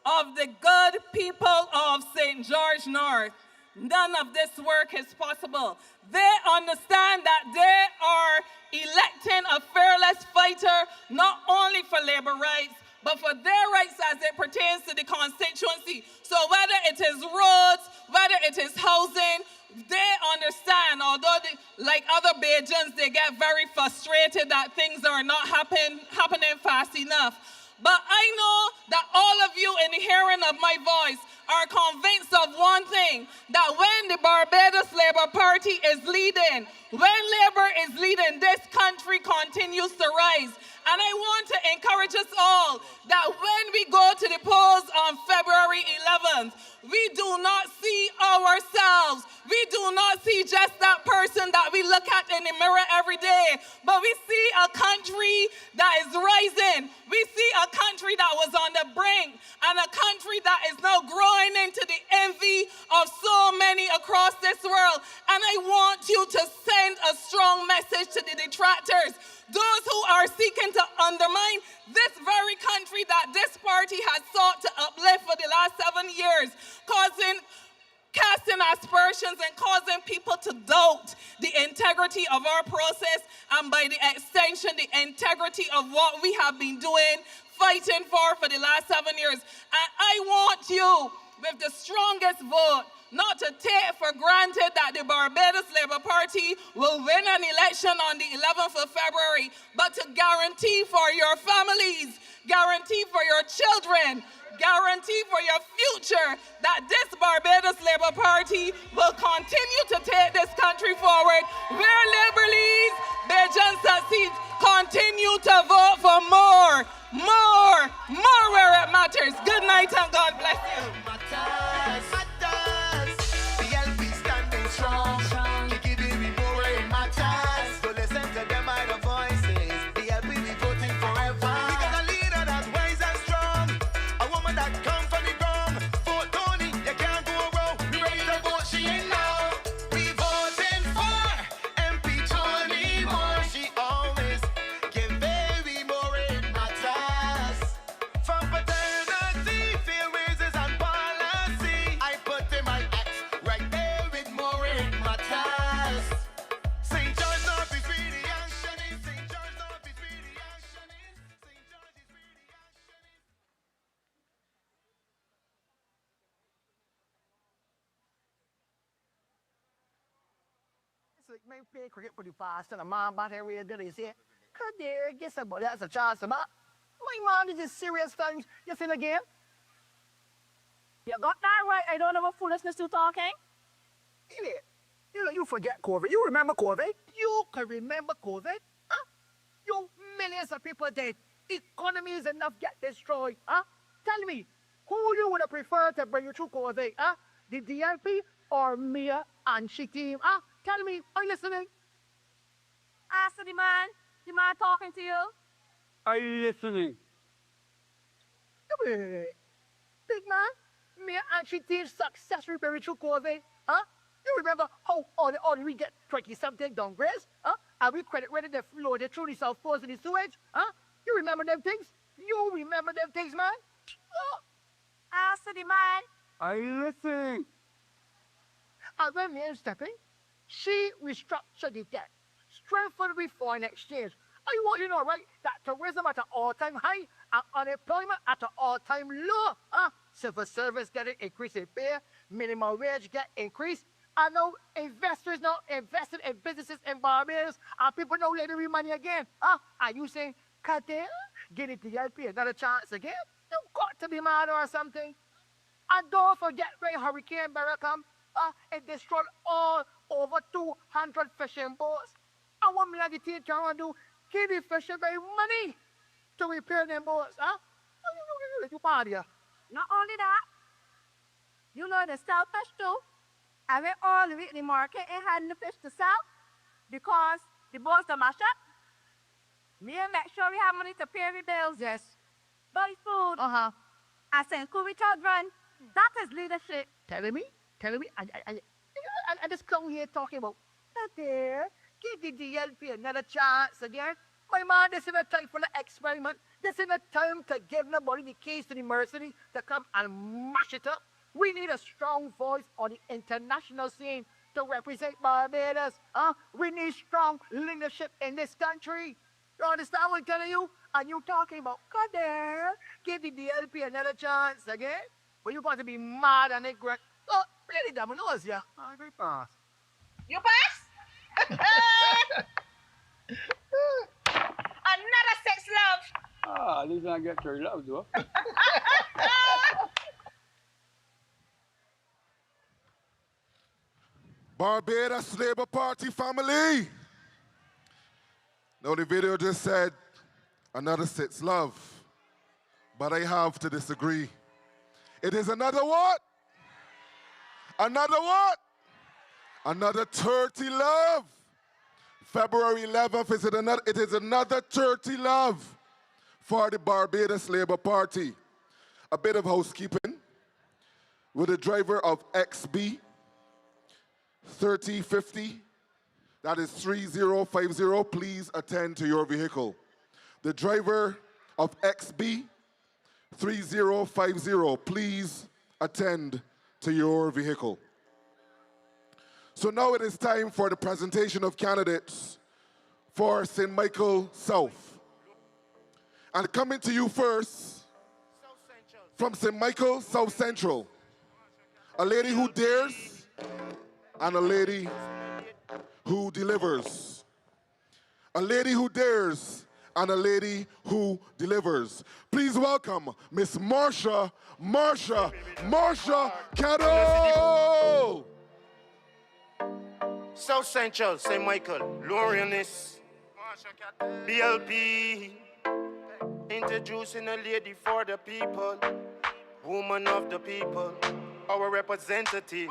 of the good people of St. George North, none of this work is possible. They understand that they are electing a fearless fighter, not only for labor rights, but for their rights as it pertains to the constituency. So whether it is roads, whether it is housing, they understand, although like other Bajans, they get very frustrated that things are not happening fast enough. But I know that all of you in the hearing of my voice are convinced of one thing, that when the Barbados Labour Party is leading, when labor is leading, this country continues to rise. And I want to encourage us all that when we go to the polls on February 11th, we do not see ourselves. We do not see just that person that we look at in the mirror every day, but we see a country that is rising. We see a country that was on the brink, and a country that is now growing into the envy of so many across this world. And I want you to send a strong message to the detractors, those who are seeking to undermine this very country that this party has sought to uplift for the last 7 years, casting aspersions and causing people to doubt the integrity of our process, and by the extension, the integrity of what we have been doing, fighting for the last 7 years. And I want you, with the strongest vote, not to take for granted that the Barbados Labour Party will win an election on the 11th of February, but to guarantee for your families, guarantee for your children, guarantee for your future that this Barbados Labour Party will continue to take this country forward. Where labor leads, Bridgetown succeeds. Continue to vote for more where it matters. Good night and God bless you. BLP standing strong. Kiki baby more where it matters. So listen to them other voices. BLP we voting forever. We got a leader that's wise and strong. A woman that come from the ground. like my play cricket pretty fast and a man bat area that is here. Could there guess about that's a chance about? My man is serious things. You see the game? You got that right. I don't know what foolishness you're talking. Idiot. You forget COVID. You remember COVID? You can remember COVID? Huh? You millions of people dead. Economies enough get destroyed. Huh? Tell me, who you would have preferred to bring you through COVID? Huh? The DLP or Mia and she team? Huh? Tell me, are you listening? Ask the man. The man talking to you. Are you listening? Big man, Mia and she team successfully bring you through COVID? Huh? You remember how on we get 20-something downgrades? Huh? And we credit ready to flow the through the South Coast and the sewage? Huh? You remember them things? You remember them things, man? Ask the man. Are you listening? And when Mia stepping, she restructured the debt, strengthened with foreign exchange. I want you to know, right, that tourism at an all-time high and unemployment at an all-time low. Civil service getting increased in pay, minimum wage get increased. I know investors now invested in businesses in Barbados, and people now letting me money again. Are you saying, Carrie, give it to LP another chance again? You got to be mad or something. And don't forget when Hurricane Barra come, it destroyed all over 200 fishing boats. And what me like the team can do, give the fishermen money to repair them boats. You party. Not only that, you know the sell fish too. I went all the way to the market and had the fish to sell because the boats are mashed up. Me and make sure we have money to pay the bills, yes. Buy food. I send cool children. That is leadership. Telling me? I just come here talking about that there. Give the DLP another chance again. My man, this is a time for the experiment. This is a time to give nobody the keys to the mercenary to come and mash it up. We need a strong voice on the international scene to represent Barbados. We need strong leadership in this country. You understand what I'm telling you? And you talking about, God there, give the DLP another chance again? Well, you're going to be mad and ignorant. Oh, really, dominoes, yeah. Very fast. You pass? Another sex love. At least I get your love, though. Barbados Labour Party family. Now the video just said, another six love. But I have to disagree. It is another what? Another what? Another 30 love. February 11th, it is another 30 love for the Barbados Labour Party. A bit of housekeeping. With the driver of XB 3050, that is 3050, please attend to your vehicle. The driver of XB 3050, please attend to your vehicle. So now it is time for the presentation of candidates for St. Michael South. And coming to you first, from St. Michael South Central, a lady who dares and a lady who delivers. A lady who dares and a lady who delivers. Please welcome Miss Marsha Caddo. South Central, St. Michael, Lorionis, BLP, introducing a lady for the people, woman of the people, our representative,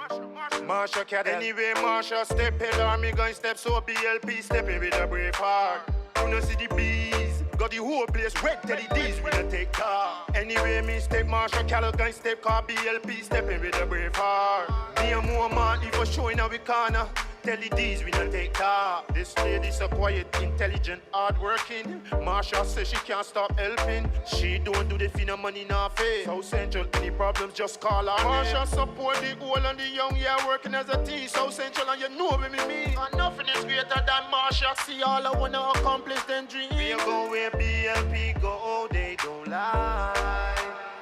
Marsha Caddo. Anyway, Marsha step pillar, me going step so BLP stepping with a brave heart. You know see the bees, got the whole place wet till the D's we don't take car. Anyway, me step Marsha Caddo going step car BLP stepping with a brave heart. Me and more man if we're showing how we corner. Tell the D's we don't take car. This lady's so quiet, intelligent, hardworking. Marsha says she can't stop helping. She don't do the finna money in her face. South Central, any problems, just call her. Marsha support the old and the young, yeah, working as a team. South Central, and you know what me mean. And nothing is greater than Marsha. See all I wanna accomplish then dream. We go where BLP go, oh, they don't lie.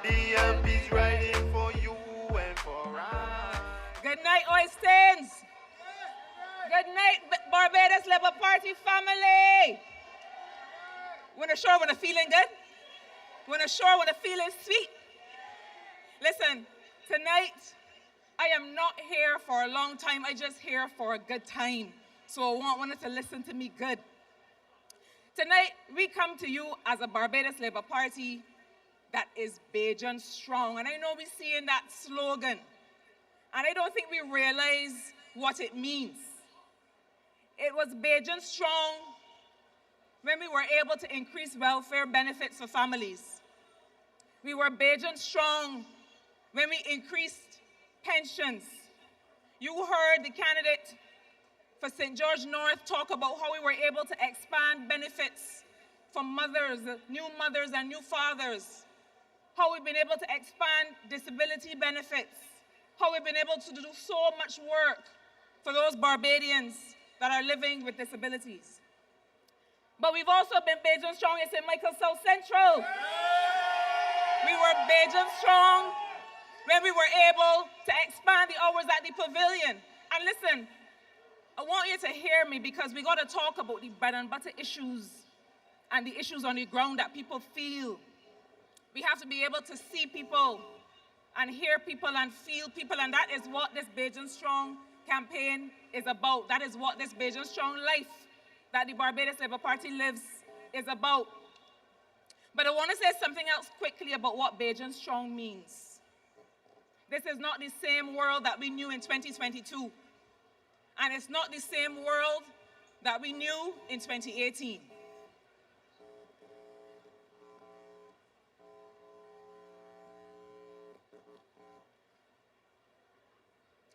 BLP's riding for you and for us. Good night, Oistins. Good night, Barbados Labour Party family. Wanna sure wanna feeling good? Wanna sure wanna feeling sweet? Listen, tonight I am not here for a long time. I just here for a good time. So I want to listen to me good. Tonight we come to you as a Barbados Labour Party that is Bajan strong. And I know we're seeing that slogan. And I don't think we realize what it means. It was Bajan strong when we were able to increase welfare benefits for families. We were Bajan strong when we increased pensions. You heard the candidate for St. George North talk about how we were able to expand benefits for mothers, new mothers and new fathers. How we've been able to expand disability benefits. How we've been able to do so much work for those Barbadians that are living with disabilities. But we've also been Bajan strong in St. Michael South Central. We were Bajan strong when we were able to expand the hours at the pavilion. And listen, I want you to hear me because we got to talk about the bread and butter issues and the issues on the ground that people feel. We have to be able to see people and hear people and feel people, and that is what this Bajan Strong campaign is about. That is what this Bajan Strong life that the Barbados Labour Party lives is about. But I want to say something else quickly about what Bajan Strong means. This is not the same world that we knew in 2022. And it's not the same world that we knew in 2018.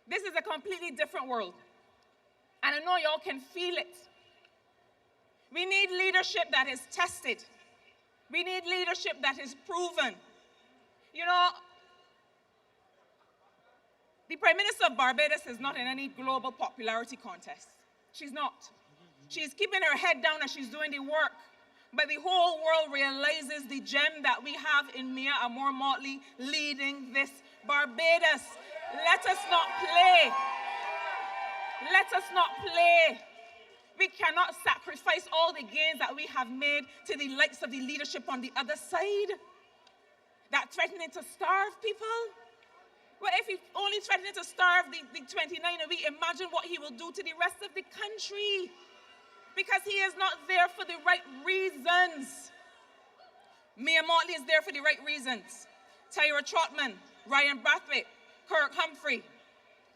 This is a completely different world. And I know y'all can feel it. We need leadership that is tested. We need leadership that is proven. You know, the Prime Minister of Barbados is not in any global popularity contest. She's not. She's keeping her head down and she's doing the work. But the whole world realizes the gem that we have in Mia Amor Motley leading this Barbados. Let us not play. Let us not play. We cannot sacrifice all the gains that we have made to the likes of the leadership on the other side that threatening to starve people. Well, if he's only threatening to starve the 29 of we, imagine what he will do to the rest of the country. Because he is not there for the right reasons. Mia Motley is there for the right reasons. Tyra Trotman, Ryan Brathwaite, Kirk Humphrey.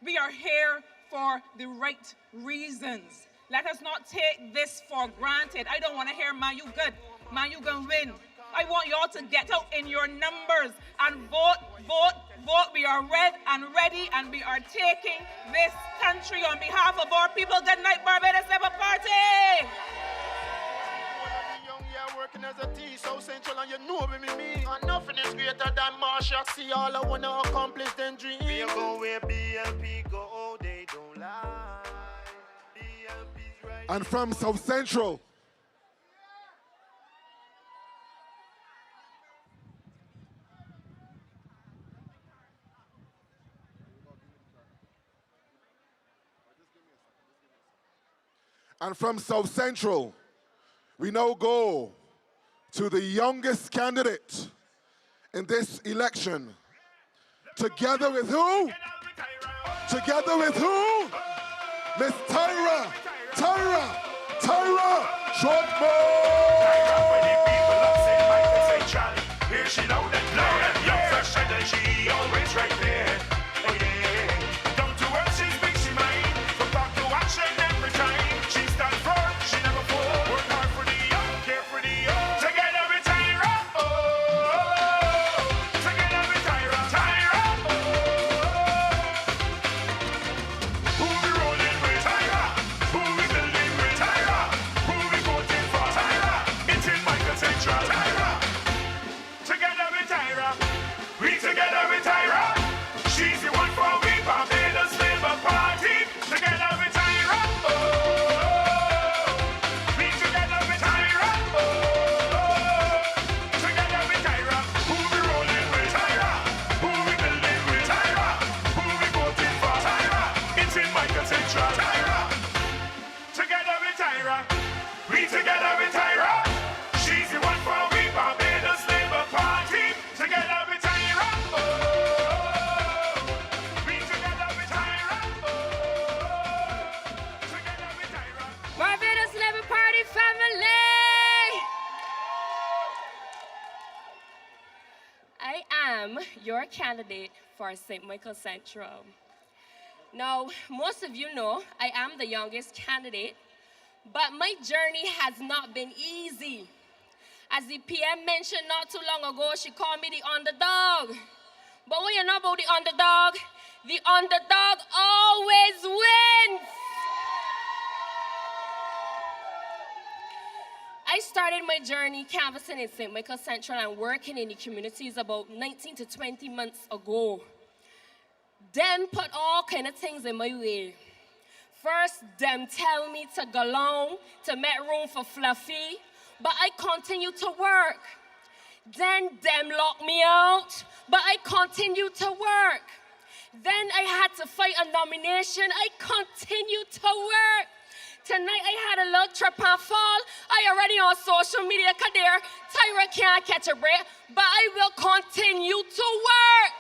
We are here for the right reasons. Let us not take this for granted. I don't want to hear, man, you good. Man, you gonna win. I want y'all to get out in your numbers and vote, vote, vote. We are red and ready, and we are taking this country on behalf of our people. Good night, Barbados Labour Party! Working as a T, South Central, and you know what me mean. And nothing is greater than Marshall. See all I wanna accomplish, then dream. We go where BLP go, they don't lie. BLP's right. And from South Central, we now go to the youngest candidate in this election. Together with who? Together with who? Miss Tyra Trotman! Here she loud and young, fresh and she always right there. Oh yeah, down to earth she speaks she mind, from back to action every time. She stand firm, she never fall. Work hard for the young, care for the young. Together with Tyra, oh. Together with Tyra, oh. Who we rolling with Tyra? Who we building with Tyra? Who we voting for Tyra? It's in Michael Central, Tyra. Together with Tyra, we together with Tyra. your candidate for St. Michael Central. Now, most of you know I am the youngest candidate, but my journey has not been easy. As the PM mentioned not too long ago, she called me the underdog. But what you know about the underdog always wins. I started my journey canvassing in St. Michael Central and working in the communities about 19 to 20 months ago. Them put all kind of things in my way. First, them tell me to go long, to make room for Fluffy, but I continue to work. Then them lock me out, but I continue to work. Then I had to fight a nomination, I continue to work. Tonight I had a little trip and fall. I already on social media, cause there, Tyra can't catch a break, but I will continue to work.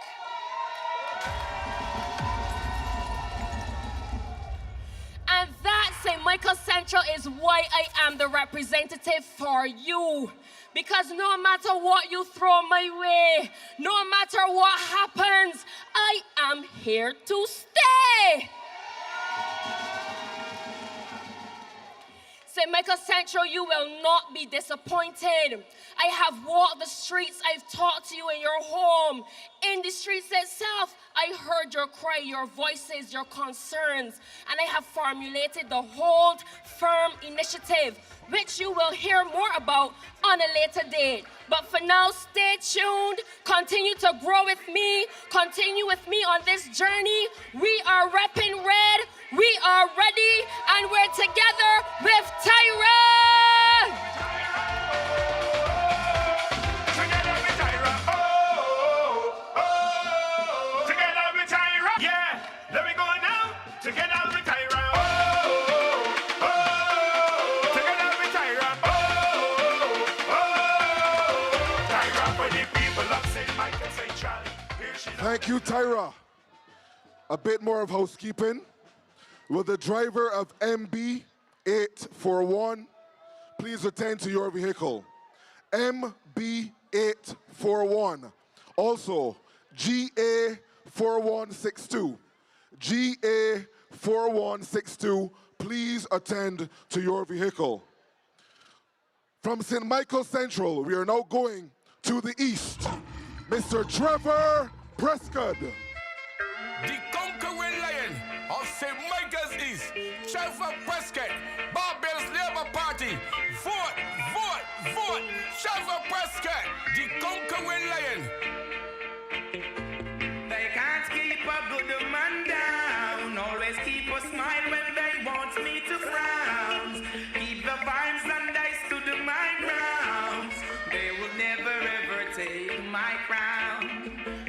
And that, St. Michael Central, is why I am the representative for you. Because no matter what you throw my way, no matter what happens, I am here to stay. St. Michael Central, you will not be disappointed. I have walked the streets, I've talked to you in your home. In the streets itself, I heard your cry, your voices, your concerns, and I have formulated the Hold Firm initiative, which you will hear more about on a later date. But for now, stay tuned, continue to grow with me, continue with me on this journey. We are repping red, we are ready, and we're together with Tyra! Thank you, Tyra. A bit more of housekeeping. Will the driver of MB841 please attend to your vehicle? MB841. Also, GA4162. GA4162, please attend to your vehicle. From St. Michael Central, we are now going to the east. Mr. Trevor Prescott. The conquering lion of St. Michael's East, Trevor Prescott, Barbados Labour Party. Vote, vote, vote. Trevor Prescott, the conquering lion. They can't keep a good man down. Always keep a smile when they want me to frown. Keep the vibes and I stood my ground. They will never ever take my crown.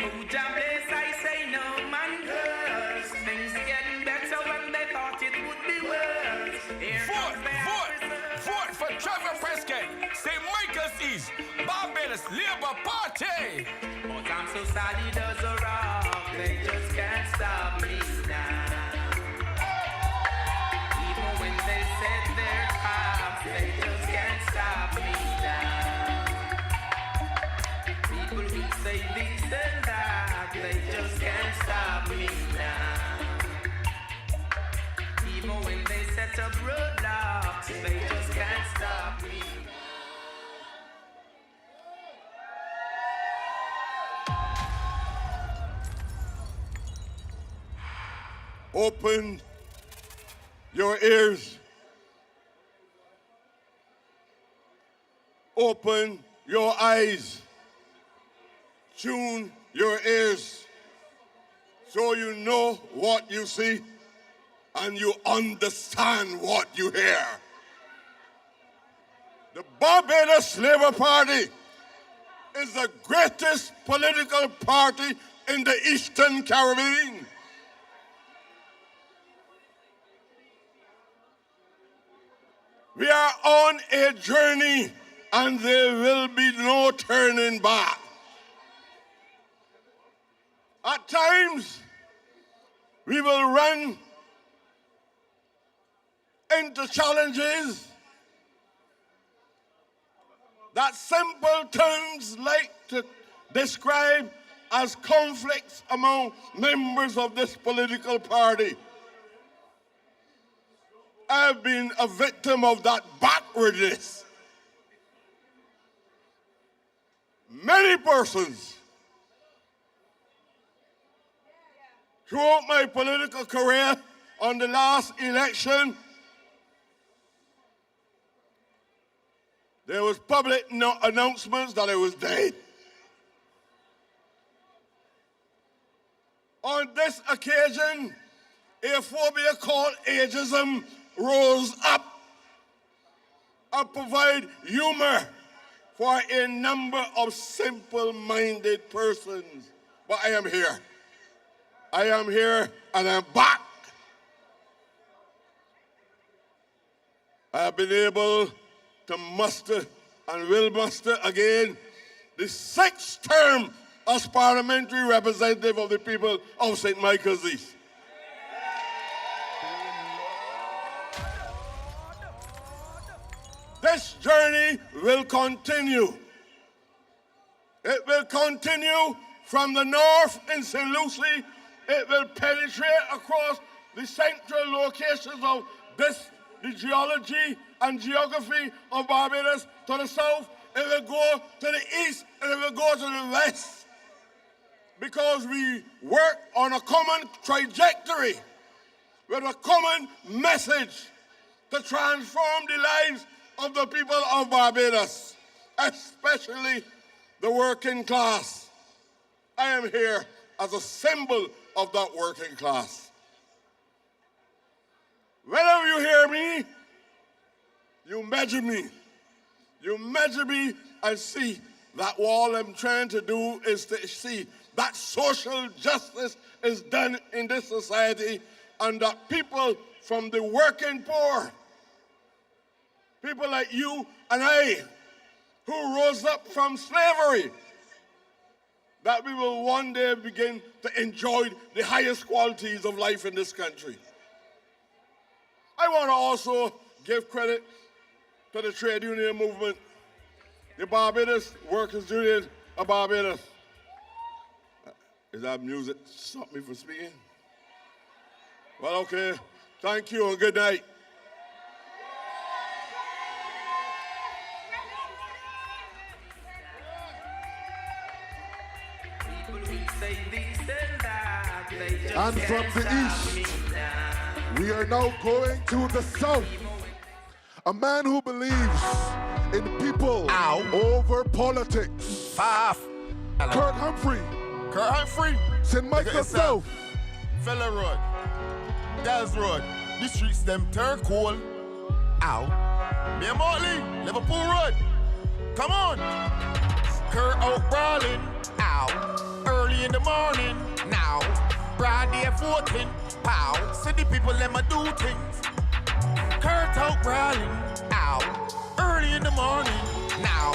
Oh, Jah bless, I say no man curse. Things getting better when they thought it would be worse. Vote, vote, vote for Trevor Prescott, St. Michael's East, Barbados Labour Party. But I'm so sad he does a rock. They just can't stop me now. Even when they set their traps, they just can't stop me now. People who say this and that, they just can't stop me now. Even when they set up roadblocks, they just can't stop me. Open your ears. Open your eyes. Tune your ears so you know what you see and you understand what you hear. The Barbados Labour Party is the greatest political party in the Eastern Caribbean. We are on a journey and there will be no turning back. At times, we will run into challenges that simple terms like to describe as conflicts among members of this political party. I've been a victim of that backwardness. Many persons throughout my political career on the last election, there was public announcements that I was dead. On this occasion, a phobia called ageism rose up and provide humor for a number of simple-minded persons. But I am here. I am here and I'm back. I have been able to muster and will muster again the 6th term as parliamentary representative of the people of St. Michael's East. This journey will continue. It will continue from the north in St. Lucie. It will penetrate across the central locations of the geology and geography of Barbados to the south. It will go to the east and it will go to the west. Because we work on a common trajectory with a common message to transform the lives of the people of Barbados, especially the working class. I am here as a symbol of that working class. Whenever you hear me, you measure me. You measure me and see that all I'm trying to do is to see that social justice is done in this society and that people from the working poor, people like you and I, who rose up from slavery, that we will one day begin to enjoy the highest qualities of life in this country. I want to also give credit to the trade union movement, the Barbados Workers Union of Barbados. Is that music stop me from speaking? Well, okay. Thank you and good night. And from the east, we are now going to the south. A man who believes in people over politics. Kurt Humphrey. Kurt Humphrey. St. Michael South. Fella Road. Dallas Road. The streets them turn cold. Ow. Me and Motley. Liverpool Road. Come on. Kurt out brawling. Ow. Early in the morning. Now. Broad day 14. Pow. City people let me do things. Kurt out brawling. Ow. Early in the morning. Now.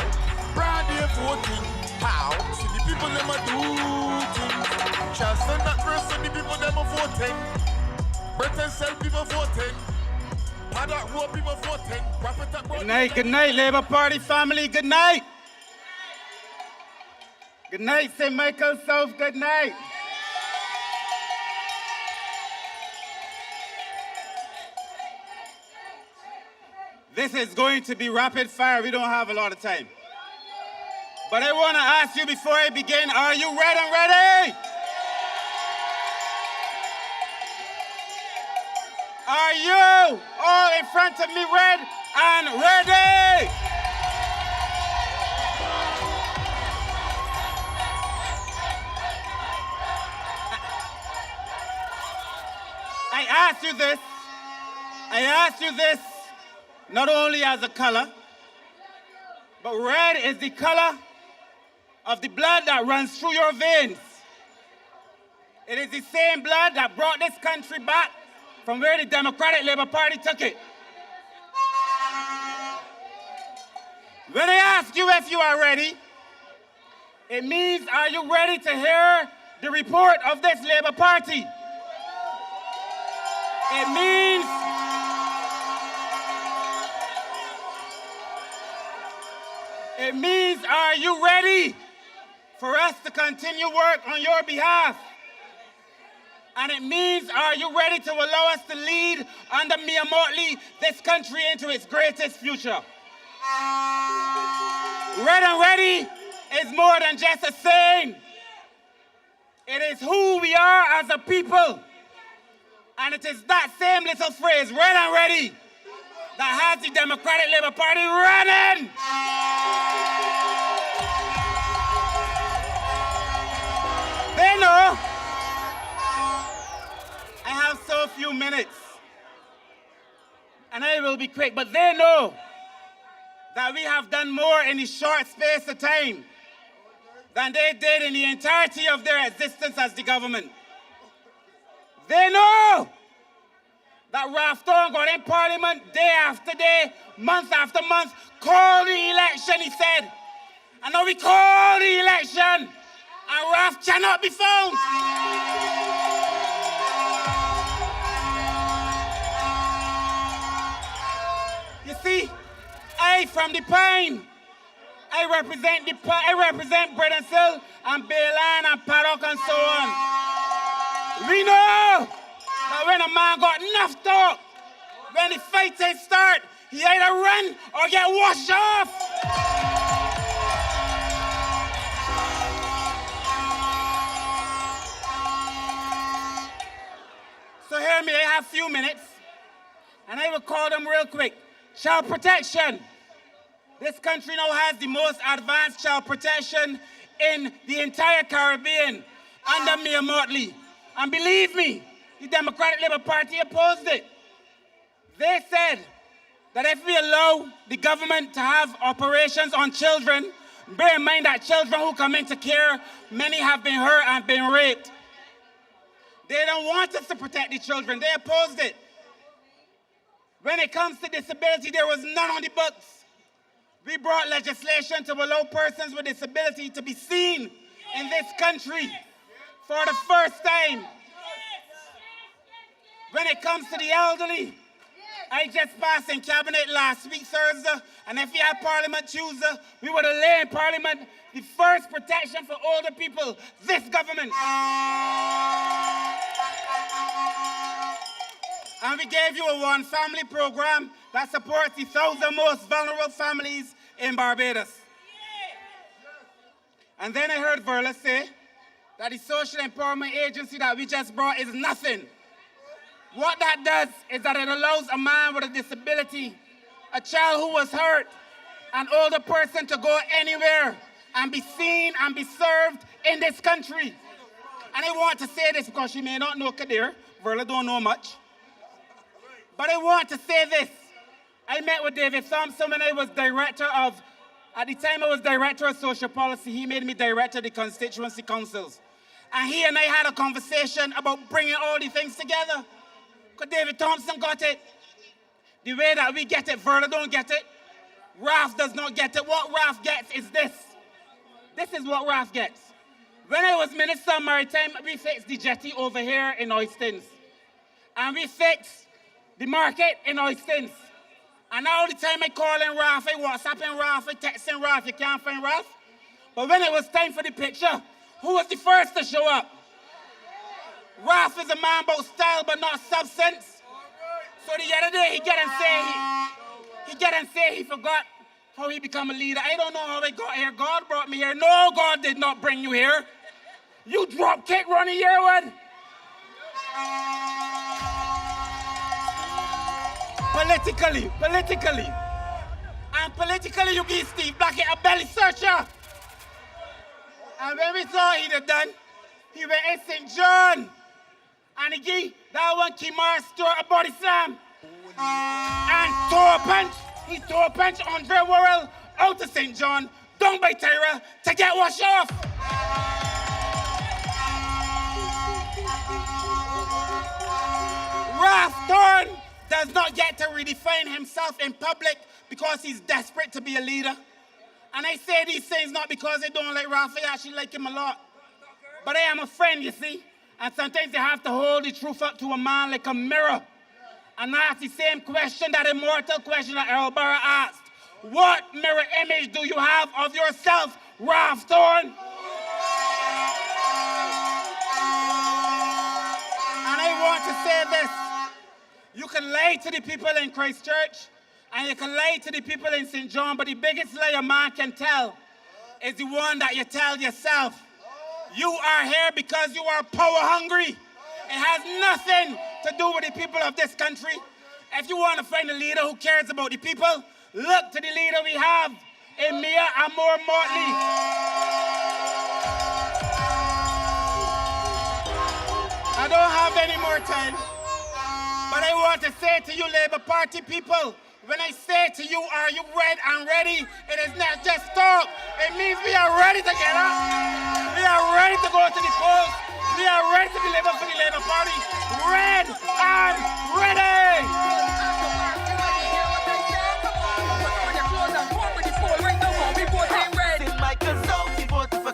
Broad day 14. Pow. City people let me do things. Just and that person, the people them are voting. Britain sell people voting. Paddock road people voting. Wrap it up, Good night, Labour Party family, good night. Good night, St. Michael South, good night. This is going to be rapid fire. We don't have a lot of time. But I want to ask you before I begin, are you ready? Are you all in front of me red and ready? I asked you this not only as a color, but red is the color of the blood that runs through your veins. It is the same blood that brought this country back from where the Democratic Labour Party took it. When I ask you if you are ready, it means are you ready to hear the report of this Labour Party? It means are you ready for us to continue work on your behalf. And it means, are you ready to allow us to lead under Mia Motley this country into its greatest future? Red and ready is more than just a saying. It is who we are as a people. And it is that same little phrase, red and ready, that has the Democratic Labour Party running. They know I have so few minutes, and I will be quick, but they know that we have done more in a short space of time than they did in the entirety of their existence as the government. They know that Ralph Thorne got in Parliament day after day, month after month, called the election, he said. And now we call the election, and Ralph cannot be found. You see, I from the Pine, I represent Bridgetown and Bayline and Paddock and so on. We know that when a man got enough talk, when the fighting start, he either run or get washed off. So hear me, I have a few minutes, and I will call them real quick. Child protection. This country now has the most advanced child protection in the entire Caribbean under Mia Motley. And believe me, the Democratic Labour Party opposed it. They said that if we allow the government to have operations on children, bear in mind that children who come into care, many have been hurt and been raped. They don't want us to protect the children. They opposed it. When it comes to disability, there was none on the books. We brought legislation to allow persons with disability to be seen in this country for the first time. When it comes to the elderly, I just passed in Cabinet last week, Thursday, and if we had Parliament Tuesday, we would have laid in Parliament the first protection for older people, this government. And we gave you a one family program that supports the 1,000 most vulnerable families in Barbados. And then I heard Verla say that the social empowerment agency that we just brought is nothing. What that does is that it allows a man with a disability, a child who was hurt, an older person to go anywhere and be seen and be served in this country. And I want to say this because she may not know Kadir. Verla don't know much. But I want to say this. I met with David Thompson when I was at the time I was director of social policy. He made me director of the constituency councils. And he and I had a conversation about bringing all the things together. Because David Thompson got it. The way that we get it, Verla don't get it. Ralph does not get it. What Ralph gets is this. This is what Ralph gets. When I was Minister of Maritime, we fixed the jetty over here in Oistins. And we fixed the market in Oistins. And all the time I call in Ralph, I WhatsApp in Ralph, I text in Ralph, you can't find Ralph. But when it was time for the picture, who was the first to show up? Ralph is a man about style but not substance. So the other day he get and say he forgot how he become a leader. I don't know how I got here. God brought me here. No, God did not bring you here. You drop kick running here, one. Politically. And politically you give Steve Blackett a belly searcher. And when we saw he had done, he went in St. John. And he gave that one Kimar Stewart a body slam. And he tore a punch Andre Worrell out of St. John, down by Tyra, to get washed off. Ralph Thorne does not get to redefine himself in public because he's desperate to be a leader. And I say these things not because I don't like Ralph, I actually like him a lot. But I am a friend, you see. And sometimes you have to hold the truth up to a man like a mirror. And ask the same question, that immortal question that Earl Barra asked. What mirror image do you have of yourself, Ralph Thorne? to say this. You can lie to the people in Christchurch, and you can lie to the people in St. John, but the biggest lie a man can tell is the one that you tell yourself. You are here because you are power hungry. It has nothing to do with the people of this country. If you want to find a leader who cares about the people, look to the leader we have in Mia Amor Motley. I don't have any more time, but I want to say to you Labour Party people, when I say to you, are you ready? It is not just talk. It means we are ready to get up. We are ready to go to the polls. We are ready to deliver for the Labour Party. Red and ready. St. Michael's out, we voted for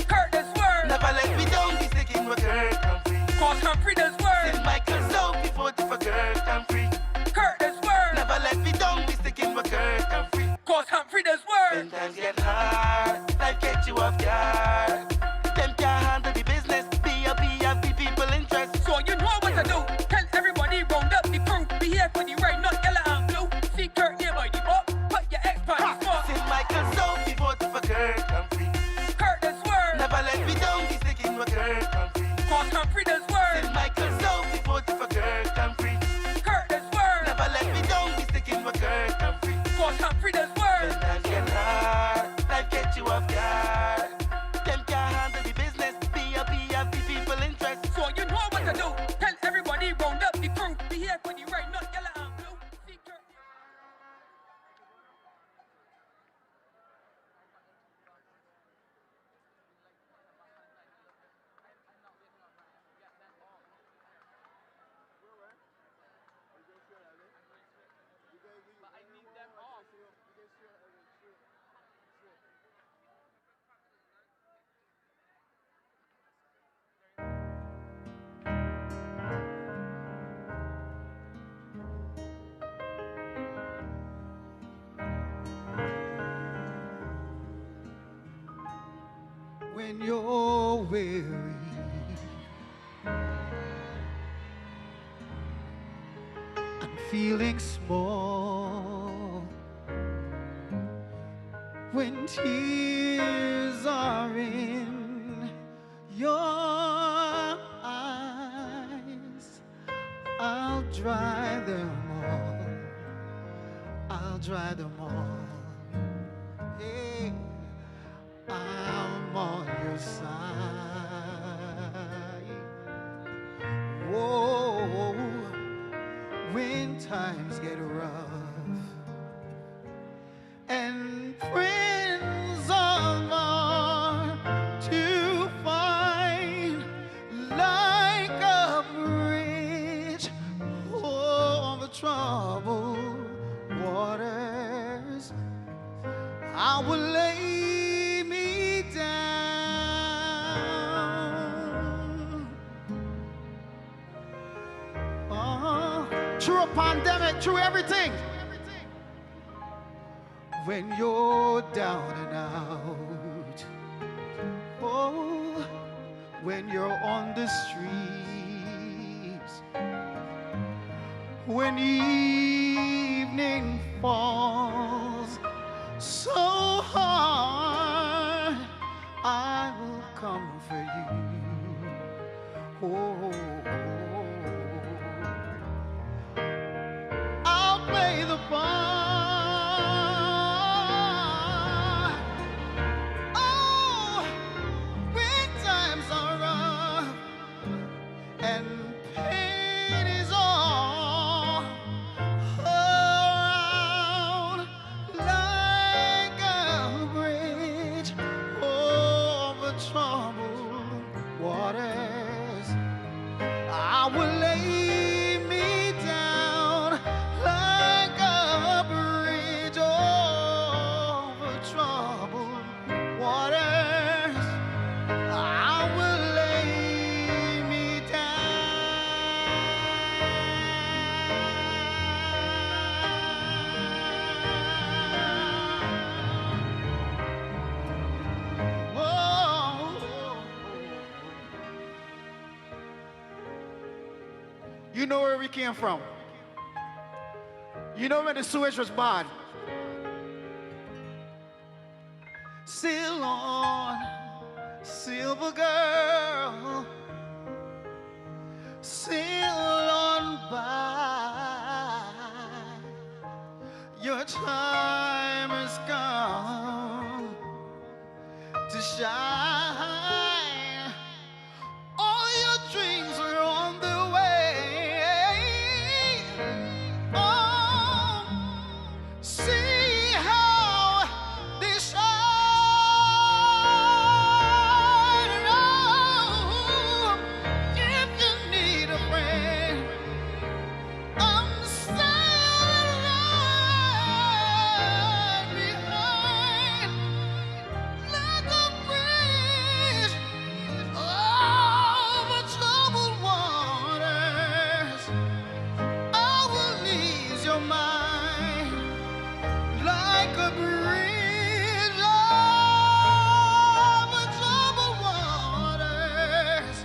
Curtis Word. Never let me down, we sticking with Kirk Humphrey. Cause Humphrey does work. St. Michael's out, we voted for Kirk Humphrey. Curtis Word. Never let me down, we sticking with Kirk Humphrey. Cause Humphrey does work. When times get hard, life gets you off guard. Them can't handle the business, BLP have the people interest. So you know what to do. Tell everybody round up the crew. Be here for the right, not yellow and blue. See Kurt near by the up. Put your ex-part in spot. St. Michael's out, we voted for Kirk Humphrey. Curtis Word. Never let me down, we sticking with Kirk Humphrey. Cause Humphrey does work. St. Michael's out, we voted for Kirk Humphrey. Curtis Word. Never let me down, we sticking with Kirk Humphrey. Cause Humphrey does work. When times get hard, life gets you off guard. Them can't handle the business, BLP have the people interest. So you know what to do. Tell everybody round up the crew. Be here for the right, not yellow and blue. See Kurt. When you're weary and feeling small, when tears are in your eyes, I'll dry them all. I'll dry them all. Hey. I'm on your side. Whoa, when times get rough and friends are hard to find, like a bridge over troubled waters, I will lay through a pandemic, through everything. When you're down and out, oh, when you're on the streets, when evening falls so hard, I will come for you. Oh, play the part. Oh, when times are rough and pain is all around, like a bridge over troubled waters, You know where we came from. You know when the sewage was bad. Sail on, silver girl. Sail on by. Your time has come to shine. All your dreams are on the way. Oh, see how they shine. Oh, if you need a friend, I'm standing right behind, like a bridge over troubled waters. I will ease your mind like a bridge over troubled waters.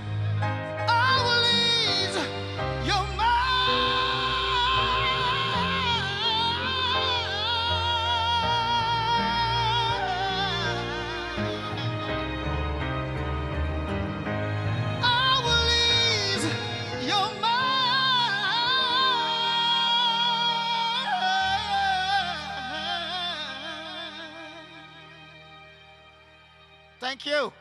I will ease your mind. I will ease your mind. Thank you.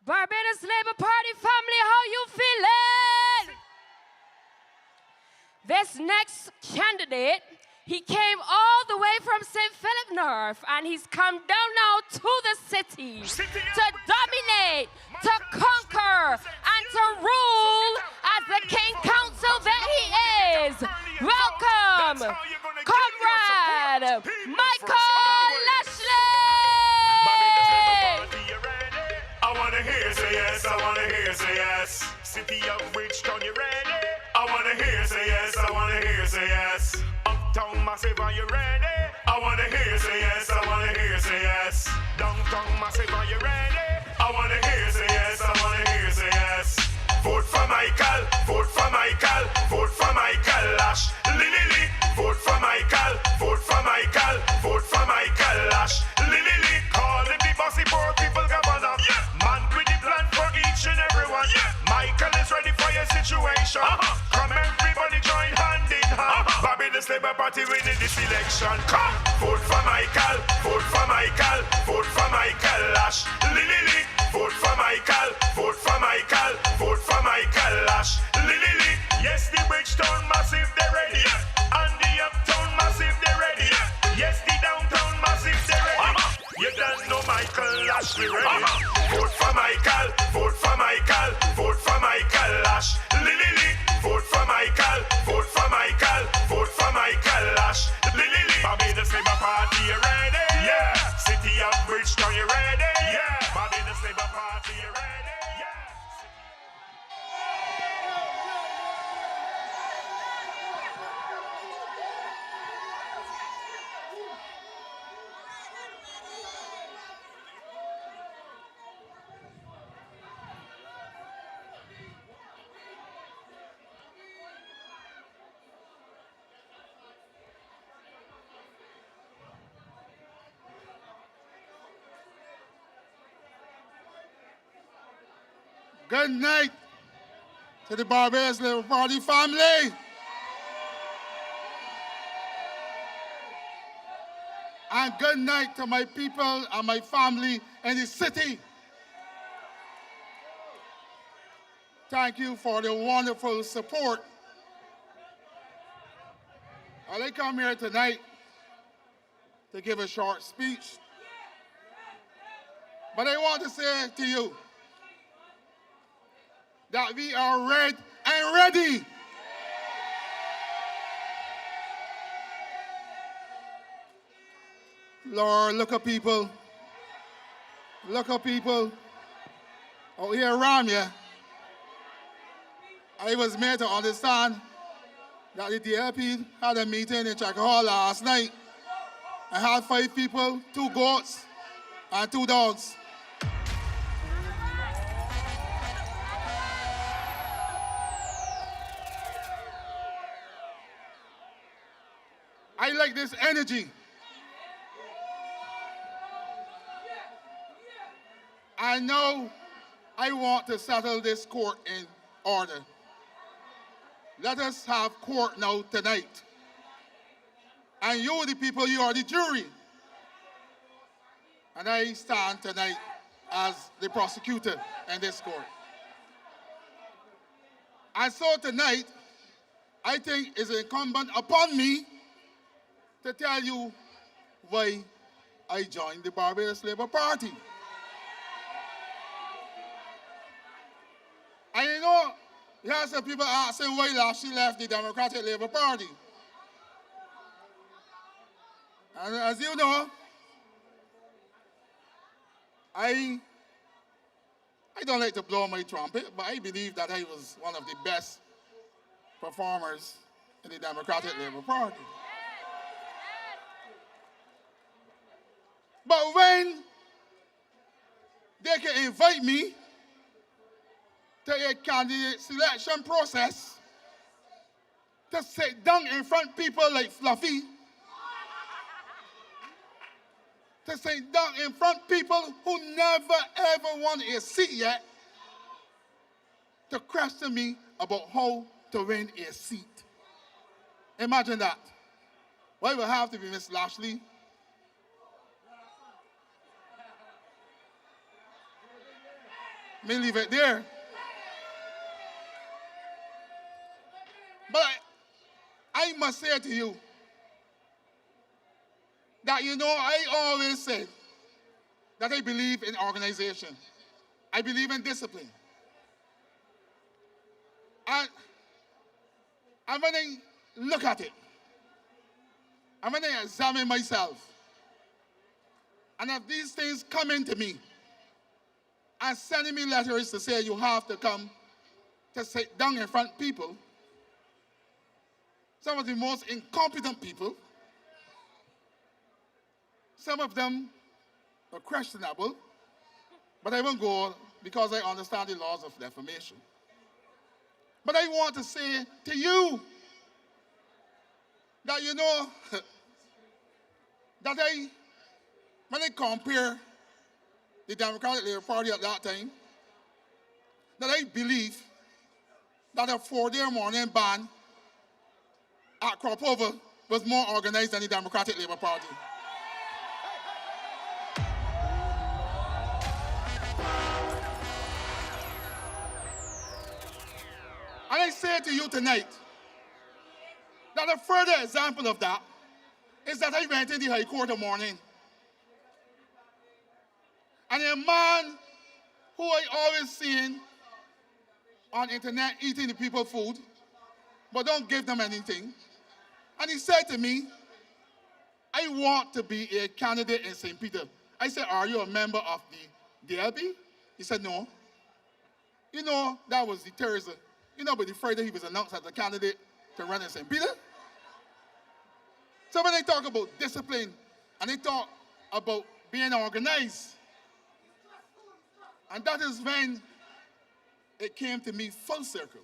Barbados Labour Party family, how you feeling? This next candidate, he came all the way from St. Philip North, and he's come down now to the city to dominate, to conquer, and to rule as the king council that he is. Welcome, Comrade Michael Lashley! I wanna hear say yes, I wanna hear say yes. City of Bridgetown, you ready? I wanna hear say yes, I wanna hear say yes. Uptown Massive, are you ready? I wanna hear say yes, I wanna hear say yes. Downtown Massive, are you ready? I wanna hear say yes, I wanna hear say yes. Vote for Michael, vote for Michael, vote for Michael Lash. Lily, vote for Michael, vote for Michael, vote for Michael Lash. Lily, call him the bossy poor people governor. Man with the plan for each and everyone. Michael is ready for your situation. Come everybody join hand in hand. Barbados Labour Party winning this election. Come, vote for Michael, vote for Michael, vote for Michael Lash. Lily, vote for Michael, vote for Michael, vote for Michael Lash. Lily, yes the Bridgetown Massive they ready. And the Uptown Massive they ready. Yes the Downtown Massive they ready. You don't know Michael Lash we ready. Vote for Michael, vote for Michael, vote for Michael Lash. Lily, vote for Michael, vote for Michael, vote for Michael Lash. Lily, Barbados Labour Party, you ready? Yeah. City of Bridgetown, you ready? Yeah. Barbados Labour Party, you ready? Yeah. Good night to the Barbados Labour Party family. And good night to my people and my family in the city. Thank you for the wonderful support. I come here tonight to give a short speech. But I want to say to you that we are red and ready. Lord, look at people. Look at people out here around you. I was made to understand that the BLP had a meeting in Chaka Hall last night. I had 5 people, 2 goats, and 2 dogs. I like this energy. I know I want to settle this court in order. Let us have court now tonight. And you, the people, you are the jury. And I stand tonight as the prosecutor in this court. And so tonight, I think it's incumbent upon me to tell you why I joined the Barbados Labour Party. And you know, you have some people asking why she left the Democratic Labour Party. And as you know, I don't like to blow my trumpet, but I believe that I was one of the best performers in the Democratic Labour Party. But when they can invite me to a candidate selection process to sit down in front of people like Fluffy, to sit down in front of people who never ever won a seat yet, to question me about how to win a seat. Imagine that. Why would have to be Miss Lashley? Me leave it there. But I must say to you that, you know, I always said that I believe in organization. I believe in discipline. And when I look at it, and when I examine myself, and if these things come into me, and sending me letters to say you have to come to sit down in front of people, some of the most incompetent people, some of them are questionable, but I won't go because I understand the laws of defamation. But I want to say to you that, you know, that when I compare the Democratic Labour Party at that time, that I believe that a 4-day morning ban at Cropover was more organized than the Democratic Labour Party. And I say to you tonight that a further example of that is that I went in the High Court in the morning. And a man who I always seen on internet eating the people food, but don't give them anything. And he said to me, I want to be a candidate in St. Peter. I said, are you a member of the BLP? He said, no. You know, that was the Thursday. You know, but the Friday he was announced as a candidate to run in St. Peter. So when they talk about discipline, and they talk about being organized, and that is when it came to me full circle,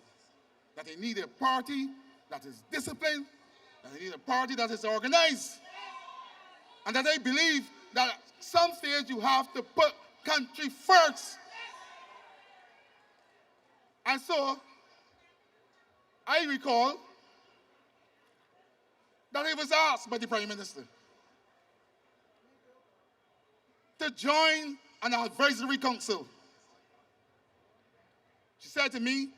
that they need a party that is disciplined, that they need a party that is organized, and that I believe that at some stage you have to put country first. And so, I recall that I was asked by the Prime Minister to join an advisory council. She said to me,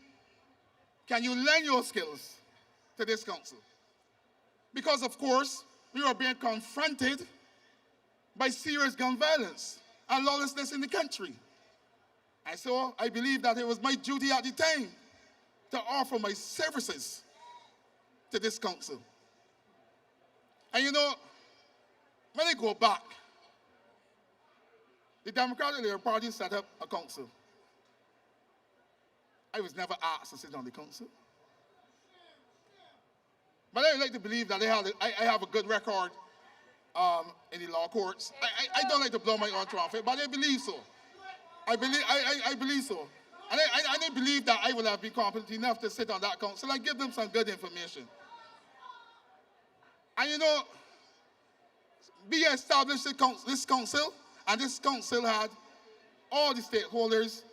can you lend your skills to this council? Because, of course, we were being confronted by serious gun violence and lawlessness in the country. And so I believe that it was my duty at the time to offer my services to this council. And you know, when I go back, the Democratic Labour Party set up a council. I was never asked to sit on the council. But I like to believe that I have a good record in the law courts. I don't like to blow my own trumpet, but I believe so. I believe so. And I believe that I will have been competent enough to sit on that council and give them some good information. And you know, we established this council, and this council had all the stakeholders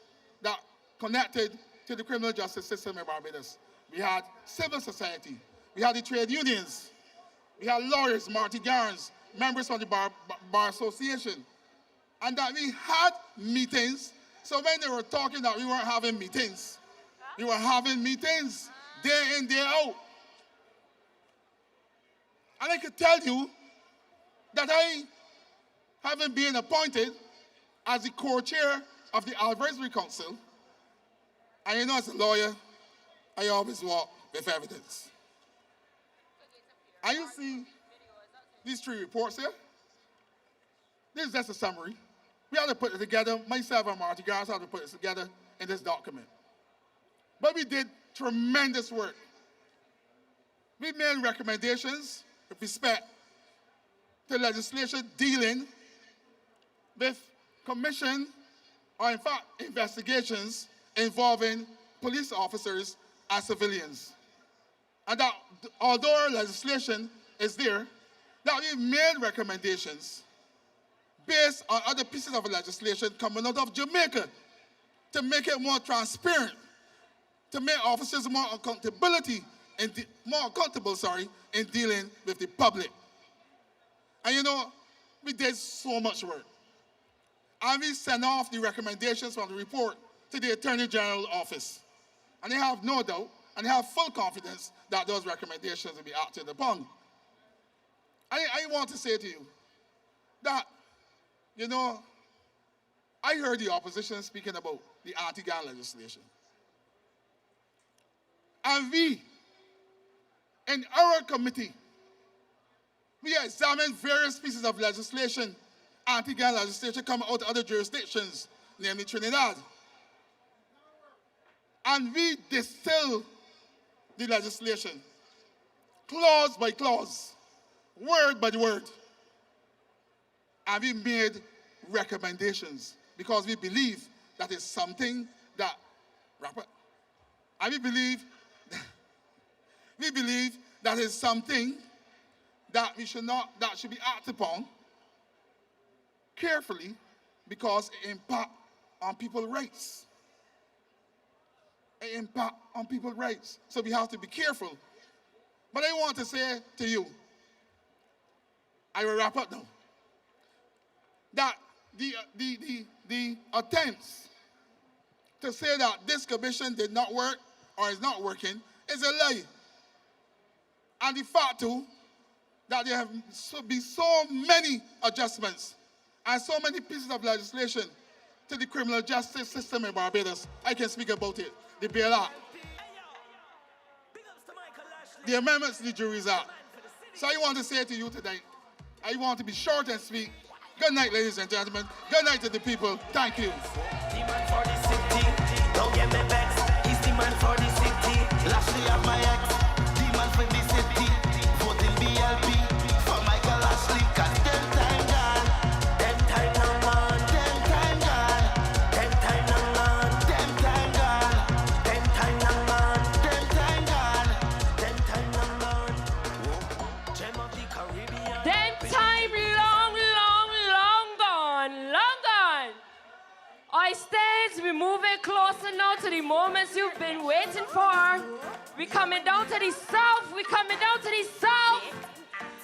that connected to the criminal justice system in Barbados. We had civil society, we had the trade unions, we had lawyers, Marty Garns, members from the Bar Association, and that we had meetings. So when they were talking that we weren't having meetings, we were having meetings day in, day out. And I could tell you that I haven't been appointed as the co-chair of the advisory council. And you know, as a lawyer, I always walk with evidence. And you see these 3 reports here? This is just a summary. We had to put it together. Myself and Marty Garns had to put it together in this document. But we did tremendous work. We made recommendations with respect to legislation dealing with commission, or in fact, investigations involving police officers and civilians. And that although our legislation is there, that we made recommendations based on other pieces of legislation coming out of Jamaica to make it more transparent, to make officers more accountable in dealing with the public. And you know, we did so much work. And we sent off the recommendations from the report to the Attorney General's office. And they have no doubt, and they have full confidence that those recommendations will be acted upon. I want to say to you that, you know, I heard the opposition speaking about the anti-gun legislation. And we, in our committee, we examined various pieces of legislation, anti-gun legislation coming out of other jurisdictions, namely Trinidad. And we distilled the legislation, clause by clause, word by word. And we made recommendations because we believe that is something that, and we believe that is something that that should be acted upon carefully because it impacts on people's rights. It impacts on people's rights. So we have to be careful. But I want to say to you, I will wrap up now, that the attempts to say that this commission did not work or is not working is a lie. And the fact too, that there have been so many adjustments and so many pieces of legislation to the criminal justice system in Barbados. I can speak about it. The BLP, the amendments to the Juries Act. So I want to say to you tonight, I want to be short and sweet. Good night, ladies and gentlemen. Good night to the people. Thank you. Don't get me vexed. He's the man for the city. Lashley of my ex. The man for the city. Voting BLP for Michael Ashley. Cause them time gone. Them time now gone. Them time gone. Them time now gone. Them time gone. Them time now gone. Them time gone. Them time now gone. Gem of the Caribbean. Them time long gone. Oistins, we're moving closer now to the moments you've been waiting for. We're coming down to the south.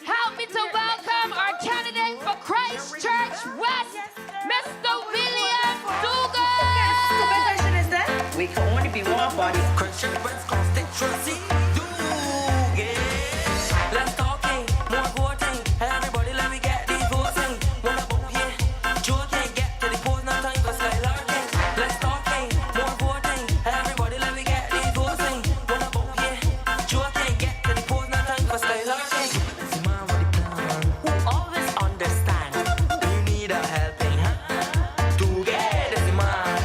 Help me to welcome our candidate for Christchurch West, Mr. William Dugan. We can only be one body. Christchurch West constituency. Let's talking, more voting. Everybody let me get the voting. What about here? Joe can't get to the polls, no time for skylarking. Let's talking, more voting. Everybody let me get the voting. What about here? Joe can't get to the polls, no time for skylarking. It's man with the plan, who always understand. You need a helping hand to get this man.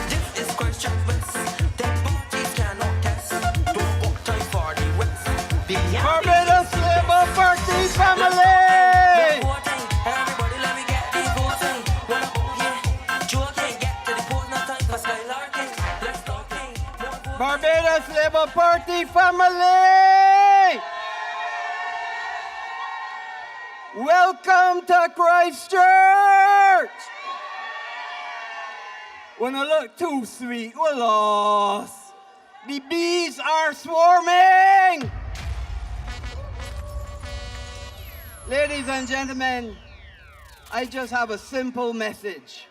This is Christchurch West. Them booties cannot test. Barbados Labour Party family! Welcome to Christchurch! When I look too sweet, we're lost. The bees are swarming! Ladies and gentlemen, I just have a simple message.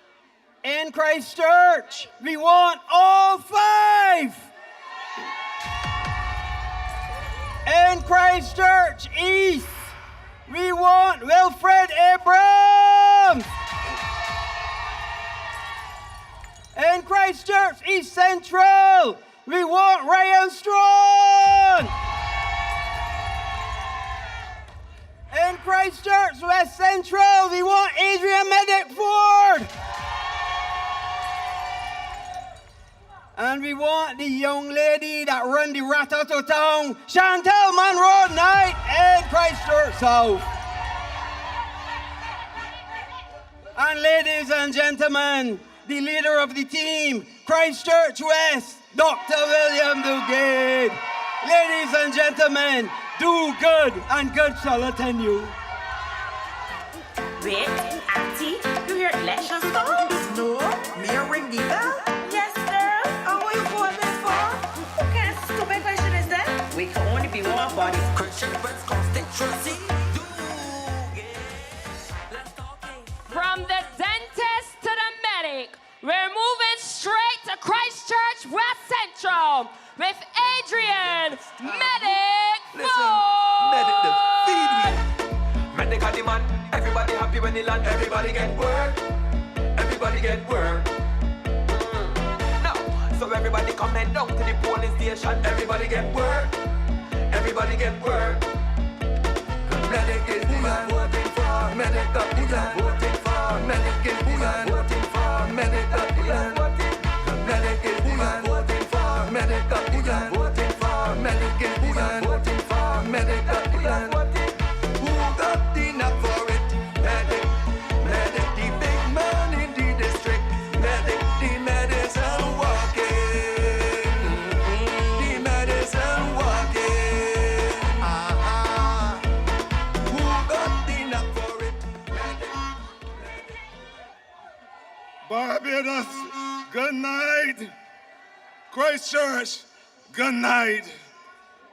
In Christchurch, we want all 5! In Christchurch East, we want Wilfred Abrams! In Christchurch East Central, we want Ryan Strong! In Christchurch West Central, we want Adrian Medic-Ford! And we want the young lady that run the rat out of town, Chantal Monroe Knight in Christchurch South. And ladies and gentlemen, the leader of the team, Christchurch West, Dr. William Dugade. Ladies and gentlemen, do good and good shall attend you. Wait, Auntie, you hear election songs? No, me a ring the bell? Yes, girl. And what you voting for? What kind of stupid question is that? We can only be one body. Christian West constituency. From the dentist to the medic, we're moving straight to Christchurch West Central with Adrian Medic Ford. Medic the feed we. Medic are the man. Everybody happy when they land. Everybody get work. Everybody get work. Now, so everybody coming down to the polling station. Everybody get work. Everybody get work. Medic is the man voting for. Medic up the land voting for. Medic is the man voting for. Medic up the land. Medic is the man voting for. Medic up the land voting for. Medic is the man voting for. Medic up the land. Who got the knock for it? Medic, medic, the big man in the district. Medic, the medicine walking. The medicine walking. Who got the knock for it? Barbados, good night. Christchurch, good night.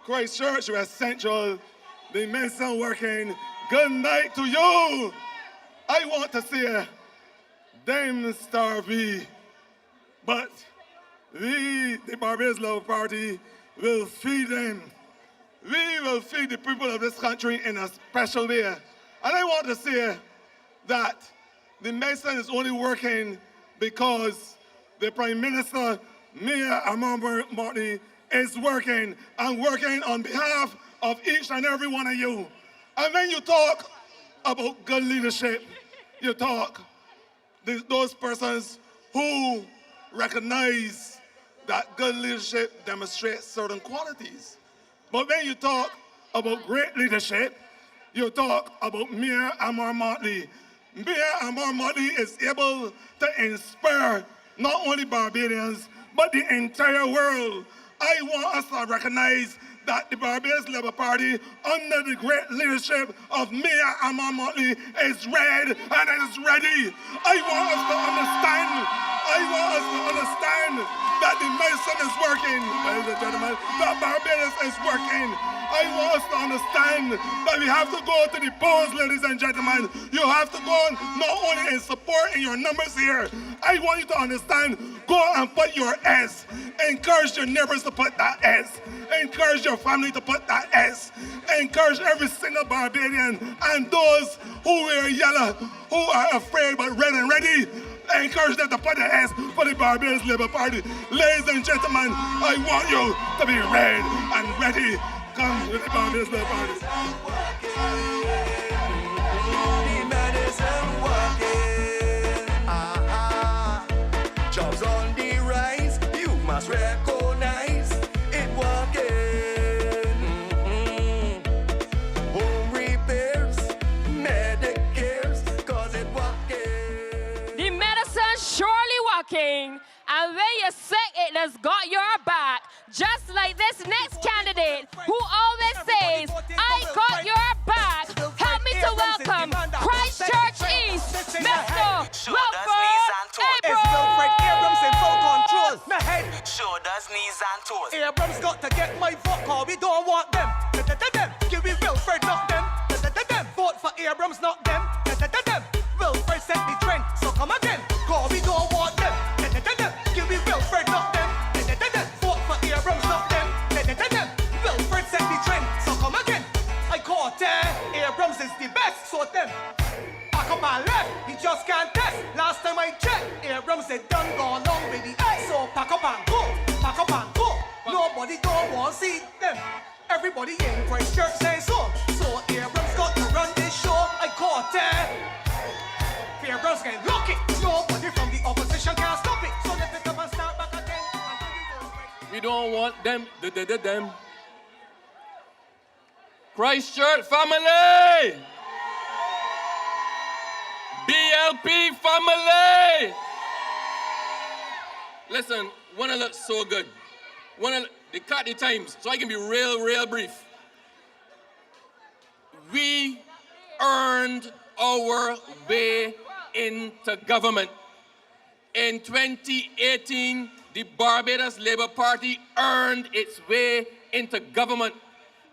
Christchurch West Central, the Mason working, good night to you. I want to say, Dame Star V, but we, the Barbados Labour Party, will feed them. We will feed the people of this country in a special way. And I want to say that the Mason is only working because the Prime Minister, Mayor Amon Martin, is working and working on behalf of each and every one of you. And when you talk about good leadership, you talk those persons who recognize that good leadership demonstrates certain qualities. But when you talk about great leadership, you talk about Mayor Amon Martin. Mayor Amon Martin is able to inspire not only Barbadians, but the entire world. I want us to recognize that the Barbados Labour Party, under the great leadership of Mayor Amon Martin, is red and is ready. I want us to understand that the Mason is working, ladies and gentlemen, that Barbados is working. I want us to understand that we have to go to the polls, ladies and gentlemen. You have to go not only in support in your numbers here. I want you to understand, go and put your S. Encourage your neighbors to put that S. Encourage your family to put that S. Encourage every single Barbadian and those who wear yellow, who are afraid but red and ready. Encourage them to put the S for the Barbados Labour Party. Ladies and gentlemen, I want you to be red and ready. Come with the Barbados Labour Party. Jobs on the rise, you must recognize it working. Home repairs, medic cares, cause it working. The medicine surely talking, and when you say it has got your back, just like this next candidate who always says, I got your back. Help me to welcome Christchurch East, Mr. Wilfred Abrams in full control. My head Shoulders, knees, and toes. Abrams got to get my vote, cause we don't want them. Give me Wilfred, not them. Vote for Abrams, not them. Wilfred set the trend, so come again, cause we don't want them. Give me Wilfred, not them. Vote for Abrams, not them. Wilfred set the trend, so come again. I call Abrams is the best, so them. Back up my left, he just can't test. Last time I checked, Abrams said done gone long with the ice. So pack up and go, pack up and go. Nobody don't want to see them. Everybody in Christchurch say so. So Abrams got to run this show. I caught it. Abrams can look it. Nobody from the opposition can stop it. So let's pick up and start back again. We don't want them, them. Christchurch family! BLP family! Listen, wanna look so good. They cut the times, so I can be real brief. We earned our way into government. In 2018, the Barbados Labour Party earned its way into government,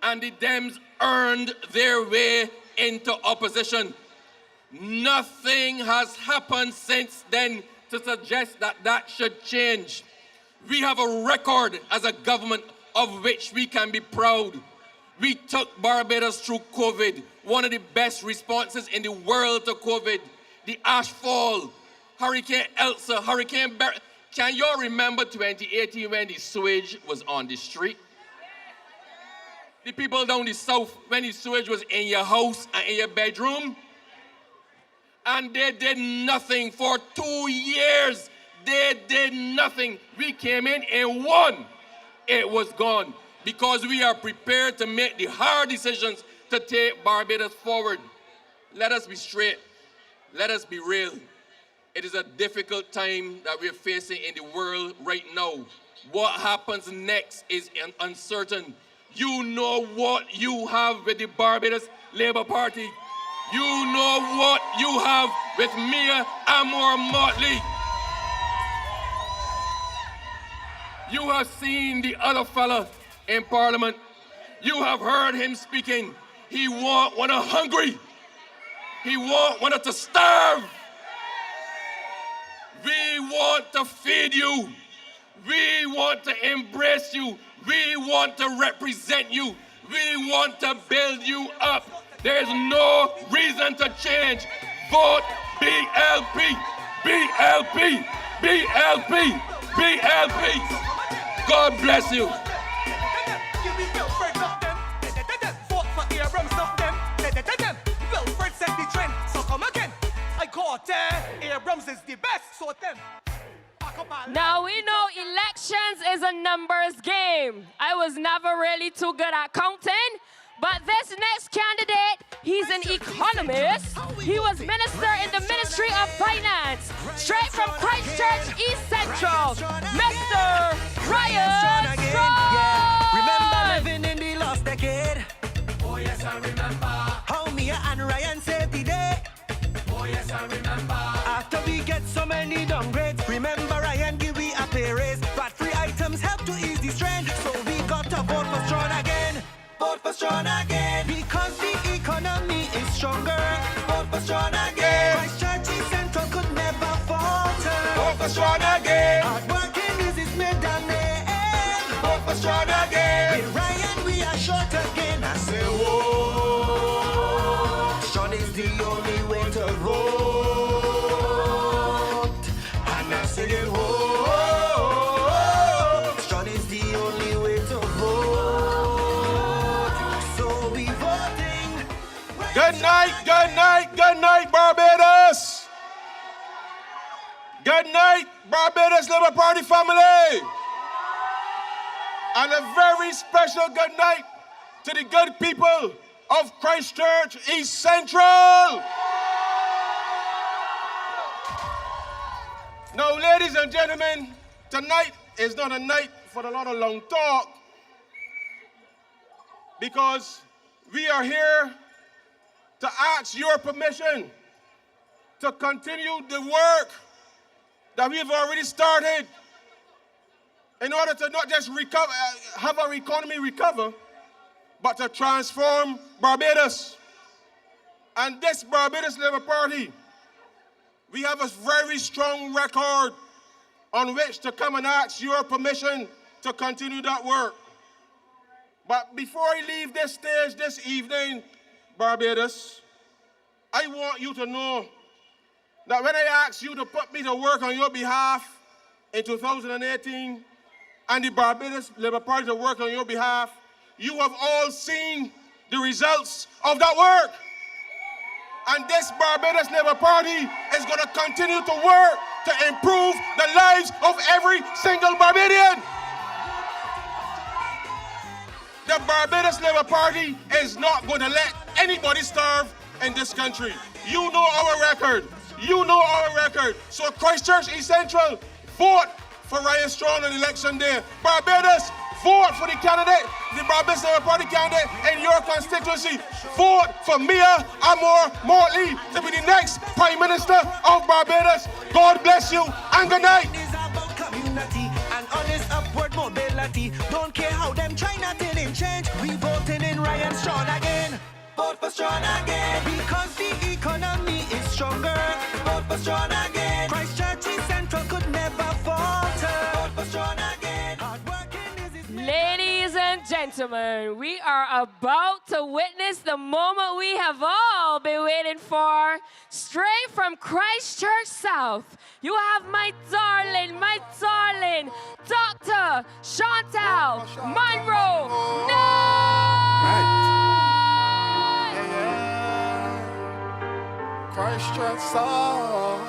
and the Dems earned their way into opposition. Nothing has happened since then to suggest that that should change. We have a record as a government of which we can be proud. We took Barbados through COVID, one of the best responses in the world to COVID. The ashfall, Hurricane Elsa, Hurricane Barry. Can you all remember 2018 when the sewage was on the street? The people down the south, when the sewage was in your house and in your bedroom? And they did nothing for 2 years. They did nothing. We came in and won. It was gone. Because we are prepared to make the hard decisions to take Barbados forward. Let us be straight. Let us be real. It is a difficult time that we're facing in the world right now. What happens next is uncertain. You know what you have with the Barbados Labour Party. You know what you have with Mia Amor Motley. You have seen the other fella in Parliament. You have heard him speaking. He want one of hungry. He want one of to starve. We want to feed you. We want to embrace you. We want to represent you. We want to build you up. There's no reason to change. Vote BLP, BLP, BLP, BLP. God bless you. Give me Wilfred, not them. Vote for Abrams, not them. Wilfred set the trend, so come again. I caught Abrams is the best, so them. Now we know elections is a numbers game. I was never really too good at counting, but this next candidate, he's an economist. He was minister in the Ministry of Finance, straight from Christchurch East Central, Mr. Ryan Strong. Remember living in the last decade? Oh yes, I remember. How Mia and Ryan saved the day? Oh yes, I remember. After we get so many downgrades, remember Ryan give we a pay raise. VAT-free items help to ease the strain, so we got to vote for Strong again. Vote for Strong again. Because the economy is stronger. Vote for Strong again. Christchurch East Central could never falter. Vote for Strong again. Hard working is his made a name. Vote for Strong again. With Ryan we are short again. I say whoa. Strong is the only way to vote. And I say whoa. Strong is the only way to vote. So we voting. Good night, good night, good night, Barbados. Good night, Barbados Labour Party family. And a very special good night to the good people of Christchurch East Central. Now, ladies and gentlemen, tonight is not a night for a lot of long talk because we are here to ask your permission to continue the work that we've already started in order to not just recover, have our economy recover, but to transform Barbados. And this Barbados Labour Party, we have a very strong record on which to come and ask your permission to continue that work. But before I leave this stage this evening, Barbados, I want you to know that when I asked you to put me to work on your behalf in 2018, and the Barbados Labour Party to work on your behalf, you have all seen the results of that work. And this Barbados Labour Party is going to continue to work to improve the lives of every single Barbadian. The Barbados Labour Party is not going to let anybody starve in this country. You know our record. You know our record. So Christchurch East Central, vote for Ryan Strong on election day. Barbados, vote for the candidate, the Barbados Labour Party candidate in your constituency. Vote for Mia Amor Mortley to be the next Prime Minister of Barbados. God bless you and good night. Community and honest upward mobility. Don't care how them try, nothing in change. We voting in Ryan Strong again. Vote for Strong again. Because the economy is stronger. Vote for Strong again. Christchurch East Central could never falter. Vote for Strong again. Hard working is his Ladies and gentlemen, we are about to witness the moment we have all been waiting for. Straight from Christchurch South, you have my darling, Dr. Chantal Monroe. Christchurch South,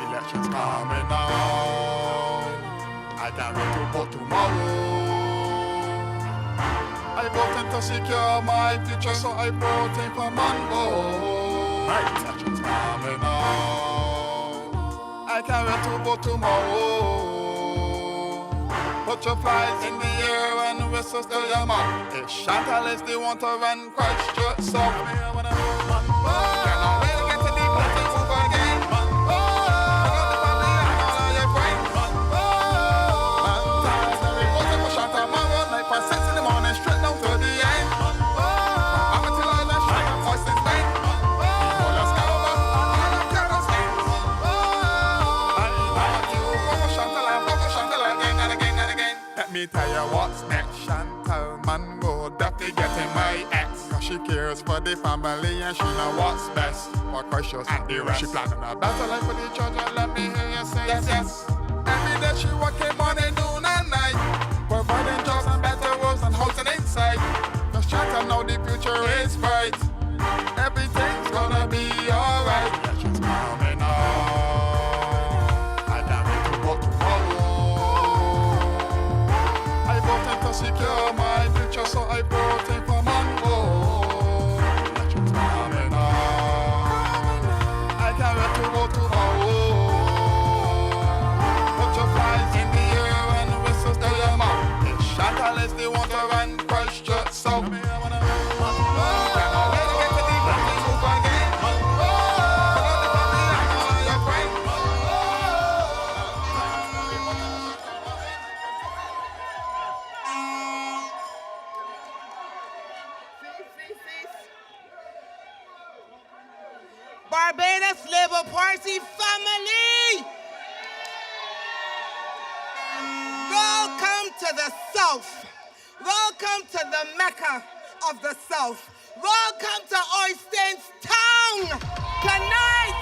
elections coming on. I can't wait to vote tomorrow. I voted to secure my future, so I voted for Monroe. My elections coming on. I can't wait to vote tomorrow. Put your flags in the air and whistles to your mouth. If Chantal is the one to run Christchurch South, tell you what's next. Chantal Monroe, Duffy getting my ex. Cause she cares for the family and she know what's best for Christchurch and the rest. She planning a better life for the children, let me hear you say yes, yes. Every day she working morning, noon and night, providing jobs and better roads and housing inside. Cause Chantal know the future is bright. Everything's gonna be alright. She's coming on. Secure my future, so I voted for Monroe. Elections coming on. I can't wait to vote tomorrow. Put your flags in the air and whistles to your mouth. If Chantal is the one to run Christchurch South. Barbados Labour Party family! Welcome to the South. Welcome to the Mecca of the South. Welcome to Oistins town tonight.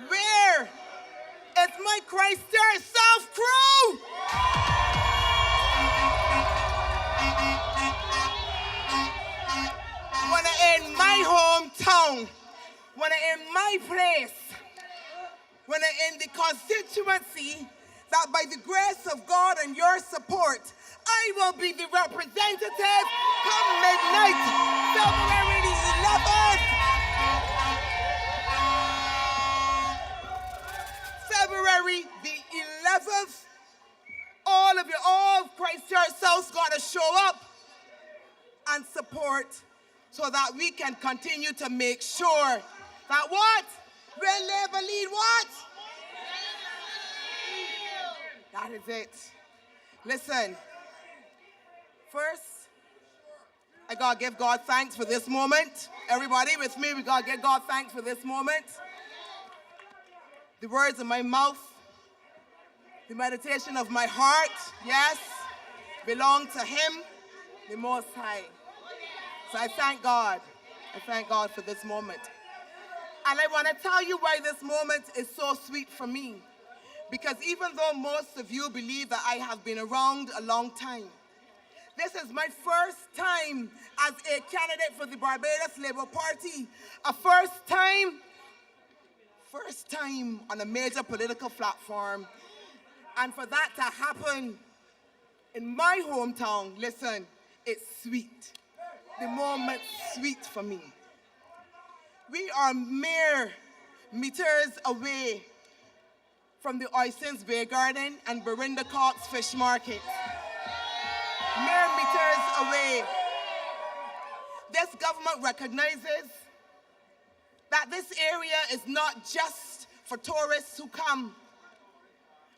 Where is my Christchurch South crew? When I'm in my hometown, when I'm in my place, when I'm in the constituency, that by the grace of God and your support, I will be the representative come midnight, February the 11th. so that we can continue to make sure that what? When Labour lead what? That is it. Listen, first, I gotta give God thanks for this moment. Everybody with me, we gotta give God thanks for this moment. The words of my mouth, the meditation of my heart, yes, belong to Him, the Most High. So I thank God. I thank God for this moment. And I want to tell you why this moment is so sweet for me. Because even though most of you believe that I have been around a long time, this is my first time as a candidate for the Barbados Labour Party. A first time on a major political platform. And for that to happen in my hometown, listen, it's sweet. The moment's sweet for me. We are mere meters away from the Oistins Bay Garden and Berinda Cox Fish Market. Mere meters away. This government recognizes that this area is not just for tourists who come,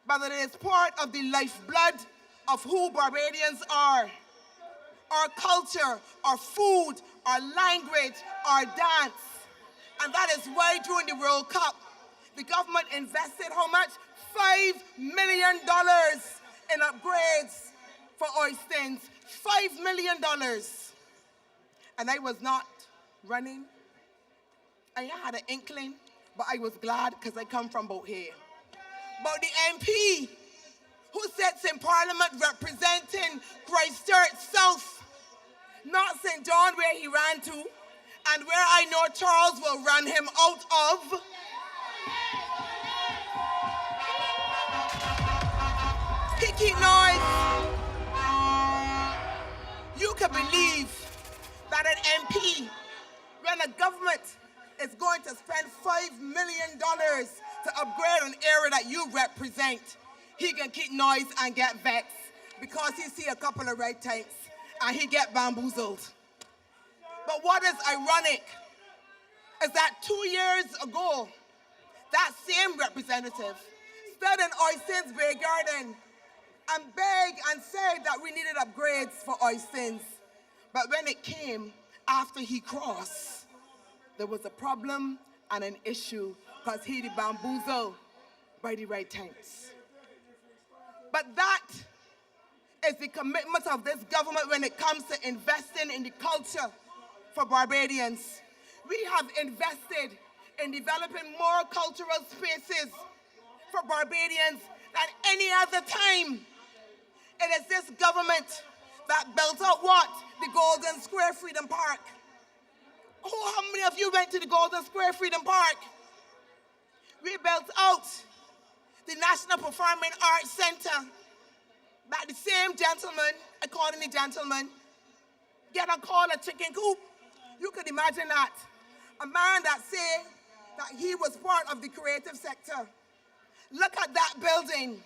but that it is part of the lifeblood of who Barbadians are. Our culture, our food, our language, our dance. And that is why during the World Cup, the government invested how much? $5 million in upgrades for Oistins. $5 million. And I was not running. I had an inkling, but I was glad because I come from both here. But the MP who sits in Parliament representing Christchurch South, not St. John where he ran to, and where I know Charles will run him out of. He keep noise. You can believe that an MP, when a government is going to spend $5 million to upgrade an area that you represent, he can keep noise and get vexed because he see a couple of red tanks and he get bamboozled. But what is ironic is that 2 years ago, that same representative stood in Oistins Bay Garden and begged and said that we needed upgrades for Oistins. But when it came after he crossed, there was a problem and an issue because he did bamboozled by the right tanks. But that is the commitment of this government when it comes to investing in the culture for Barbadians. We have invested in developing more cultural spaces for Barbadians than any other time. It is this government that built out what? The Golden Square Freedom Park. Oh, how many of you went to the Golden Square Freedom Park? We built out the National Performing Arts Center. That the same gentleman, according to the gentleman, get a call a chicken coop. You could imagine that. A man that said that he was part of the creative sector. Look at that building,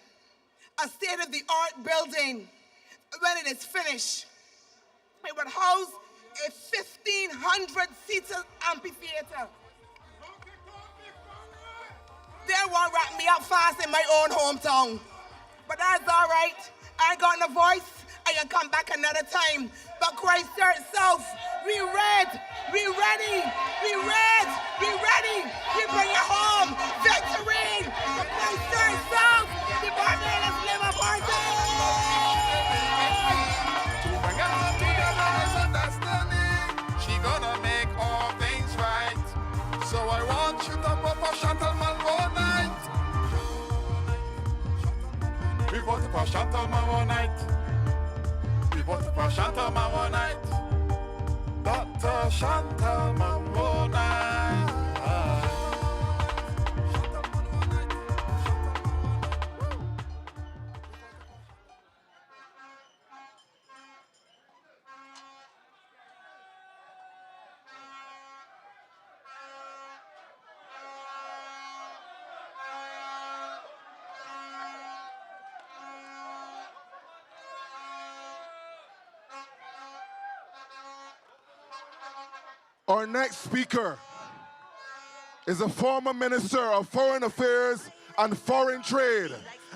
a state-of-the-art building. When it is finished, it would house a 1,500-seater amphitheater. They won't wrap me up fast in my own hometown. But that's all right. I ain't got no voice. I can come back another time. But Christchurch South, we red, we ready, we red, we ready. We bring it home. Victory for Christchurch South, the Barbados Labour Party. She gonna make all things right. So I want you to pop a gentleman one night. We want to pop gentleman one night. We want to pop gentleman one night. Dr. Gentleman one night. Our next speaker is a former Minister of Foreign Affairs and Foreign Trade.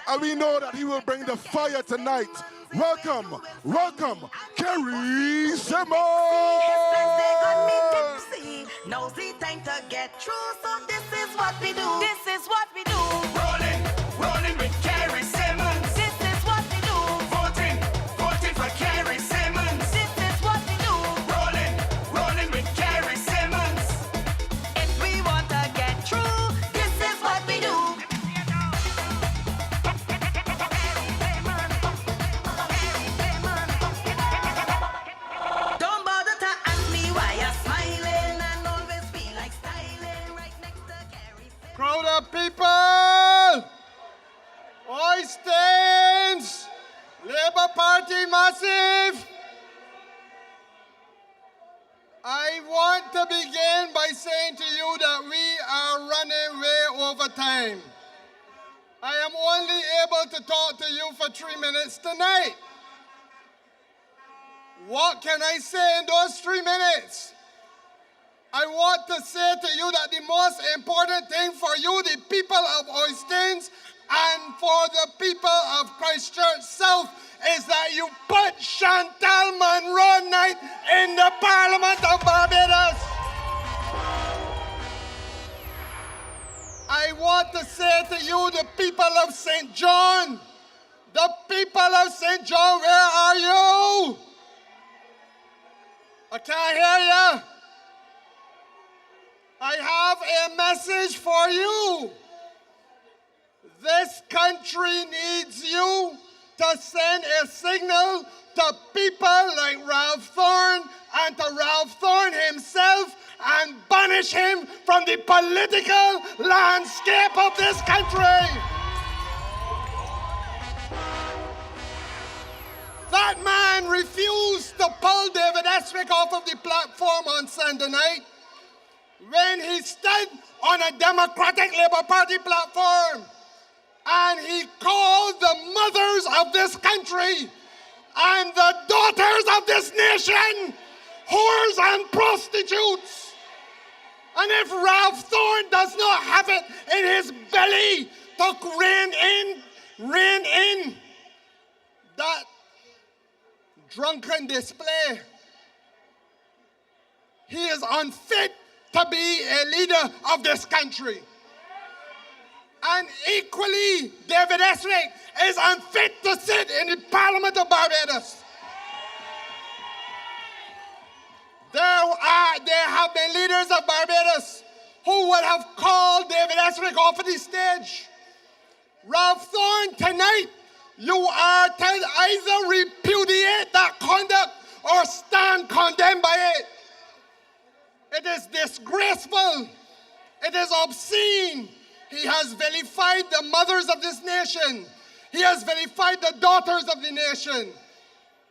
And we know that he will bring the fire tonight. Welcome, Carrie Simmons! Now's the time to get through, so this is what we do. This is what we do. Rolling with Carrie Simmons. This is what we do. Voting for Carrie Simmons. This is what we do. Rolling with Carrie Simmons. If we want to get through, this is what we do. Don't bother to ask me why you're smiling and always feel like styling right next to Carrie. Crowd of people! Oistins! Labour Party Massive! I want to begin by saying to you that we are running way over time. I am only able to talk to you for 3 minutes tonight. What can I say in those 3 minutes? I want to say to you that the most important thing for you, the people of Oistins, and for the people of Christchurch South, is that you put Chantal Monroe Knight in the Parliament of Barbados. I want to say to you, the people of St. John, the people of St. John, where are you? I can't hear you. I have a message for you. This country needs you to send a signal to people like Ralph Thorne and to Ralph Thorne himself and banish him from the political landscape of this country. That man refused to pull David Eswick off of the platform on Sunday night when he stood on a Democratic Labour Party platform and he called the mothers of this country and the daughters of this nation whores and prostitutes. And if Ralph Thorne does not have it in his belly to rein in that drunken display, he is unfit to be a leader of this country. And equally, David Eswick is unfit to sit in the Parliament of Barbados. There have been leaders of Barbados who would have called David Eswick off of the stage. Ralph Thorne, tonight, you are to either repudiate that conduct or stand condemned by it. It is disgraceful. It is obscene. He has vilified the mothers of this nation. He has vilified the daughters of the nation.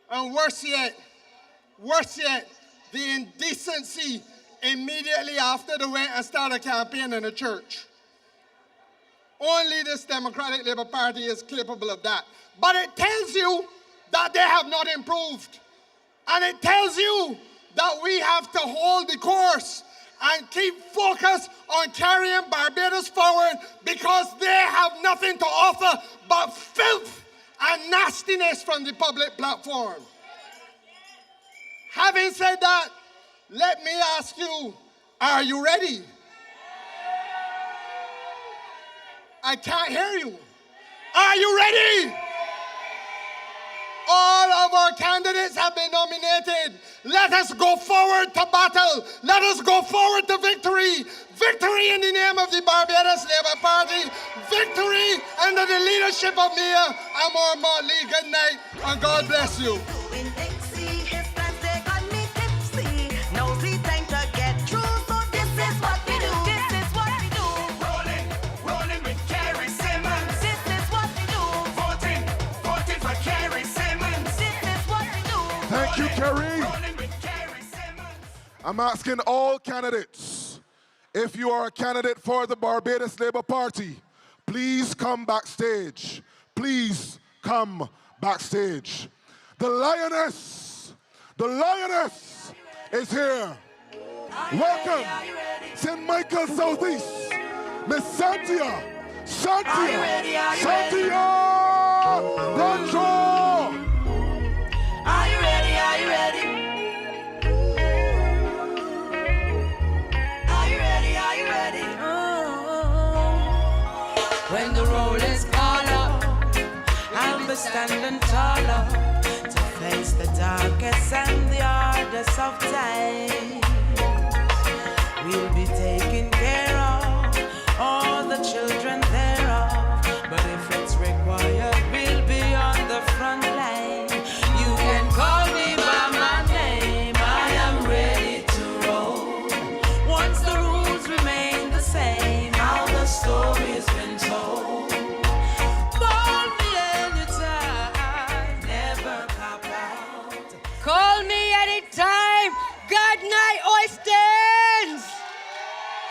And worse yet, the indecency immediately after they went and started a campaign in the church. Only this Democratic Labour Party is capable of that. But it tells you that they have not improved. And it tells you that we have to hold the course and keep focus on carrying Barbados forward because they have nothing to offer but filth and nastiness from the public platform. Having said that, let me ask you, are you ready? I can't hear you. Are you ready? All of our candidates have been nominated. Let us go forward to battle. Let us go forward to victory. Victory in the name of the Barbados Labour Party. Victory under the leadership of Mayor Amor Motley. Good night and God bless you. Rolling with Carrie Simmons. This is what we do. Voting for Carrie Simmons. This is what we do. Thank you, Carrie. I'm asking all candidates, if you are a candidate for the Barbados Labour Party, please come backstage. Please come backstage. The lioness is here. Welcome, St. Michael Southeast, Miss Santia, Santia, Bradshaw. Are you ready? Are you ready? Are you ready? Are you ready? When the roll is called up, I'll be standing taller to face the darkest and the hardest of times. We'll be taking care of all the children thereof, but if it's required, we'll be on the front line. You can call me by my name, I am ready to roll. Once the rules remain the same, how the story's been told. Call me anytime, never cop out. Call me anytime. Good night, Oistins.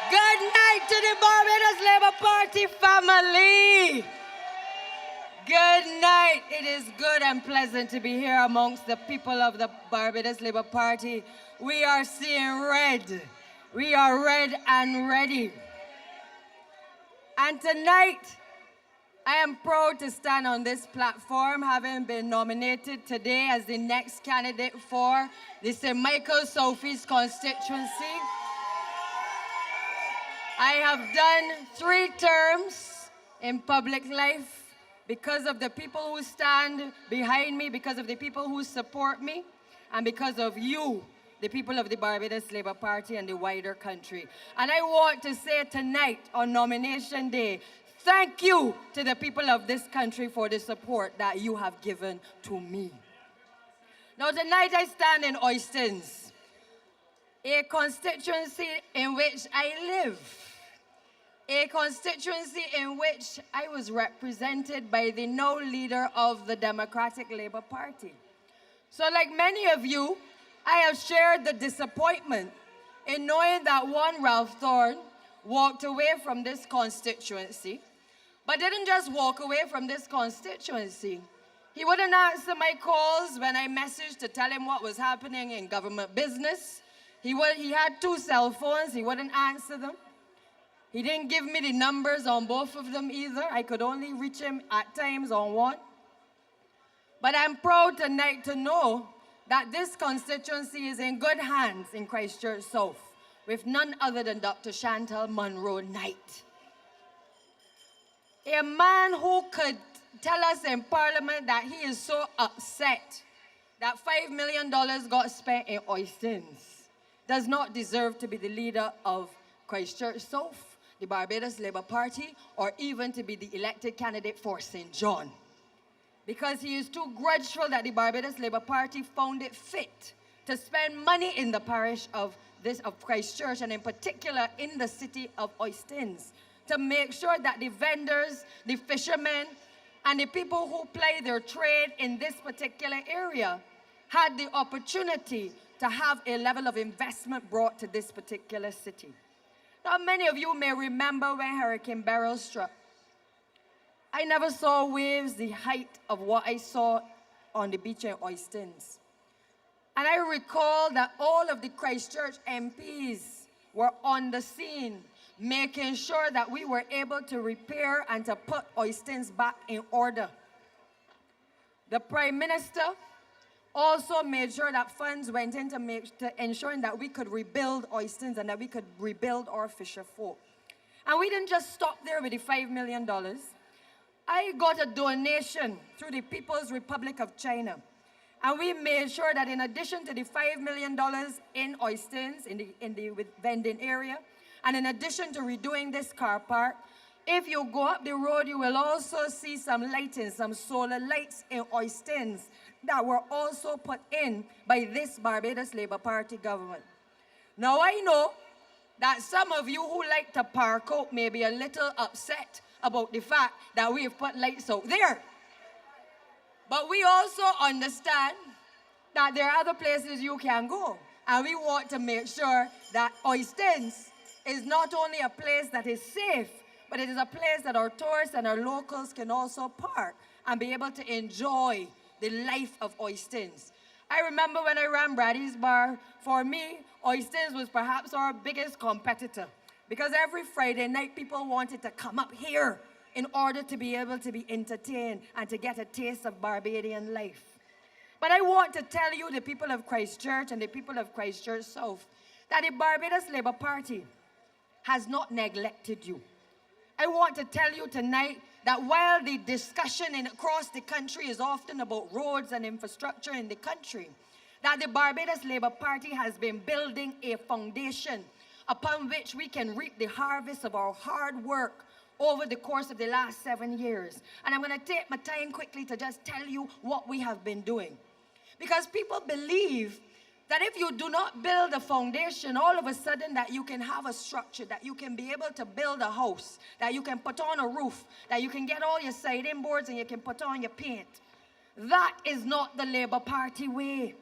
Good night to the Barbados Labour Party family. Good night. It is good and pleasant to be here amongst the people of the Barbados Labour Party. We are seeing red. We are red and ready. And tonight, I am proud to stand on this platform, having been nominated today as the next candidate for the St. Michael Southeast constituency. I have done 3 terms in public life because of the people who stand behind me, because of the people who support me, and because of you, the people of the Barbados Labour Party and the wider country. And I want to say tonight on nomination day, thank you to the people of this country for the support that you have given to me. Now tonight I stand in Oistins, a constituency in which I live. A constituency in which I was represented by the now leader of the Democratic Labour Party. So like many of you, I have shared the disappointment in knowing that one Ralph Thorne walked away from this constituency, but didn't just walk away from this constituency. He wouldn't answer my calls when I messaged to tell him what was happening in government business. He had 2 cell phones, he wouldn't answer them. He didn't give me the numbers on both of them either. I could only reach him at times on one. But I'm proud tonight to know that this constituency is in good hands in Christchurch South with none other than Dr. Chantal Munro Knight. A man who could tell us in Parliament that he is so upset that $5 million got spent in Oistins does not deserve to be the leader of Christchurch South, the Barbados Labour Party, or even to be the elected candidate for St. John. Because he is too grudgeful that the Barbados Labour Party found it fit to spend money in the parish of Christchurch, and in particular in the city of Oistins, to make sure that the vendors, the fishermen, and the people who play their trade in this particular area had the opportunity to have a level of investment brought to this particular city. Now, many of you may remember when Hurricane Beryl struck. I never saw waves the height of what I saw on the beach in Oistins. And I recall that all of the Christchurch MPs were on the scene, making sure that we were able to repair and to put Oistins back in order. The Prime Minister also made sure that funds went in to ensuring that we could rebuild Oistins and that we could rebuild our fisher folk. And we didn't just stop there with the $5 million. I got a donation through the People's Republic of China. And we made sure that in addition to the $5 million in Oistins, in the vending area, and in addition to redoing this car park, if you go up the road, you will also see some lighting, some solar lights in Oistins that were also put in by this Barbados Labour Party government. Now I know that some of you who like to park out may be a little upset about the fact that we have put lights out there. But we also understand that there are other places you can go. And we want to make sure that Oistins is not only a place that is safe, but it is a place that our tourists and our locals can also park and be able to enjoy the life of Oistins. I remember when I ran Brady's Bar, for me, Oistins was perhaps our biggest competitor because every Friday night people wanted to come up here in order to be able to be entertained and to get a taste of Barbadian life. But I want to tell you, the people of Christchurch and the people of Christchurch South, that the Barbados Labour Party has not neglected you. I want to tell you tonight that while the discussion across the country is often about roads and infrastructure in the country, that the Barbados Labour Party has been building a foundation upon which we can reap the harvest of our hard work over the course of the last 7 years. And I'm going to take my time quickly to just tell you what we have been doing. Because people believe that if you do not build a foundation, all of a sudden that you can have a structure, that you can be able to build a house, that you can put on a roof, that you can get all your siding boards and you can put on your paint. That is not the Labour Party way.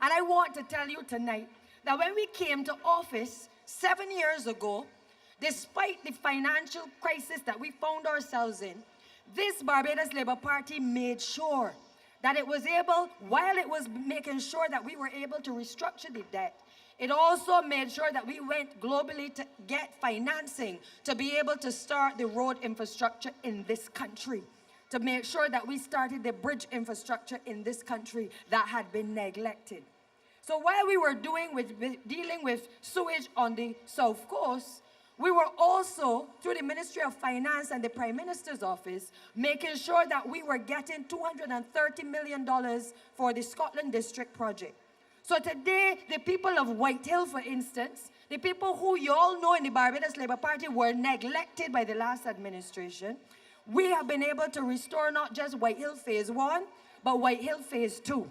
And I want to tell you tonight that when we came to office 7 years ago, despite the financial crisis that we found ourselves in, this Barbados Labour Party made sure that it was able, while it was making sure that we were able to restructure the debt, it also made sure that we went globally to get financing to be able to start the road infrastructure in this country, to make sure that we started the bridge infrastructure in this country that had been neglected. So while we were dealing with sewage on the South Coast, we were also, through the Ministry of Finance and the Prime Minister's office, making sure that we were getting $230 million for the Scotland District project. So today, the people of White Hill, for instance, the people who you all know in the Barbados Labour Party were neglected by the last administration, we have been able to restore not just White Hill Phase 1, but White Hill Phase 2.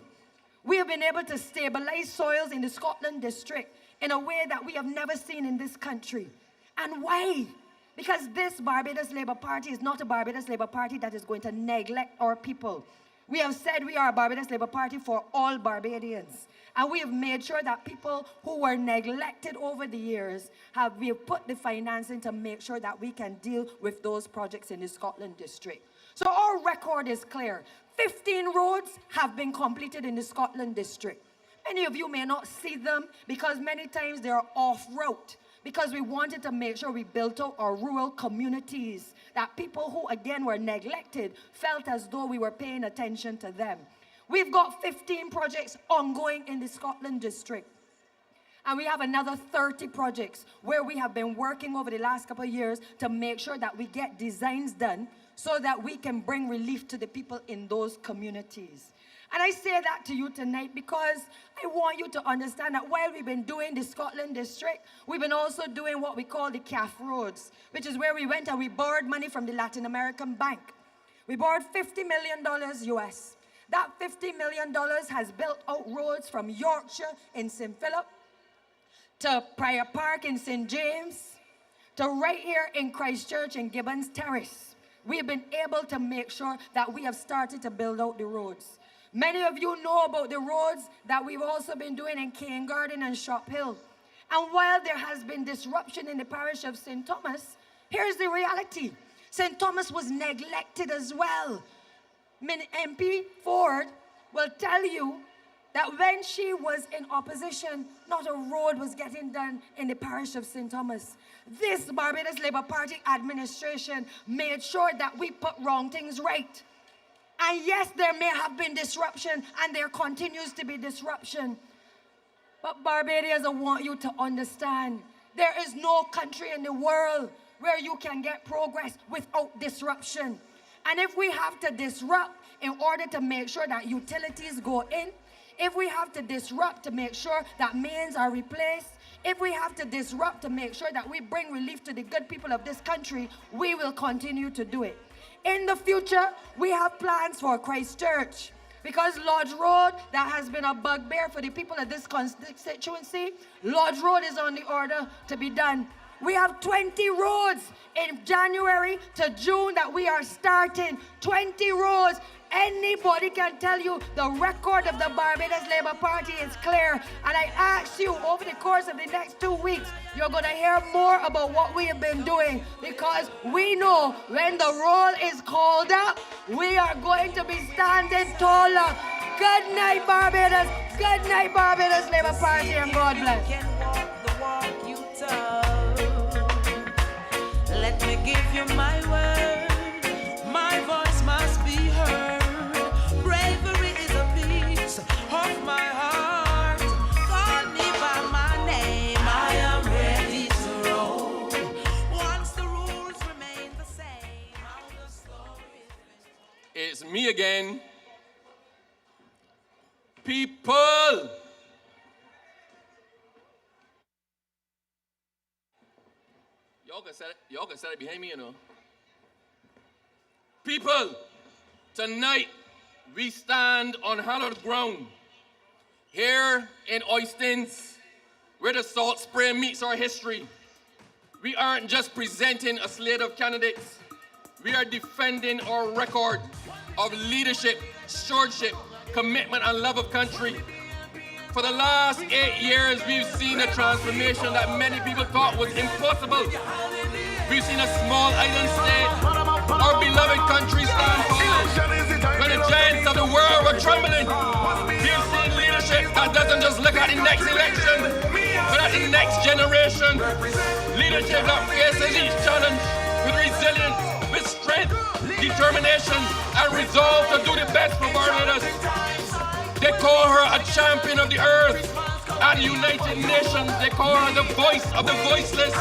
We have been able to stabilize soils in the Scotland District in a way that we have never seen in this country. And why? Because this Barbados Labour Party is not a Barbados Labour Party that is going to neglect our people. We have said we are a Barbados Labour Party for all Barbadians. And we have made sure that people who were neglected over the years, we have put the financing to make sure that we can deal with those projects in the Scotland District. So our record is clear. 15 roads have been completed in the Scotland District. Many of you may not see them because many times they are off-route, because we wanted to make sure we built out our rural communities, that people who, again, were neglected felt as though we were paying attention to them. We've got 15 projects ongoing in the Scotland District. And we have another 30 projects where we have been working over the last couple of years to make sure that we get designs done so that we can bring relief to the people in those communities. And I say that to you tonight because I want you to understand that while we've been doing the Scotland District, we've been also doing what we call the CAF roads, which is where we went and we borrowed money from the Latin American Bank. We borrowed $50 million US. That $50 million has built out roads from Yorkshire in St. Philip to Prior Park in St. James to right here in Christchurch in Gibbons Terrace. We've been able to make sure that we have started to build out the roads. Many of you know about the roads that we've also been doing in Cane Garden and Shop Hill. And while there has been disruption in the parish of St. Thomas, here's the reality. St. Thomas was neglected as well. MP Ford will tell you that when she was in opposition, not a road was getting done in the parish of St. Thomas. This Barbados Labour Party administration made sure that we put wrong things right. And yes, there may have been disruption, and there continues to be disruption. But Barbadians, I want you to understand, there is no country in the world where you can get progress without disruption. And if we have to disrupt in order to make sure that utilities go in, if we have to disrupt to make sure that mains are replaced, if we have to disrupt to make sure that we bring relief to the good people of this country, we will continue to do it. In the future, we have plans for Christchurch, because Lodge Road, that has been a bugbear for the people of this constituency, Lodge Road is on the order to be done. We have 20 roads in January to June that we are starting. 20 roads. Anybody can tell you the record of the Barbados Labour Party is clear. And I ask you, over the course of the next 2 weeks, you're going to hear more about what we have been doing, because we know when the roll is called up, we are going to be standing taller. Good night, Barbados. Good night, Barbados Labour Party, and God bless. Let me give you my word. My voice must be heard. Bravery is a piece of my heart. Call me by my name. I am ready to roll. Once the rules remain the same, how the story. It's me again. People. Y'all can set it behind me, you know. People, tonight we stand on hallowed ground here in Oistins, where the salt spray meets our history. We aren't just presenting a slate of candidates. We are defending our record of leadership, stewardship, commitment, and love of country. For the last 8 years, we've seen a transformation that many people thought was impossible. We've seen a small island state, our beloved country stand tall, when the giants of the world were trembling. We've seen leadership that doesn't just look at the next election, but at the next generation. Leadership that faces each challenge with resilience, with strength, determination, and resolve to do the best for Barbados. They call her a champion of the earth. At the United Nations, they call her the voice of the voiceless.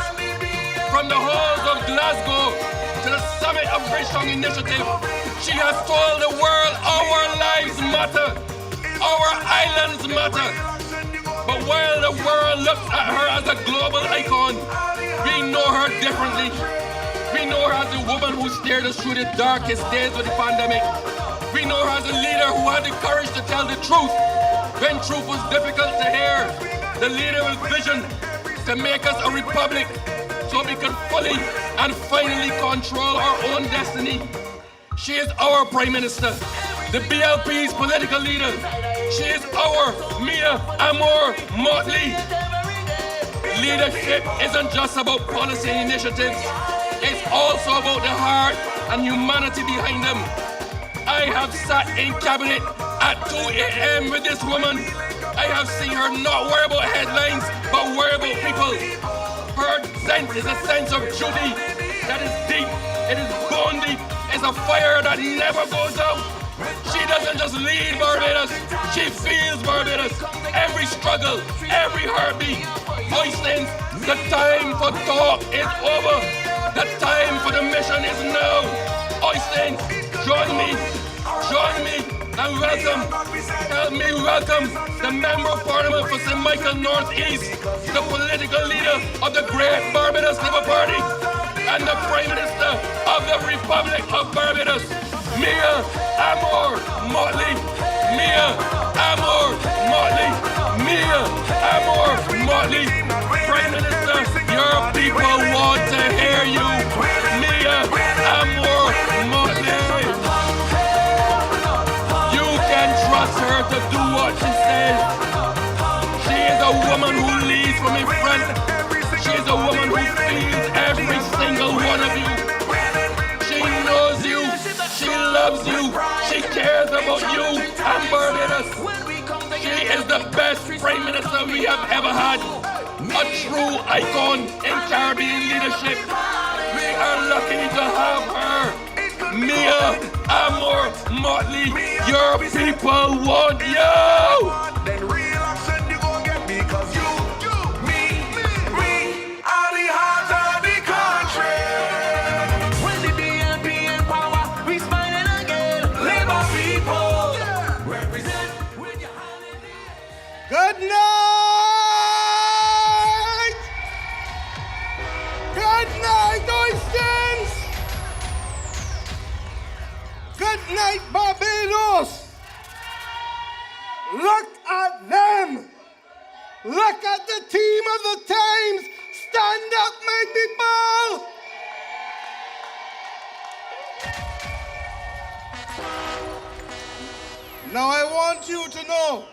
From the halls of Glasgow to the summit of Bridgetown Initiative, she has told the world our lives matter, our islands matter. But while the world looks at her as a global icon, we know her differently. We know her as a woman who steered us through the darkest days of the pandemic. We know her as a leader who had the courage to tell the truth when truth was difficult to hear. The leader with vision to make us a republic so we can fully and finally control our own destiny. She is our Prime Minister, the BLP's political leader. She is our Mia Amor Motley. Leadership isn't just about policy initiatives. It's also about the heart and humanity behind them. I have sat in cabinet at 2 a.m. with this woman. I have seen her not worry about headlines, but worry about people. Her sense is a sense of duty that is deep, it is bone deep, it's a fire that never goes out. She doesn't just lead Barbados, she feels Barbados. Every struggle, every heartbeat. Oistins, the time for talk is over. The time for the mission is now. Oistins, join me, and welcome, help me welcome the Member of Parliament for St. Michael North East, the political leader of the great Barbados Labour Party, and the Prime Minister of the Republic of Barbados, Mia Amor Motley. Mia Amor Motley. Mia Amor Motley. Prime Minister, your people want to hear you. Mia Amor Motley. You can trust her to do what she says. She is a woman who leads from in front. She is a woman who feels every single one of you. She knows you. She loves you. She cares about you and Barbados. She is the best Prime Minister we have ever had. A true icon in Caribbean leadership. We are lucky to have her. Mia Amor Motley, your people want you. Then real action you gon' get me, cause you, me, we are the heart of the country. When the BLP in power, we smiling again. Labour people, represent with your hand in the air. Good night! Good night, Oistins! Good night, Barbados! Look at them! Look at the team of the times! Stand up, my people! Now I want you to know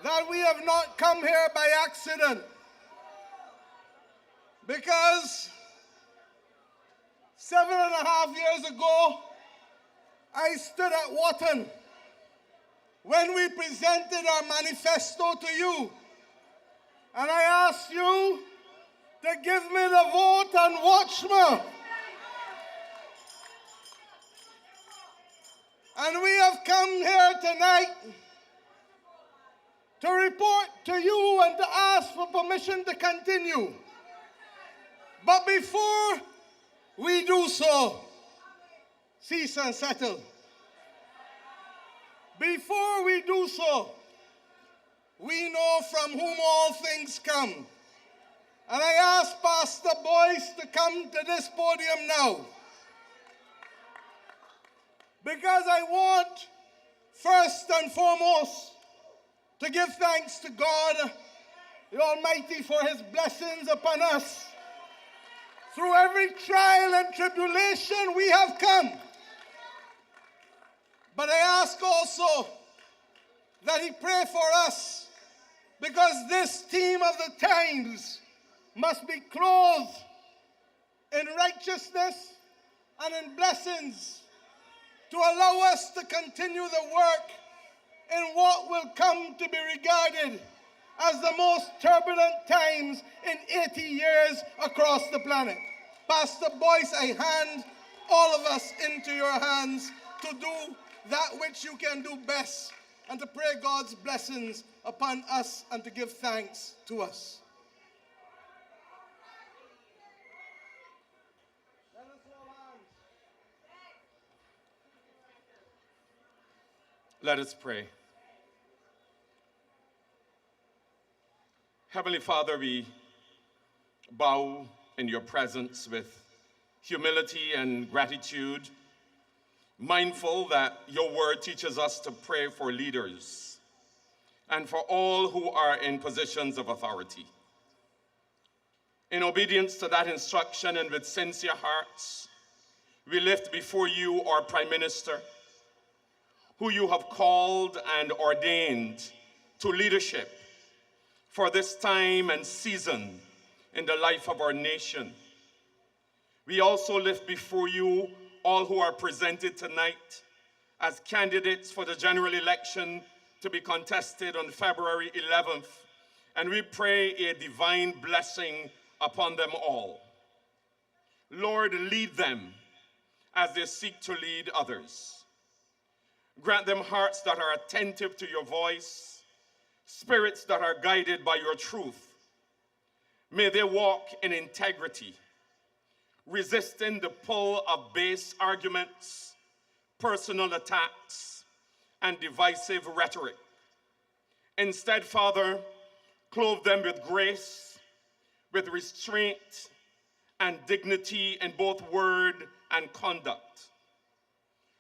that we have not come here by accident, because 7.5 years ago, I stood at Wotton when we presented our manifesto to you, and I asked you to give me the vote on Watchman. And we have come here tonight to report to you and to ask for permission to continue. But before we do so, cease and settle. Before we do so, we know from whom all things come. And I ask Pastor Boyce to come to this podium now. Because I want, first and foremost, to give thanks to God, the Almighty, for his blessings upon us. Through every trial and tribulation we have come. But I ask also that he pray for us, because this team of the times must be clothed in righteousness and in blessings to allow us to continue the work in what will come to be regarded as the most turbulent times in 80 years across the planet. Pastor Boyce, I hand all of us into your hands to do that which you can do best, and to pray God's blessings upon us and to give thanks to us. Let us pray. Heavenly Father, we bow in your presence with humility and gratitude, mindful that your word teaches us to pray for leaders and for all who are in positions of authority. In obedience to that instruction and with sincere hearts, we lift before you our Prime Minister, who you have called and ordained to leadership for this time and season in the life of our nation. We also lift before you all who are presented tonight as candidates for the general election to be contested on February 11th, and we pray a divine blessing upon them all. Lord, lead them as they seek to lead others. Grant them hearts that are attentive to your voice, spirits that are guided by your truth. May they walk in integrity, resisting the pull of base arguments, personal attacks, and divisive rhetoric. Instead, Father, clothe them with grace, with restraint, and dignity in both word and conduct.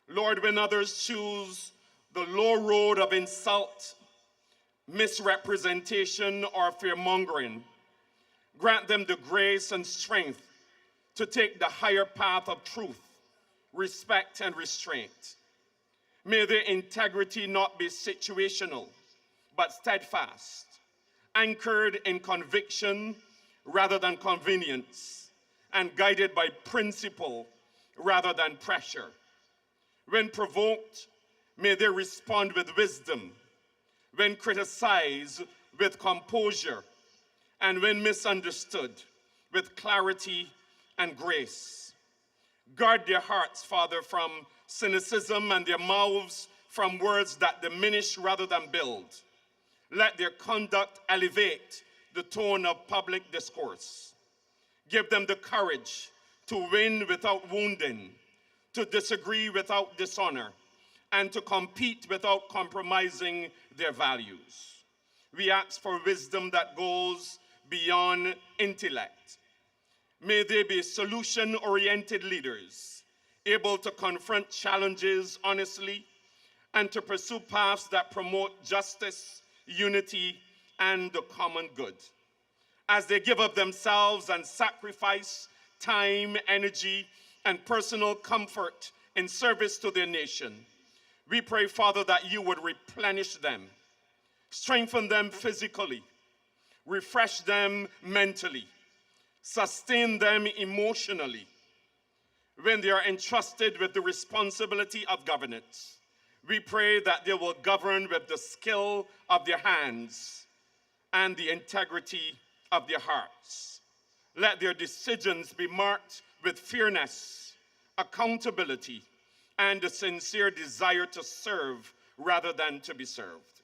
Lord, when others choose the low road of insult, misrepresentation, or fear-mongering, grant them the grace and strength to take the higher path of truth, respect, and restraint. May their integrity not be situational, but steadfast, anchored in conviction rather than convenience, and guided by principle rather than pressure. When provoked, may they respond with wisdom. When criticized, with composure. And when misunderstood, with clarity and grace. Guard their hearts, Father, from cynicism and their mouths from words that diminish rather than build. Let their conduct elevate the tone of public discourse. Give them the courage to win without wounding, to disagree without dishonor, and to compete without compromising their values. We ask for wisdom that goes beyond intellect. May they be solution-oriented leaders, able to confront challenges honestly and to pursue paths that promote justice, unity, and the common good. As they give up themselves and sacrifice time, energy, and personal comfort in service to their nation, we pray, Father, that you would replenish them, strengthen them physically, refresh them mentally, sustain them emotionally. When they are entrusted with the responsibility of governance, We pray that they will govern with the skill of their hands and the integrity of their hearts. Let their decisions be marked with fairness, accountability, and a sincere desire to serve rather than to be served.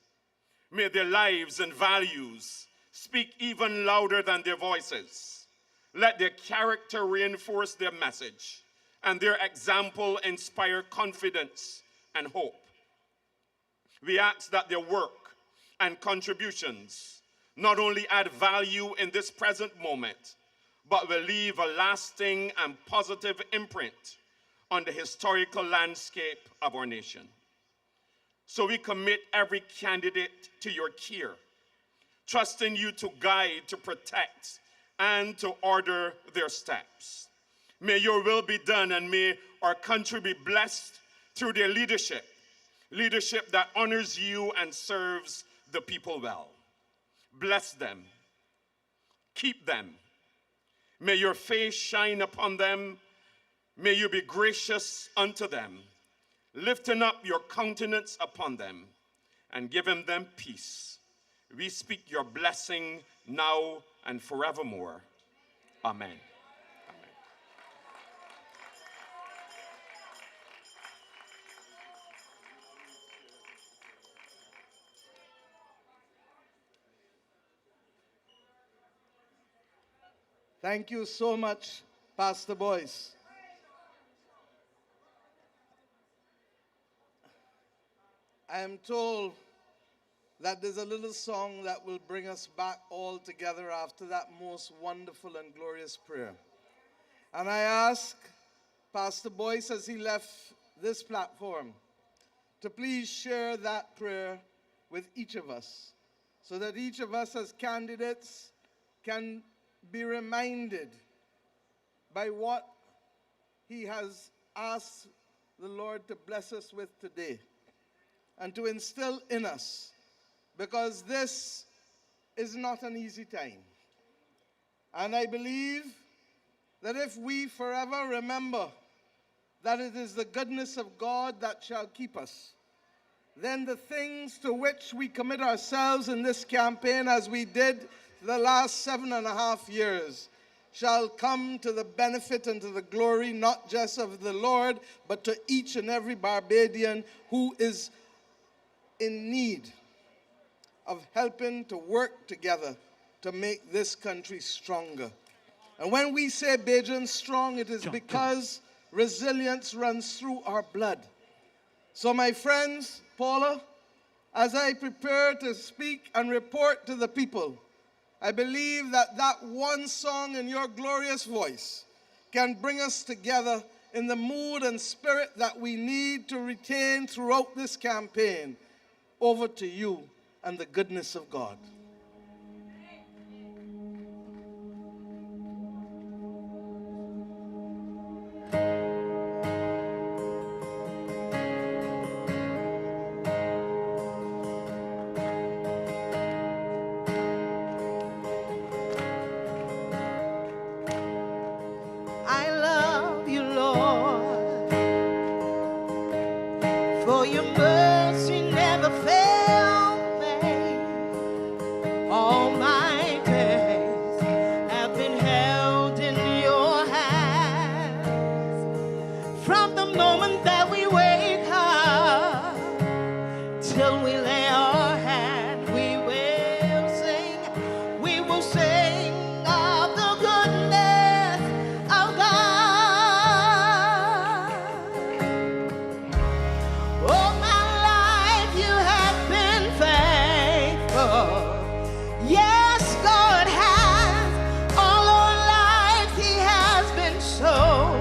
May their lives and values speak even louder than their voices. Let their character reinforce their message, and their example inspire confidence and hope. We ask that their work and contributions not only add value in this present moment, but will leave a lasting and positive imprint on the historical landscape of our nation. So we commit every candidate to your care, trusting you to guide, to protect, and to order their steps. May your will be done, and may our country be blessed through their leadership that honors you and serves the people well. Bless them. Keep them. May your face shine upon them. May you be gracious unto them, lifting up your countenance upon them and giving them peace. We speak your blessing now and forevermore. Amen. Thank you so much, Pastor Boyce. I am told that there's a little song that will bring us back all together after that most wonderful and glorious prayer. And I ask Pastor Boyce, as he left this platform, to please share that prayer with each of us, so that each of us as candidates can be reminded by what he has asked the Lord to bless us with today and to instill in us, because this is not an easy time. And I believe that if we forever remember that it is the goodness of God that shall keep us, then the things to which we commit ourselves in this campaign, as we did the last 7.5 years, shall come to the benefit and to the glory not just of the Lord, but to each and every Barbadian who is in need of helping to work together to make this country stronger. And when we say Bajan strong, it is because resilience runs through our blood. So my friends, Paula, as I prepare to speak and report to the people, I believe that that one song in your glorious voice can bring us together in the mood and spirit that we need to retain throughout this campaign. Over to you and the goodness of God. I love you, Lord, for your mercy never failed me. All my days have been held in your hands. From the moment that we wake up till we lay our hand, we will sing of the goodness of God. All my life you have been faithful. Yes, God has. All our life he has been so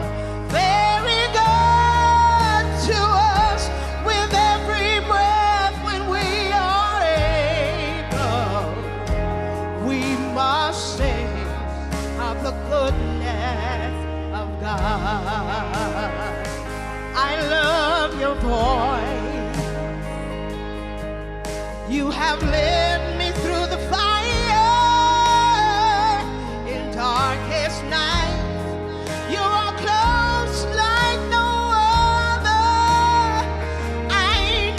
very good to us. With every breath when we are able, we must sing of the goodness of God. I love your voice. You have led me through the fire in darkest night. You are close like no other. I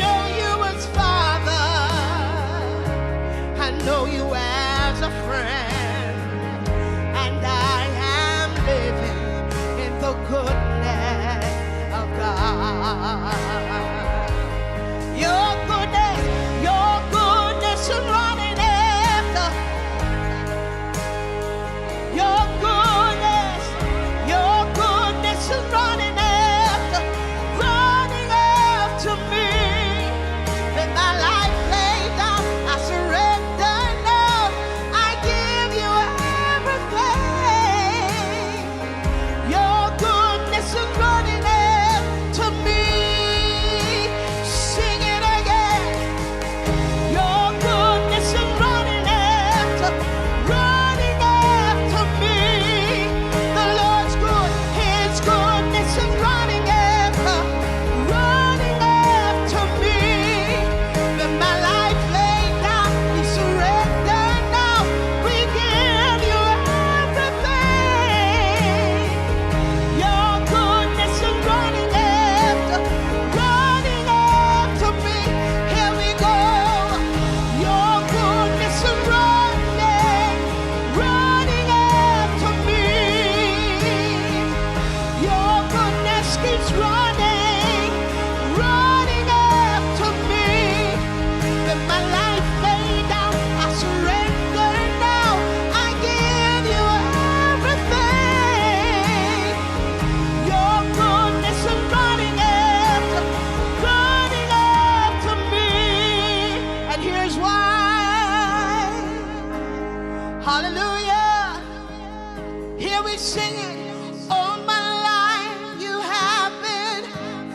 be singing, all my life you have been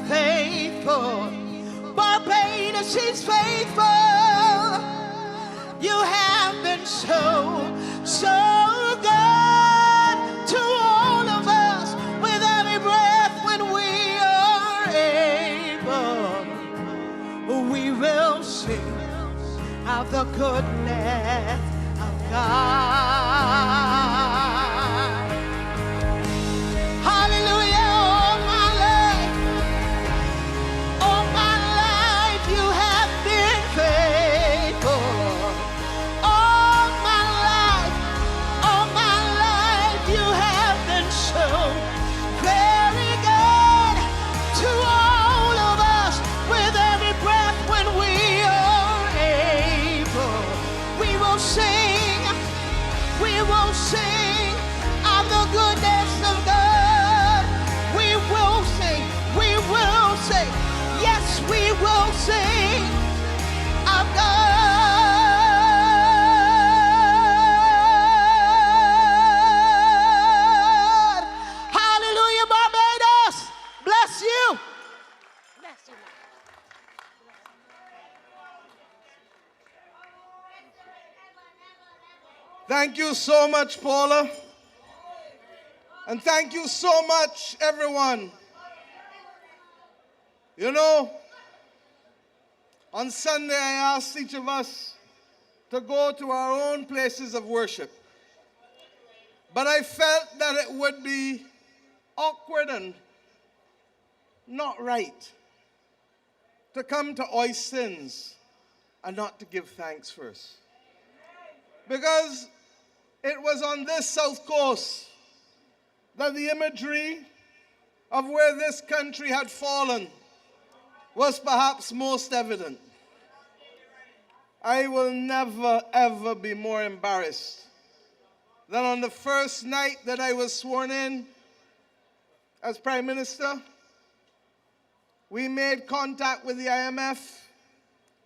faithful. Barbados is faithful. You have been so, so good to all of us with every breath when we are able. We will sing of the goodness of God. Hallelujah, all my life you have been faithful. All my life you have been so very good to all of us with every breath when we are able. We will sing of the goodness of God. We will sing, yes, we will sing of God. Hallelujah, Barbados. Bless you. Bless you. Thank you so much, Paula. And thank you so much, everyone. You know, on Sunday I asked each of us to go to our own places of worship. But I felt that it would be awkward and not right to come to Oistins and not to give thanks first. Because it was on this South Coast that the imagery of where this country had fallen was perhaps most evident. I will never, ever be more embarrassed than on the first night that I was sworn in as Prime Minister. We made contact with the IMF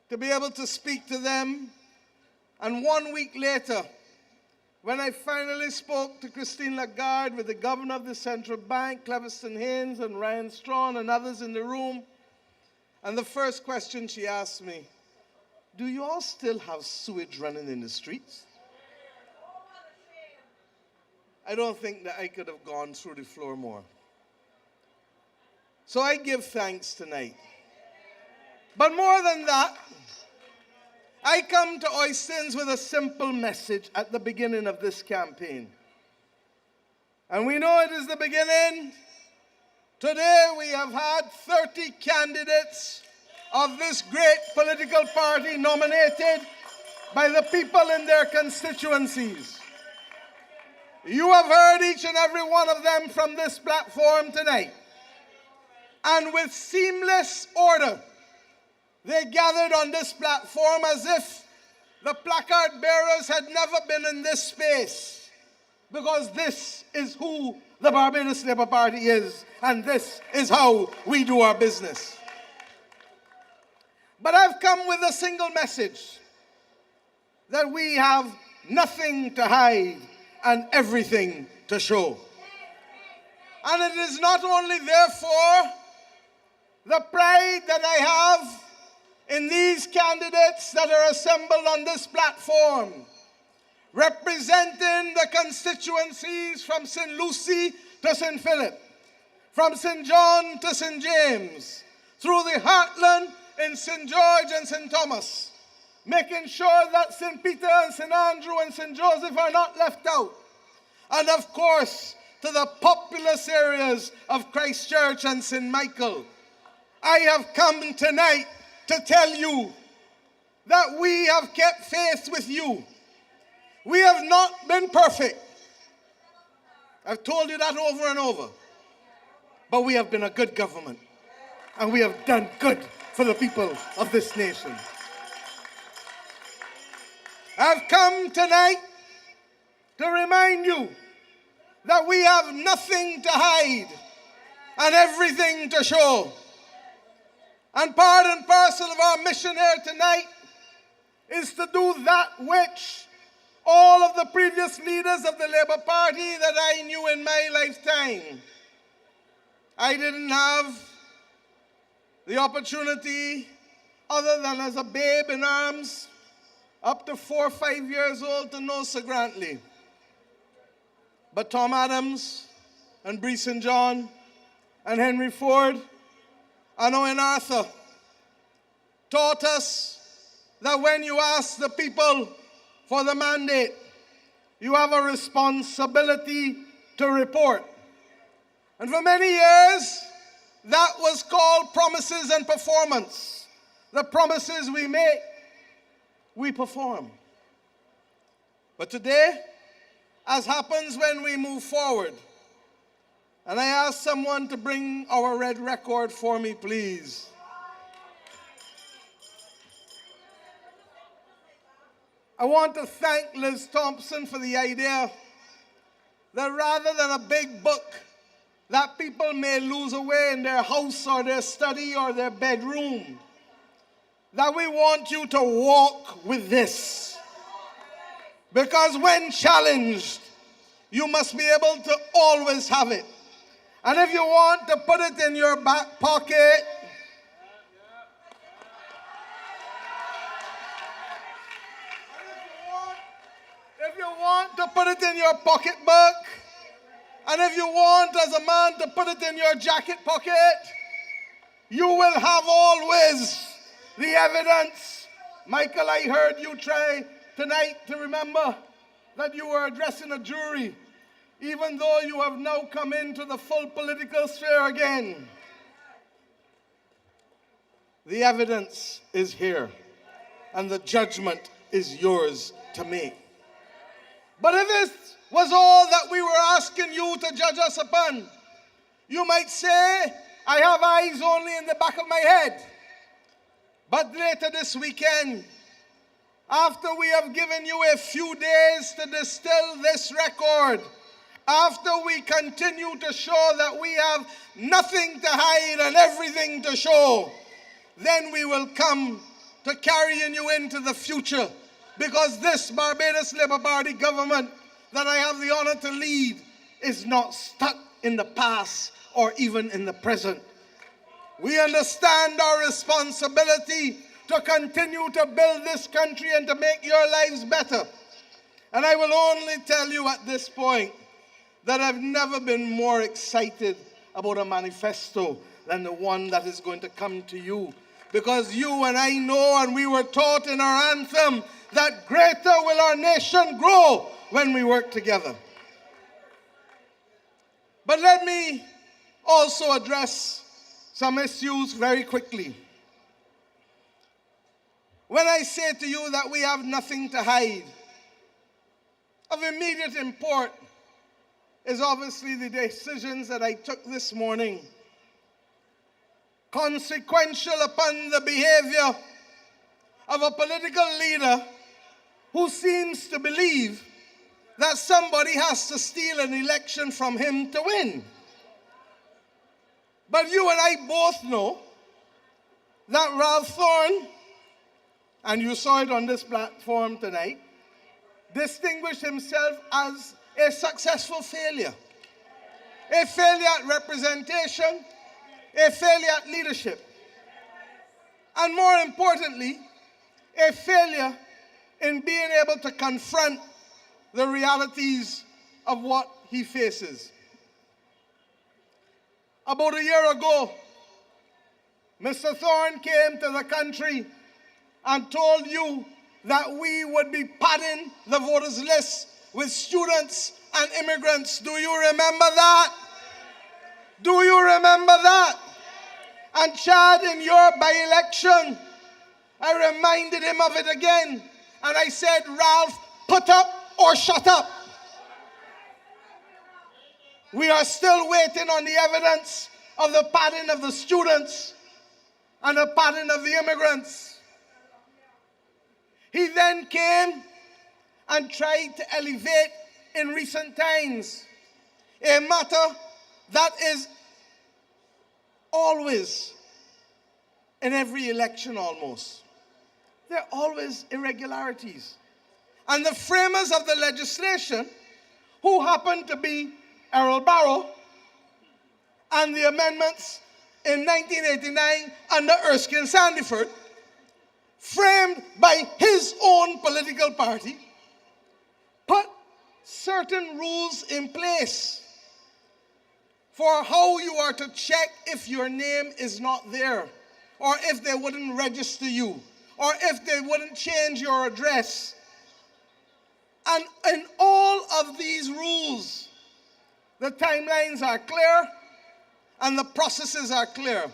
to be able to speak to them. And 1 week later, when I finally spoke to Christine Lagarde with the governor of the central bank, Cleviston Haynes and Ryan Strawn and others in the room, and the first question she asked me, do you all still have sewage running in the streets? I don't think that I could have gone through the floor more. So I give thanks tonight. But more than that, I come to Oistins with a simple message at the beginning of this campaign. And we know it is the beginning. Today we have had 30 candidates of this great political party nominated by the people in their constituencies. You have heard each and every one of them from this platform tonight. And with seamless order, they gathered on this platform as if the placard bearers had never been in this space, because this is who the Barbados Labour Party is, and this is how we do our business. But I've come with a single message, that we have nothing to hide and everything to show. And it is not only therefore the pride that I have in these candidates that are assembled on this platform, representing the constituencies from St. Lucie to St. Philip, from St. John to St. James, through the heartland in St. George and St. Thomas, making sure that St. Peter and St. Andrew and St. Joseph are not left out. And of course, to the populous areas of Christchurch and St. Michael. I have come tonight to tell you that we have kept faith with you. We have not been perfect. I've told you that over and over. But we have been a good government. And we have done good for the people of this nation. I've come tonight to remind you that we have nothing to hide and everything to show. And part and parcel of our mission here tonight is to do that which all of the previous leaders of the Labour Party that I knew in my lifetime. I didn't have the opportunity, other than as a babe in arms, up to 4 or 5 years old, to know Sir Grantley. But Tom Adams and Bree St. John and Henry Ford and Owen Arthur taught us that when you ask the people for the mandate, you have a responsibility to report. And for many years, that was called promises and performance. The promises we make, we perform. But today, as happens when we move forward, and I ask someone to bring our red record for me, please. I want to thank Liz Thompson for the idea that rather than a big book that people may lose away in their house or their study or their bedroom, that we want you to walk with this. Because when challenged, you must be able to always have it. And if you want to put it in your back pocket, if you want to put it in your pocketbook, and if you want as a man to put it in your jacket pocket, you will have always the evidence. Michael, I heard you try tonight to remember that you were addressing a jury, even though you have now come into the full political sphere again. The evidence is here, and the judgment is yours to make. But if it was all that we were asking you to judge us upon, you might say, I have eyes only in the back of my head. But later this weekend, after we have given you a few days to distill this record, after we continue to show that we have nothing to hide and everything to show, then we will come to carrying you into the future. Because this Barbados Labour Party government that I have the honor to lead is not stuck in the past or even in the present. We understand our responsibility to continue to build this country and to make your lives better. And I will only tell you at this point that I've never been more excited about a manifesto than the one that is going to come to you. Because you and I know, and we were taught in our anthem, that greater will our nation grow when we work together. But let me also address some issues very quickly. When I say to you that we have nothing to hide, of immediate import is obviously the decisions that I took this morning, consequential upon the behavior of a political leader who seems to believe that somebody has to steal an election from him to win. But you and I both know that Ralph Thorne, and you saw it on this platform tonight, distinguished himself as a successful failure. A failure at representation, a failure at leadership, and more importantly, a failure in being able to confront the realities of what he faces. About a year ago, Mr. Thorne came to the country and told you that we would be padding the voters list with students and immigrants. Do you remember that? Do you remember that? And Chad, in your by-election, I reminded him of it again. And I said, Ralph, put up or shut up. We are still waiting on the evidence of the padding of the students and the padding of the immigrants. He then came and tried to elevate in recent times a matter that is always, in every election almost, there are always irregularities. And the framers of the legislation, who happened to be Errol Barrow, and the amendments in 1989 under Erskine Sandiford, framed by his own political party, put certain rules in place for how you are to check if your name is not there, or if they wouldn't register you, or if they wouldn't change your address. And in all of these rules, the timelines are clear and the processes are clear.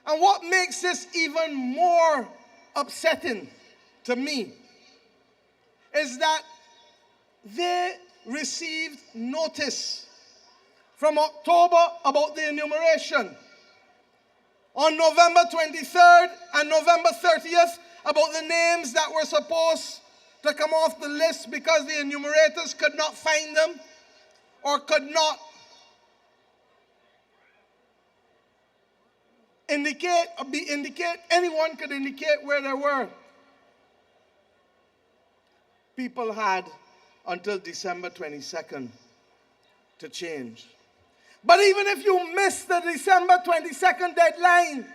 And what makes this even more upsetting to me is that they received notice from October about the enumeration, on November 23rd and November 30th about the names that were supposed to come off the list because the enumerators could not find them or could not anyone could indicate where they were. People had until December 22nd to change. But even if you missed the December 22nd deadline,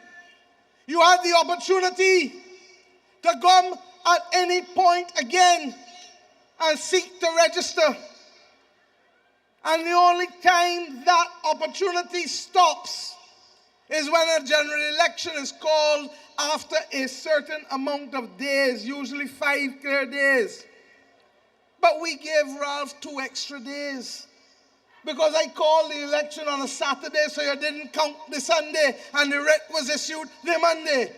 you had the opportunity to come at any point again and seek to register. And the only time that opportunity stops is when a general election is called after a certain amount of days, usually 5 clear days. But we gave Ralph 2 extra days because I called the election on a Saturday, so you didn't count the Sunday, and the writ was issued the Monday.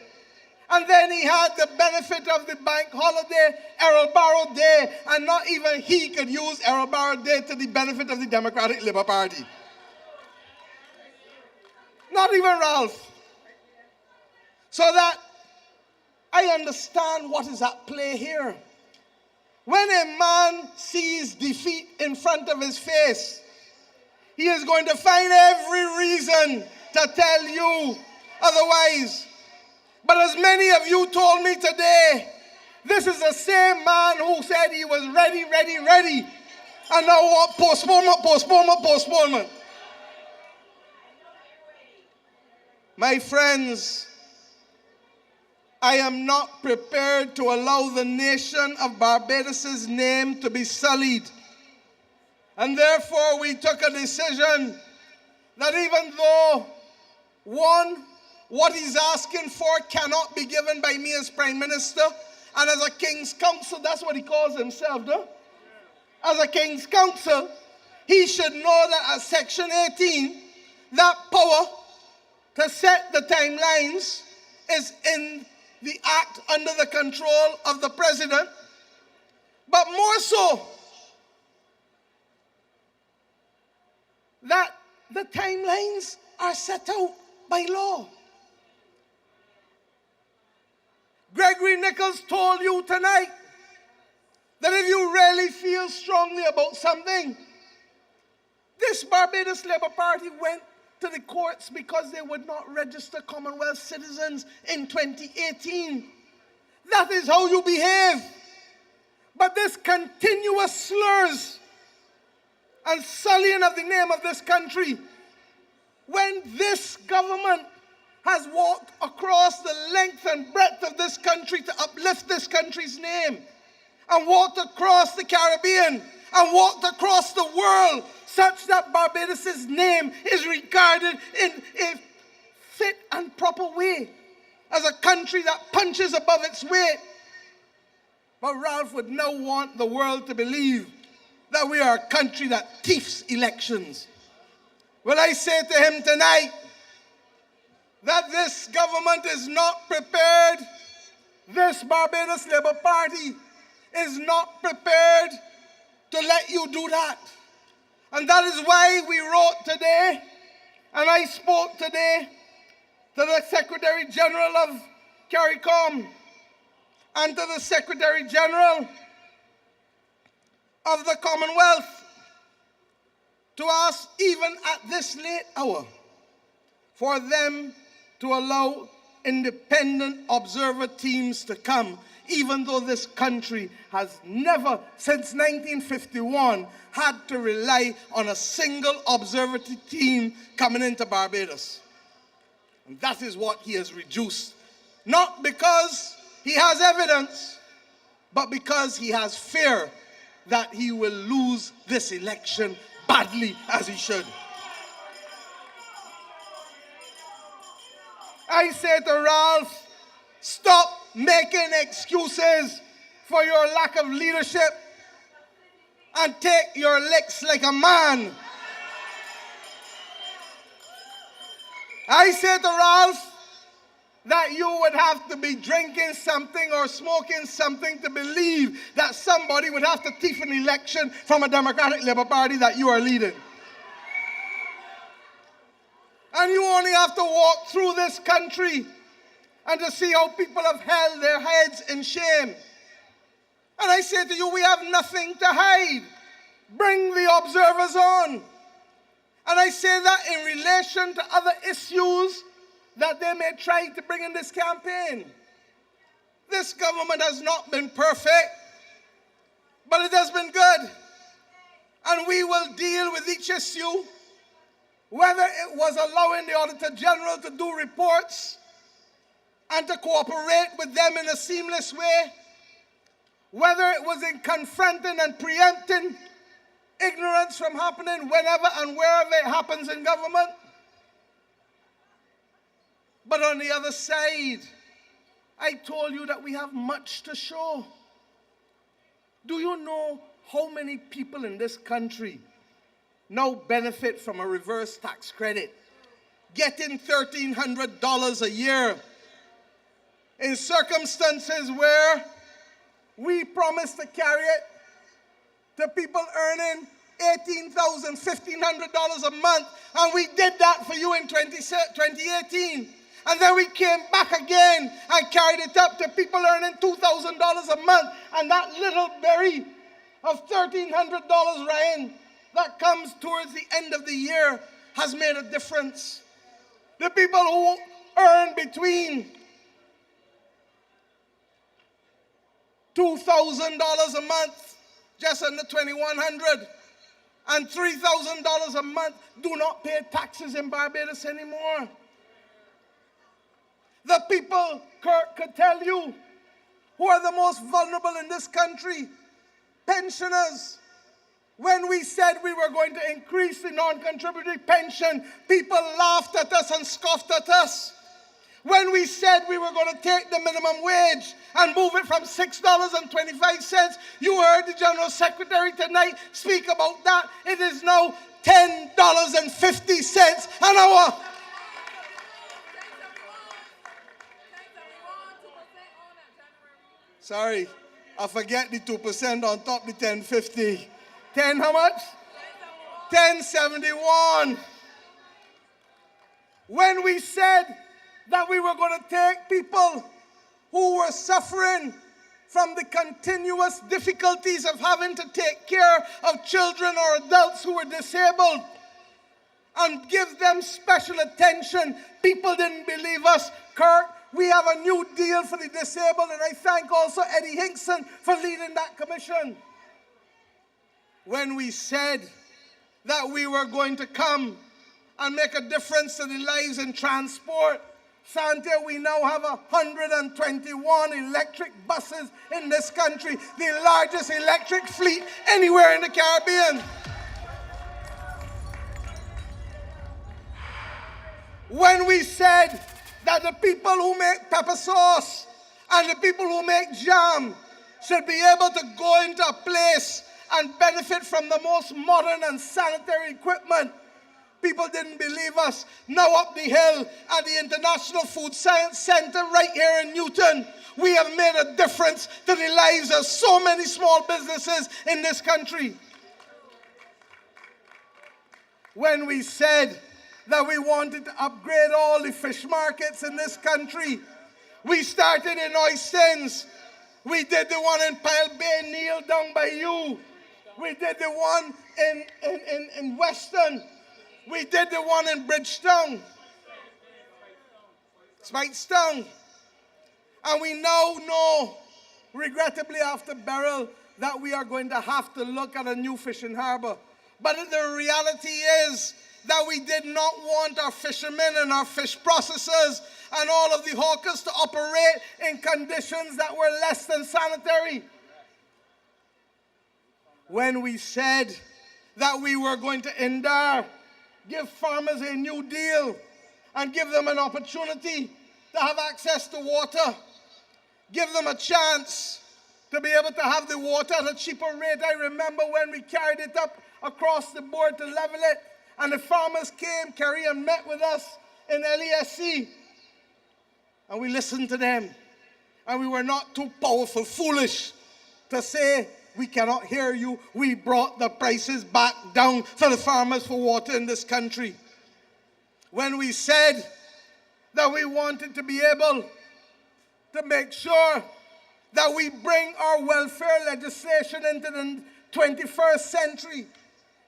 And then he had the benefit of the bank holiday, Errol Barrow Day, and not even he could use Errol Barrow Day to the benefit of the Democratic Labour Party. Not even Ralph. So that I understand what is at play here. When a man sees defeat in front of his face, he is going to find every reason to tell you otherwise. But as many of you told me today, this is the same man who said he was ready. And now what? Postponement. My friends, I am not prepared to allow the nation of Barbados' name to be sullied. And therefore we took a decision that even though, one, what he's asking for cannot be given by me as Prime Minister, and as a King's Counsel, that's what he calls himself, no? As a King's Counsel, he should know that at Section 18, that power to set the timelines is in the act under the control of the President, but more so, that the timelines are set out by law. Gregory Nichols told you tonight that if you really feel strongly about something, this Barbados Labour Party went to the courts because they would not register Commonwealth citizens in 2018. That is how you behave. But this continuous slurs and sullying of the name of this country, when this government has walked across the length and breadth of this country to uplift this country's name, and walked across the Caribbean, and walked across the world, such that Barbados' name is regarded in a fit and proper way as a country that punches above its weight. But Ralph would now want the world to believe that we are a country that thieves elections. Well, I say to him tonight that this government is not prepared, this Barbados Labour Party is not prepared to let you do that. And that is why we wrote today, and I spoke today to the Secretary General of CARICOM and to the Secretary General of the Commonwealth to ask, even at this late hour, for them to allow independent observer teams to come, even though this country has never, since 1951, had to rely on a single observer team coming into Barbados. And that is what he has reduced. Not because he has evidence, but because he has fear that he will lose this election badly as he should. I say to Ralph, stop making excuses for your lack of leadership and take your licks like a man. I say to Ralph that you would have to be drinking something or smoking something to believe that somebody would have to thief an election from a Democratic Labour Party that you are leading. And you only have to walk through this country and to see how people have held their heads in shame. And I say to you, we have nothing to hide. Bring the observers on. And I say that in relation to other issues that they may try to bring in this campaign. This government has not been perfect, but it has been good. And we will deal with each issue, whether it was allowing the Auditor General to do reports and to cooperate with them in a seamless way, whether it was in confronting and preempting ignorance from happening whenever and wherever it happens in government. But on the other side, I told you that we have much to show. Do you know how many people in this country now benefit from a reverse tax credit, getting $1,300 a year in circumstances where we promised to carry it to people earning $18,000, $1,500 a month, and we did that for you in 2018. And then we came back again and carried it up to people earning $2,000 a month, and that little berry of $1,300, Ryan, that comes towards the end of the year has made a difference. The people who earn between $2,000 a month, just under $2,100, and $3,000 a month do not pay taxes in Barbados anymore. The people, Kirk could tell you, who are the most vulnerable in this country, pensioners. When we said we were going to increase the non-contributory pension, people laughed at us and scoffed at us. When we said we were going to take the minimum wage and move it from $6.25, you heard the General Secretary tonight speak about that. It is now $10.50 an hour. Sorry, I forget the 2% on top the 10.50. 10 how much? 10.71. When we said that we were going to take people who were suffering from the continuous difficulties of having to take care of children or adults who were disabled and give them special attention, people didn't believe us. Kirk, we have a new deal for the disabled, and I thank also Eddie Hinkson for leading that commission. When we said that we were going to come and make a difference to the lives in transport, Santia, we now have 121 electric buses in this country, the largest electric fleet anywhere in the Caribbean. When we said that the people who make pepper sauce and the people who make jam should be able to go into a place and benefit from the most modern and sanitary equipment, people didn't believe us. Now up the hill at the International Food Science Center right here in Newton, we have made a difference to the lives of so many small businesses in this country. When we said that we wanted to upgrade all the fish markets in this country, we started in Oistins. We did the one in Pile Bay, Neil, down by you. We did the one in Weston. We did the one in Bridgetown. might stung. And we now know, regrettably after Beryl, that we are going to have to look at a new fishing harbor. But the reality is that we did not want our fishermen and our fish processors and all of the hawkers to operate in conditions that were less than sanitary. When we said that we were going to endow, give farmers a new deal, and give them an opportunity to have access to water, give them a chance to be able to have the water at a cheaper rate. I remember when we carried it up across the board to level it, and the farmers came, Carrie, and met with us in LESC, and we listened to them, and we were not too powerful, foolish to say, we cannot hear you. We brought the prices back down for the farmers for water in this country. When we said that we wanted to be able to make sure that we bring our welfare legislation into the 21st century,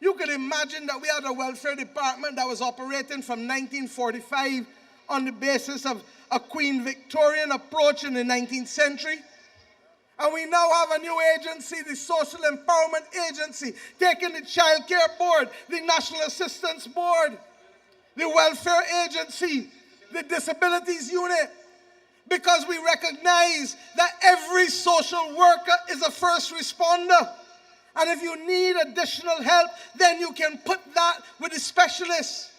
you could imagine that we had a welfare department that was operating from 1945 on the basis of a Queen Victorian approach in the 19th century. And we now have a new agency, the Social Empowerment Agency, taking the Child Care Board, the National Assistance Board, the Welfare Agency, the Disabilities Unit, because we recognize that every social worker is a first responder. And if you need additional help, then you can put that with the specialists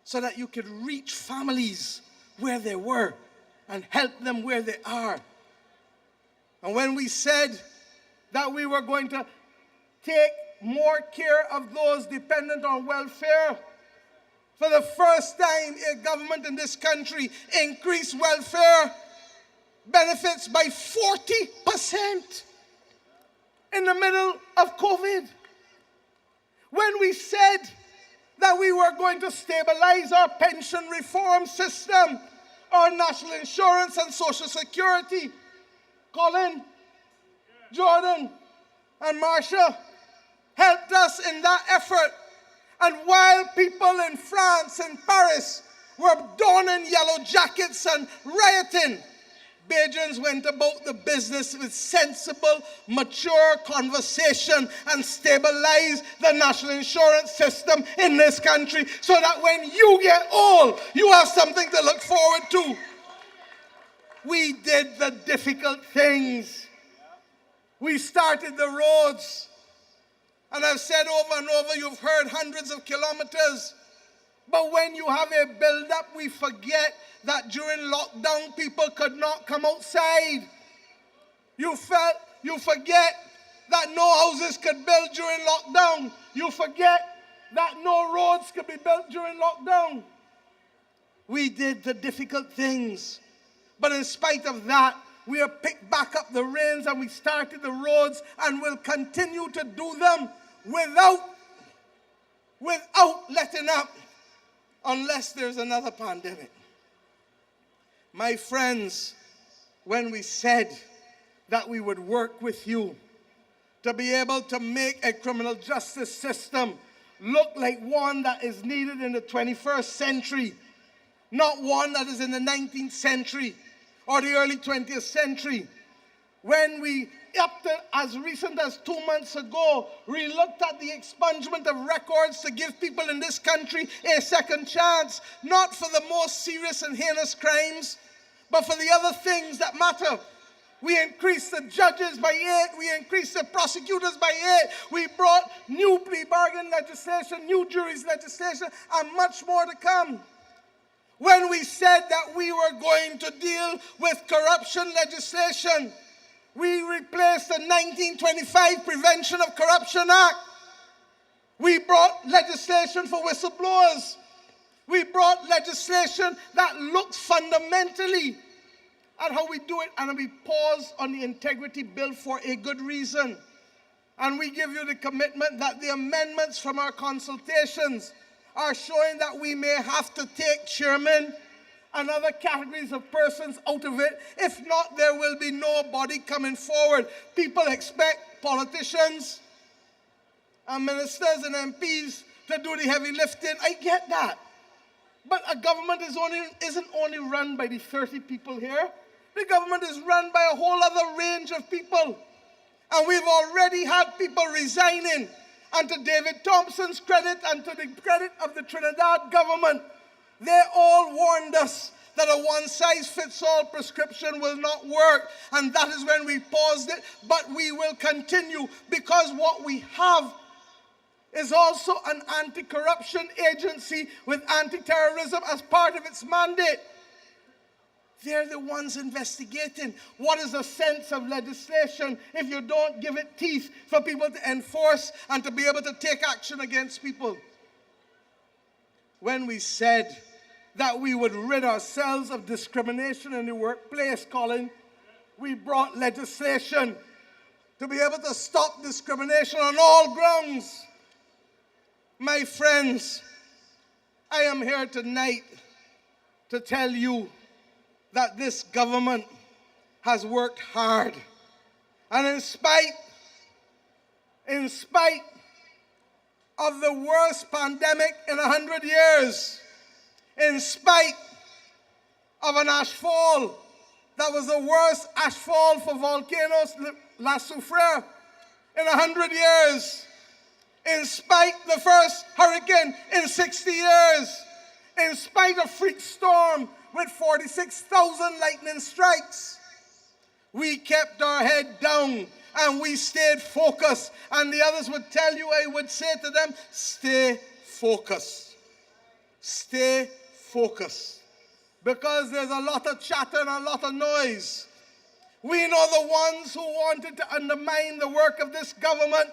so that you could reach families where they were and help them where they are. And when we said that we were going to take more care of those dependent on welfare, for the first time, a government in this country increased welfare benefits by 40% in the middle of COVID. When we said that we were going to stabilize our pension reform system, our national insurance and social security, Colin, Jordan, and Marsha helped us in that effort. And while people in France and Paris were donning yellow jackets and rioting, Bajans went about the business with sensible, mature conversation and stabilized the national insurance system in this country so that when you get old, you have something to look forward to. We did the difficult things. We started the roads. And I've said over and over, you've heard hundreds of kilometers. But when you have a build-up, we forget that during lockdown, people could not come outside. You forget that no houses could build during lockdown. You forget that no roads could be built during lockdown. We did the difficult things. But in spite of that, we have picked back up the reins and we started the roads and will continue to do them without letting up unless there's another pandemic. My friends, when we said that we would work with you to be able to make a criminal justice system look like one that is needed in the 21st century, not one that is in the 19th century or the early 20th century. When we, up to as recent as 2 months ago, we looked at the expungement of records to give people in this country a second chance, not for the most serious and heinous crimes, but for the other things that matter. We increased the judges by 8, we increased the prosecutors by 8, we brought new plea bargain legislation, new juries legislation, and much more to come. When we said that we were going to deal with corruption legislation, we replaced the 1925 Prevention of Corruption Act. We brought legislation for whistleblowers. We brought legislation that looks fundamentally at how we do it, and we pause on the integrity bill for a good reason. And we give you the commitment that the amendments from our consultations are showing that we may have to take chairmen and other categories of persons out of it. If not, there will be nobody coming forward. People expect politicians and ministers and MPs to do the heavy lifting. I get that. But a government isn't only run by the 30 people here. The government is run by a whole other range of people. And we've already had people resigning. And to David Thompson's credit and to the credit of the Trinidad government, they all warned us that a one-size-fits-all prescription will not work. And that is when we paused it. But we will continue because what we have is also an anti-corruption agency with anti-terrorism as part of its mandate. They're the ones investigating. What is the sense of legislation if you don't give it teeth for people to enforce and to be able to take action against people? When we said that we would rid ourselves of discrimination in the workplace, Colin, we brought legislation to be able to stop discrimination on all grounds. My friends, I am here tonight to tell you that this government has worked hard. And in spite of the worst pandemic in 100 years, in spite of an ashfall that was the worst ashfall for volcanoes, La Soufrière, in 100 years, in spite of the first hurricane in 60 years, in spite of freak storm with 46,000 lightning strikes, we kept our head down and we stayed focused. And the others would tell you, I would say to them, stay focused. Stay focused. Because there's a lot of chatter and a lot of noise. We know the ones who wanted to undermine the work of this government,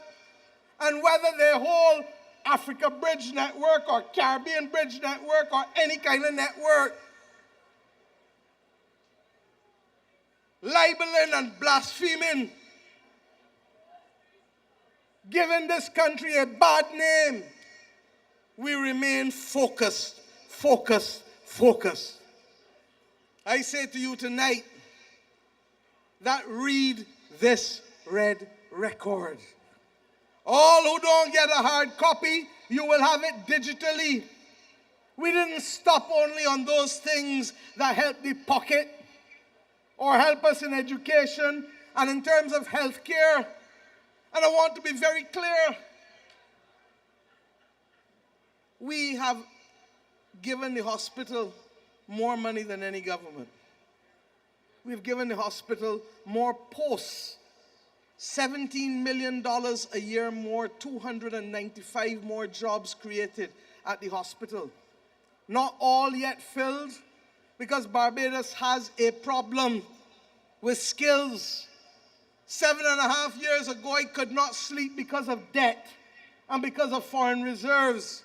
and whether they hold Africa Bridge Network or Caribbean Bridge Network or any kind of network, libeling and blaspheming, giving this country a bad name, we remain focused, focused, focused. I say to you tonight that read this red record. All who don't get a hard copy, you will have it digitally. We didn't stop only on those things that help the pocket or help us in education and in terms of health care. And I want to be very clear. We have given the hospital more money than any government. We've given the hospital more posts. $17 million a year more, 295 more jobs created at the hospital. Not all yet filled, because Barbados has a problem with skills. 7.5 years ago, I could not sleep because of debt and because of foreign reserves.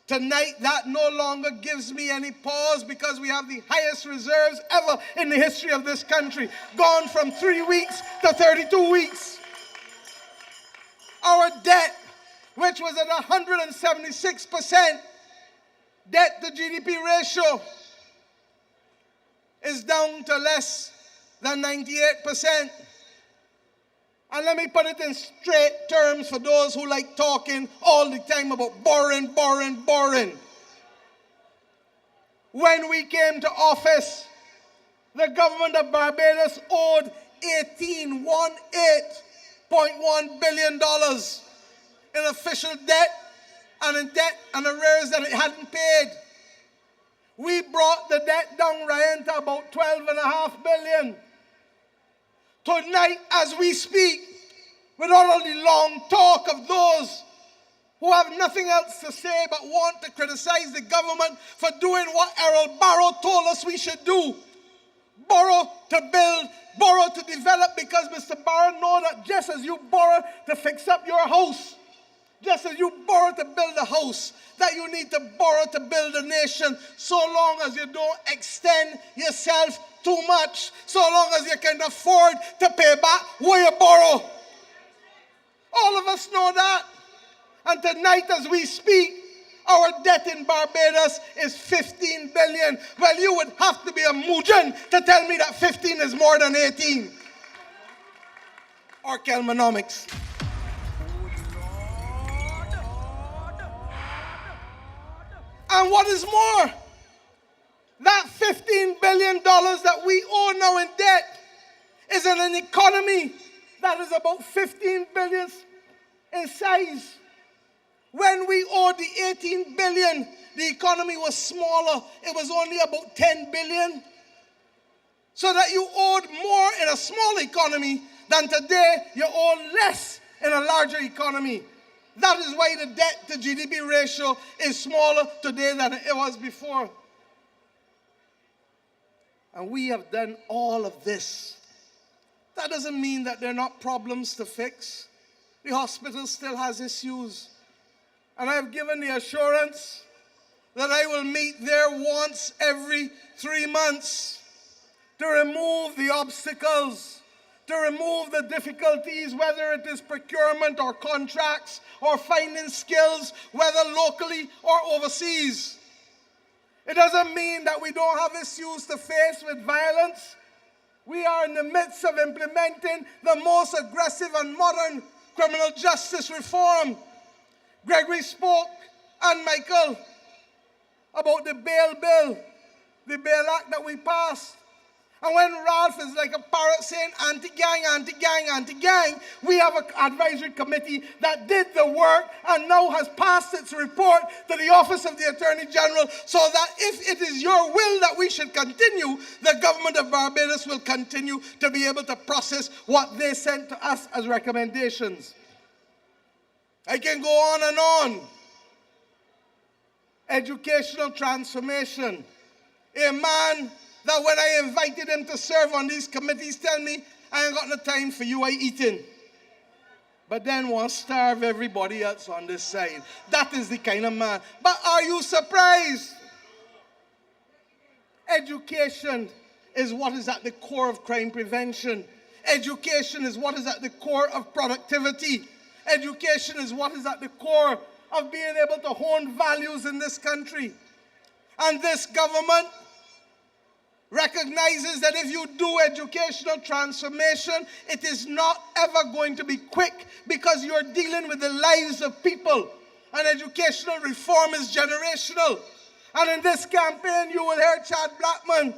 Tonight, that no longer gives me any pause because we have the highest reserves ever in the history of this country, gone from 3 weeks to 32 weeks. Our debt, which was at 176% debt to GDP ratio, is down to less than 98%. And let me put it in straight terms for those who like talking all the time about borrowing, borrowing, borrowing. When we came to office, the government of Barbados owed $18.1 billion in official debt and in debt and arrears that it hadn't paid. We brought the debt down, Ryan, to about $12.5 billion. Tonight, as we speak, with all of the long talk of those who have nothing else to say but want to criticize the government for doing what Errol Barrow told us we should do. Borrow to build, borrow to develop, because Mr. Barrow knows that just as you borrow to fix up your house, just as you borrow to build a house, that you need to borrow to build a nation, so long as you don't extend yourself too much, so long as you can afford to pay back what you borrow. All of us know that. And tonight as we speak, our debt in Barbados is $15 billion. Well, you would have to be a Mujin to tell me that 15 is more than 18. Or Kelmanomics. And what is more, That $15 billion that we owe now in debt is in an economy that is about 15 billion in size. When we owed the 18 billion, the economy was smaller. It was only about 10 billion. So that you owed more in a small economy than today you owe less in a larger economy. That is why the debt to GDP ratio is smaller today than it was before. And we have done all of this. That doesn't mean that there are not problems to fix. The hospital still has issues. And I have given the assurance that I will meet their wants every 3 months to remove the obstacles, to remove the difficulties, whether it is procurement or contracts or finding skills, whether locally or overseas. It doesn't mean that we don't have issues to face with violence. We are in the midst of implementing the most aggressive and modern criminal justice reform. Gregory spoke, and Michael, about the bail bill, the bail act that we passed. And when Ralph is like a parrot saying anti-gang, anti-gang, anti-gang, we have an advisory committee that did the work and now has passed its report to the Office of the Attorney General, so that if it is your will that we should continue, the government of Barbados will continue to be able to process what they sent to us as recommendations. I can go on and on. Educational transformation. A man that when I invited him to serve on these committees, tell me, I ain't got no time for you, I eating. But then want to starve everybody else on this side. That is the kind of man. But are you surprised? Education is what is at the core of crime prevention. Education is what is at the core of productivity. Education is what is at the core of being able to hone values in this country. And this government recognizes that if you do educational transformation, it is not ever going to be quick because you're dealing with the lives of people. And educational reform is generational. And in this campaign, you will hear Chad Blackman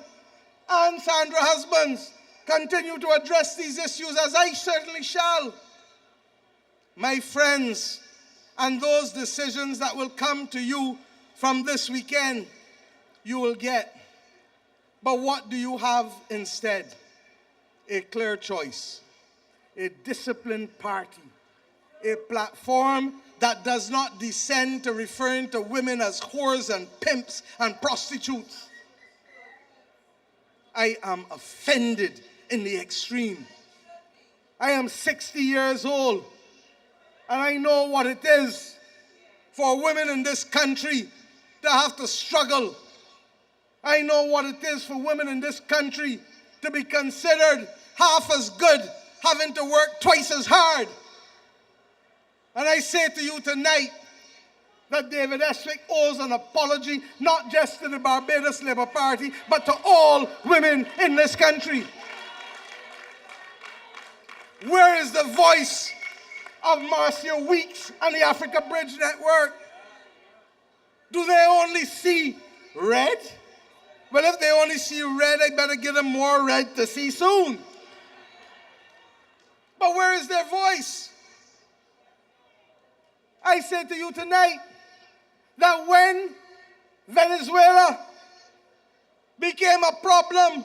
and Sandra Husbands continue to address these issues, as I certainly shall. My friends, and those decisions that will come to you from this weekend, you will get. But what do you have instead? A clear choice, a disciplined party, a platform that does not descend to referring to women as whores and pimps and prostitutes. I am offended in the extreme. I am 60 years old, and I know what it is for women in this country to have to struggle. I know what it is for women in this country to be considered half as good, having to work twice as hard. And I say to you tonight that David Estwick owes an apology, not just to the Barbados Labour Party, but to all women in this country. Where is the voice of Marcia Weeks and the Africa Bridge Network? Do they only see red? Well, if they only see red, I better give them more red to see soon. But where is their voice? I say to you tonight that when Venezuela became a problem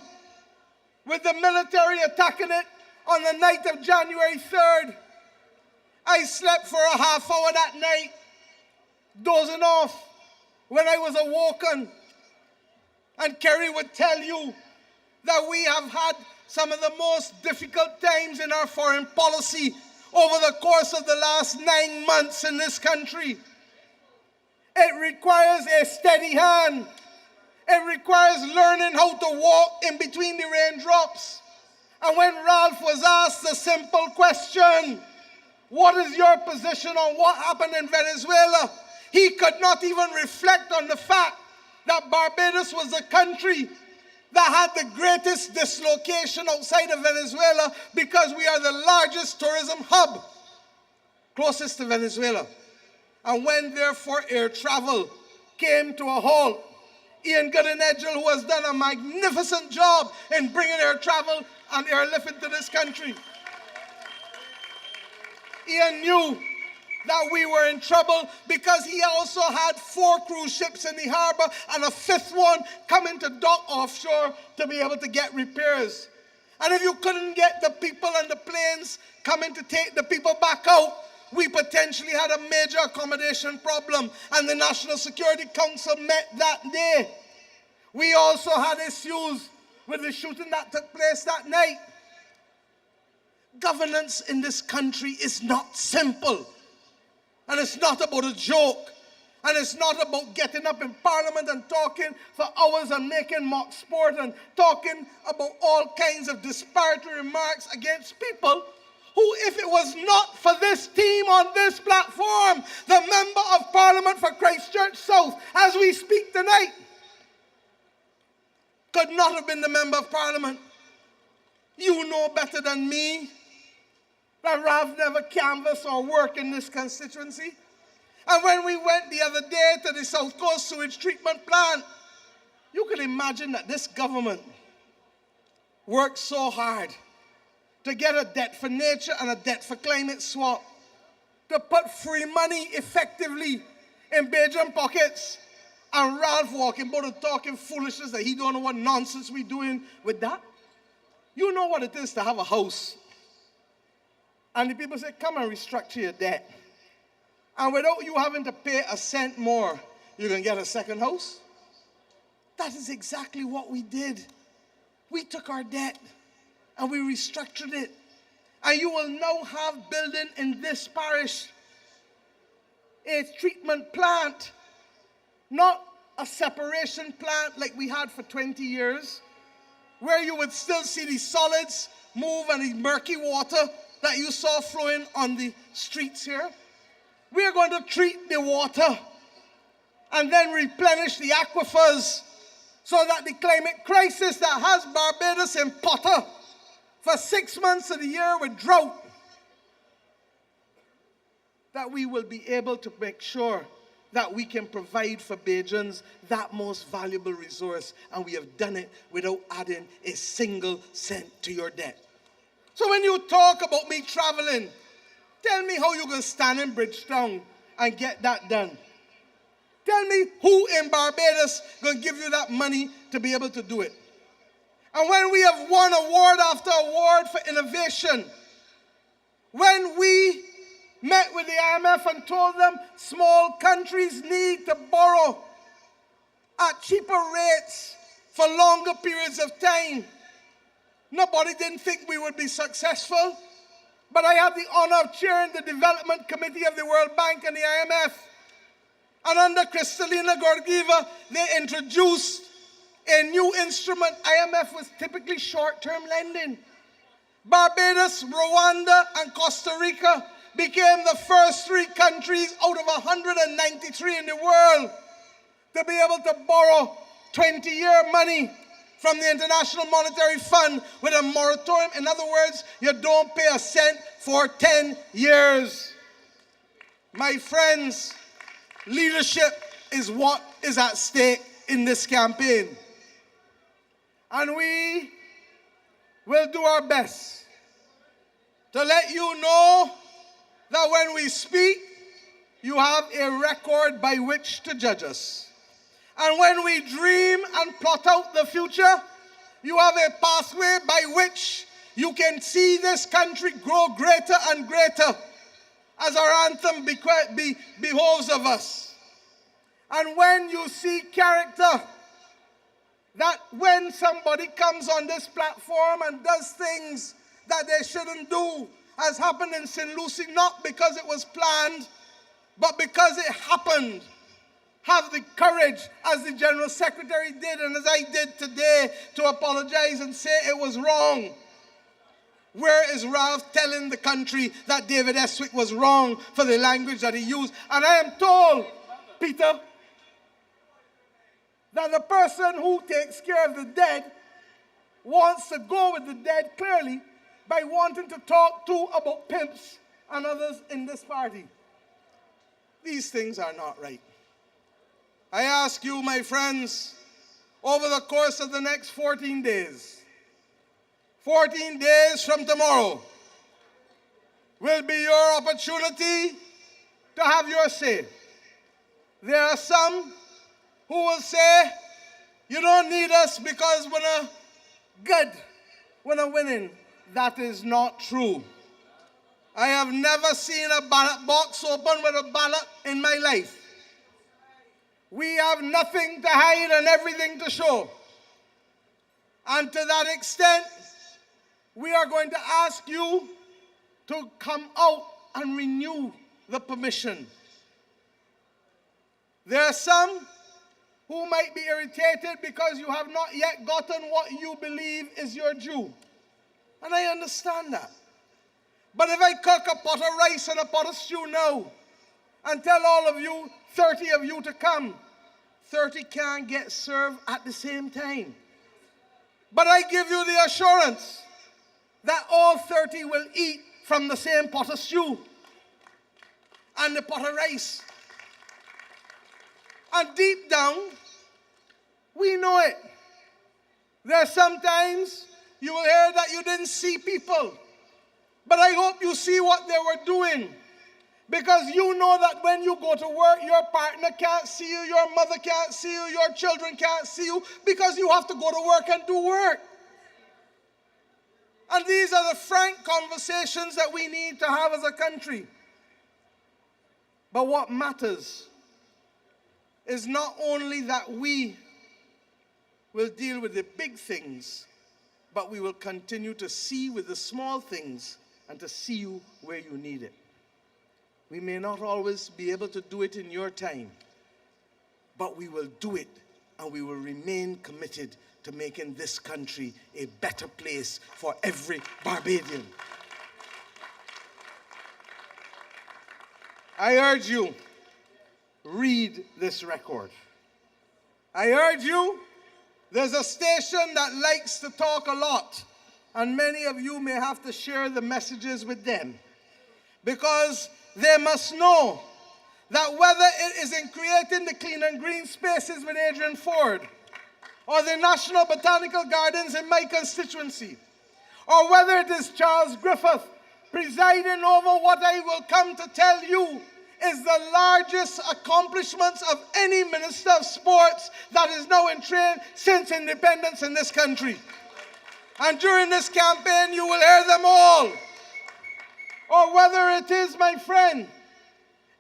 with the military attacking it on the night of January 3rd, I slept for a half hour that night, dozing off. When I was awoken, and Carrie would tell you that we have had some of the most difficult times in our foreign policy over the course of the last 9 months in this country. It requires a steady hand. It requires learning how to walk in between the raindrops. And when Ralph was asked the simple question, what is your position on what happened in Venezuela? He could not even reflect on the fact that Barbados was the country that had the greatest dislocation outside of Venezuela, because we are the largest tourism hub closest to Venezuela. And when therefore air travel came to a halt, Ian Goodenedgell, who has done a magnificent job in bringing air travel and airlift into this country. Ian knew that we were in trouble because he also had 4 cruise ships in the harbor and a 5th one coming to dock offshore to be able to get repairs. And if you couldn't get the people and the planes coming to take the people back out, we potentially had a major accommodation problem, and the National Security Council met that day. We also had issues with the shooting that took place that night. Governance in this country is not simple. And it's not about a joke. And it's not about getting up in Parliament and talking for hours and making mock sport and talking about all kinds of disparaging remarks against people who, if it was not for this team on this platform, the Member of Parliament for Christchurch South, as we speak tonight, could not have been the Member of Parliament. You know better than me that Rav never canvassed or worked in this constituency. And when we went the other day to the South Coast sewage treatment plant, you can imagine that this government worked so hard to get a debt for nature and a debt for climate swap, to put free money effectively in Beijing pockets, and Ralph walking about and talking foolishness that he don't know what nonsense we're doing with that. You know what it is to have a house. And the people say, come and restructure your debt. And without you having to pay a cent more, you can get a second house. That is exactly what we did. We took our debt and we restructured it. And you will now have building in this parish a treatment plant, not a separation plant like we had for 20 years, where you would still see the solids move and the murky water that you saw flowing on the streets here. We are going to treat the water and then replenish the aquifers so that the climate crisis that has Barbados in Potter for 6 months of the year with drought, that we will be able to make sure that we can provide for Bajans that most valuable resource, and we have done it without adding a single cent to your debt. So when you talk about me traveling, tell me how you're going to stand in Bridgetown and get that done. Tell me who in Barbados going to give you that money to be able to do it. And when we have won award after award for innovation, when we met with the IMF and told them small countries need to borrow at cheaper rates for longer periods of time, nobody didn't think we would be successful. But I had the honor of chairing the Development Committee of the World Bank and the IMF. And under Kristalina Georgieva, they introduced a new instrument. IMF was typically short-term lending. Barbados, Rwanda, and Costa Rica became the first 3 countries out of 193 in the world to be able to borrow 20-year money from the International Monetary Fund with a moratorium. In other words, you don't pay a cent for 10 years. My friends, leadership is what is at stake in this campaign. And we will do our best to let you know that when we speak, you have a record by which to judge us. And when we dream and plot out the future, you have a pathway by which you can see this country grow greater and greater as our anthem behoves of us. And when you see character, that when somebody comes on this platform and does things that they shouldn't do, as happened in St. Lucie, not because it was planned, but because it happened, have the courage, as the General Secretary did and as I did today, to apologize and say it was wrong. Where is Ralph telling the country that David Eswick was wrong for the language that he used? And I am told, Peter, that the person who takes care of the dead wants to go with the dead clearly by wanting to talk to about pimps and others in this party. These things are not right. I ask you, my friends, over the course of the next 14 days. 14 days from tomorrow will be your opportunity to have your say. There are some who will say, you don't need us because we're not good, we're not winning. That is not true. I have never seen a ballot box open with a ballot in my life. We have nothing to hide and everything to show. And to that extent, we are going to ask you to come out and renew the permission. There are some who might be irritated because you have not yet gotten what you believe is your due. And I understand that. But if I cook a pot of rice and a pot of stew now and tell all of you, 30 of you to come, 30 can't get served at the same time. But I give you the assurance that all 30 will eat from the same pot of stew and the pot of rice. And deep down, we know it. There's sometimes you will hear that you didn't see people. But I hope you see what they were doing. Because you know that when you go to work, your partner can't see you, your mother can't see you, your children can't see you, because you have to go to work and do work. And these are the frank conversations that we need to have as a country. But what matters is not only that we will deal with the big things, but we will continue to see with the small things and to see you where you need it. We may not always be able to do it in your time, but we will do it, and we will remain committed to making this country a better place for every Barbadian. I urge you, read this record. I urge you, there's a station that likes to talk a lot, and many of you may have to share the messages with them, because they must know that whether it is in creating the clean and green spaces with Adrian Ford, or the National Botanical Gardens in my constituency, or whether it is Charles Griffith presiding over what I will come to tell you is the largest accomplishments of any minister of sports that is now in train since independence in this country. And during this campaign, you will hear them all. Or whether it is, my friend,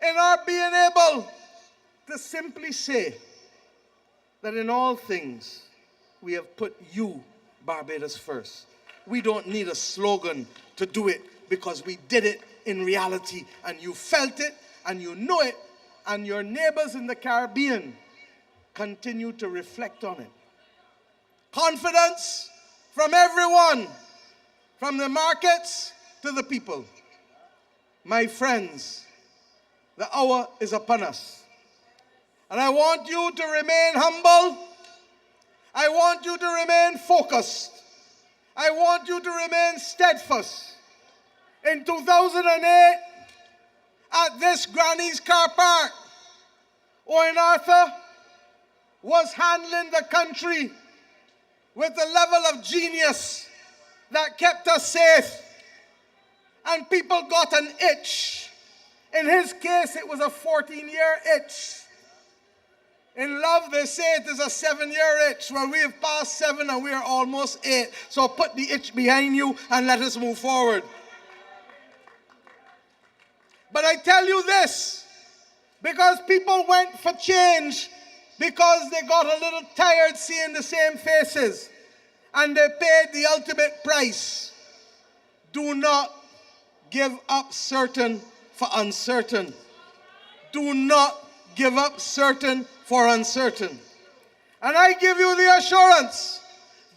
in our being able to simply say that in all things, we have put you, Barbados, first. We don't need a slogan to do it, because we did it in reality, and you felt it, and you know it, and your neighbors in the Caribbean continue to reflect on it. Confidence from everyone, from the markets to the people. My friends, the hour is upon us. And I want you to remain humble. I want you to remain focused. I want you to remain steadfast. In 2008, at this Granny's car park, Owen Arthur was handling the country with a level of genius that kept us safe. And people got an itch. In his case, it was a 14-year itch. In love, they say it is a 7-year itch. Well, we have passed 7 and we are almost 8. So put the itch behind you and let us move forward. But I tell you this, because people went for change, because they got a little tired seeing the same faces, and they paid the ultimate price. Do not give up certain for uncertain. Do not give up certain for uncertain. And I give you the assurance,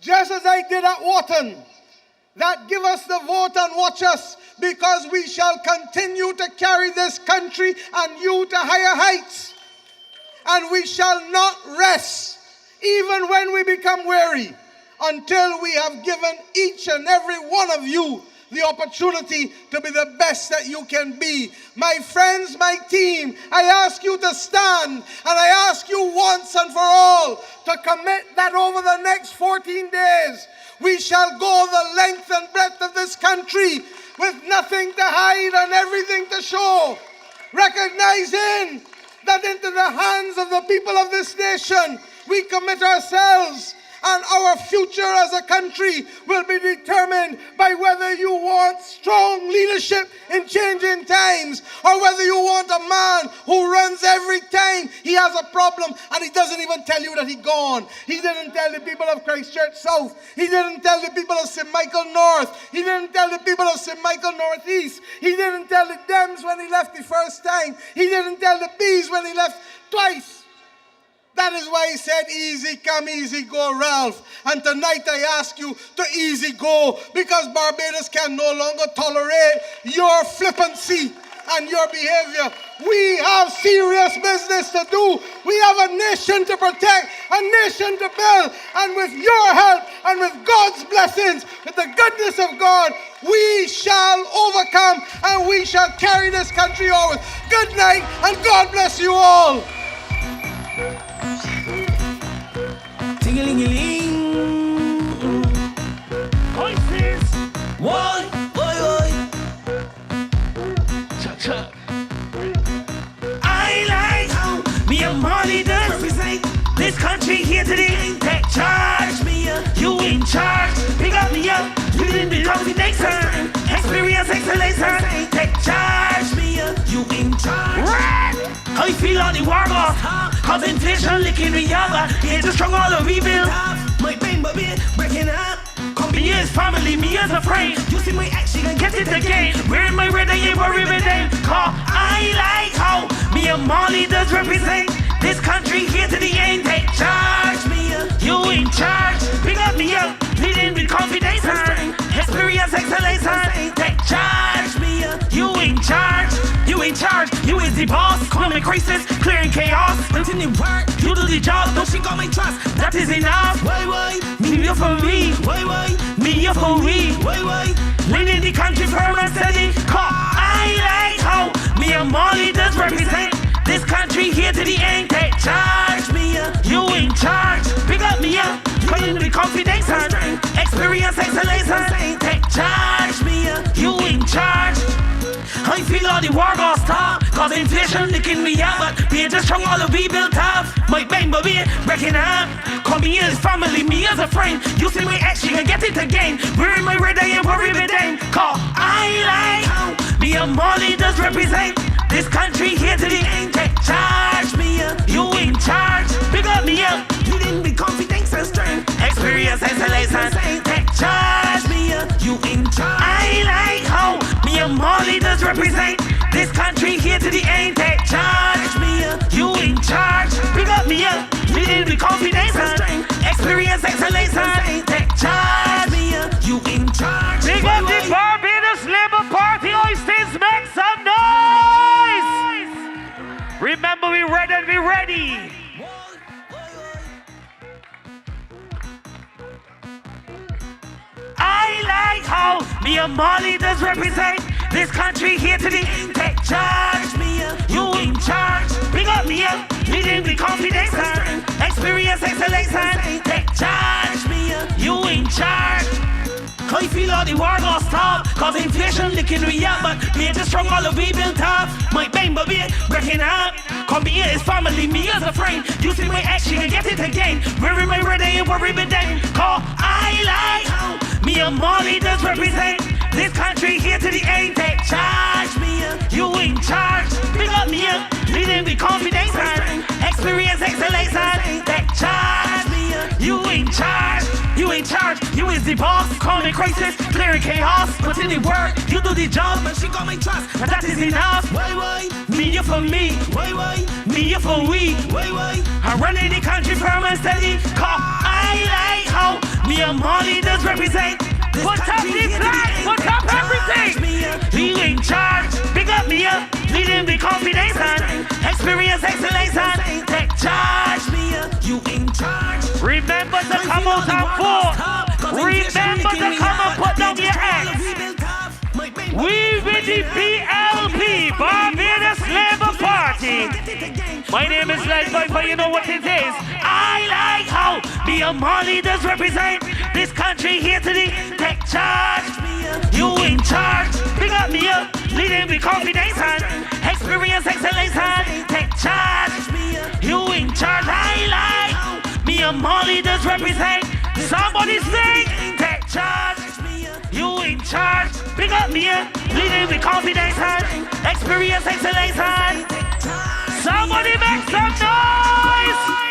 just as I did at Wharton, that give us the vote and watch us, because we shall continue to carry this country and you to higher heights. And we shall not rest, even when we become weary, until we have given each and every one of you the opportunity to be the best that you can be. My friends, my team, I ask you to stand, and I ask you once and for all to commit that over the next 14 days, we shall go the length and breadth of this country with nothing to hide and everything to show, recognizing that into the hands of the people of this nation, we commit ourselves, and our future as a country will be determined by whether you want strong leadership in changing times, or whether you want a man who runs every time he has a problem and he doesn't even tell you that he's gone. He didn't tell the people of Christchurch South. He didn't tell the people of St. Michael North. He didn't tell the people of St. Michael Northeast. He didn't tell the Dems when he left the first time. He didn't tell the Bs when he left twice. That is why he said, easy come, easy go, Ralph. And tonight I ask you to easy go, because Barbados can no longer tolerate your flippancy and your behavior. We have serious business to do. We have a nation to protect, a nation to build. And with your help and with God's blessings, with the goodness of God, we shall overcome and we shall carry this country over. Good night and God bless you all. Ting-a-ling-a-ling. Oistins. Why? Chuck. I like how me and Molly does represent this country here today. Take charge, me you in charge. Pick up me up, you didn't belong to next turn. Experience excellence, take charge, me you in charge. How you feel on the war boss? Cause inflation licking me up. Ain't too strong all the rebuild. My pain, baby, breaking up. Come me as family, me as a friend. You see my action and get it again. Wearing my red, I ain't worried with them. Cause I like how me and Molly does represent this country here to the end. Take charge, me you in charge. Pick up me up, leading with confidence and strength. Experience excellence and take charge, me you in charge. You in charge, you is the boss. Economic crisis, clearing chaos. Putting in work, you do the job. No, she got my trust, that is enough. Why, me here for me. Why, me here for we. Why, leading the country firm and steady. Cause I like how me and Molly does represent this country here to the end. Take charge, me you in charge. Pick up me up, putting the confidence and strength. Experience excellence and take charge, me you in charge. I feel all the war gon' stop, cause inflation licking me up, but being just strong all the we built up. My bang baby breaking up. Call me as family, me as a friend. You see my action and get it again. We're in my red, I ain't worried with them. Cause I like how me and Molly does represent this country here to the end. Take charge, me you in charge. Pick up me up, you didn't be confidence and strength. Experience excellence and take charge, me you in charge. I like how me and Molly does represent this country here to the end. Take charge, me you in charge. Pick up me up, you didn't be confidence and strength. Experience excellence and take charge, me you in charge. Big up the Barbados Labour Party, Oistins, make some noise! Remember, we read and be ready. I like how me and Molly does represent this country here to the end. Take charge, me you in charge. Bring up me up, leading with confidence and experience excellence and take charge, me you in charge. I feel all the war gon' stop, cause inflation licking me up, but being just strong all the we built up. My bang baby breaking up. Come here as family, me as a friend. You see my action and get it again. Wearing my red, I ain't worried with them. Cause I like how me and Molly does represent this country here to the end. Take charge, me you in charge. Pick up me up, leading with confidence and experience excellence and take charge, me you in charge. You in charge, you is the boss. Calling crisis, clearing chaos. Put in the work, you do the job. But she got my trust, and that is enough. Why, me here for me. Why, me here for we. Why, I'm running the country firm and steady. Cause I like how me and Molly does represent this put up the flag, put up everything. You in charge, pick up me up, leading with confidence and experience excellence and take charge, me you in charge. Remember to come out and vote. Remember to come and put down your hands. We with the BLP, Barbados Labour Party. My name is Light Boy, but you know what it is. I like how Me and my leaders represent this country here today. Take charge. You in charge. Big up me up. Leading with confidence and experience, excellence and take charge. You in charge. I like. Me and my leaders represent. Somebody sing. Take charge. You in charge. Big up me up. Leading with confidence and experience, excellence and somebody make some noise.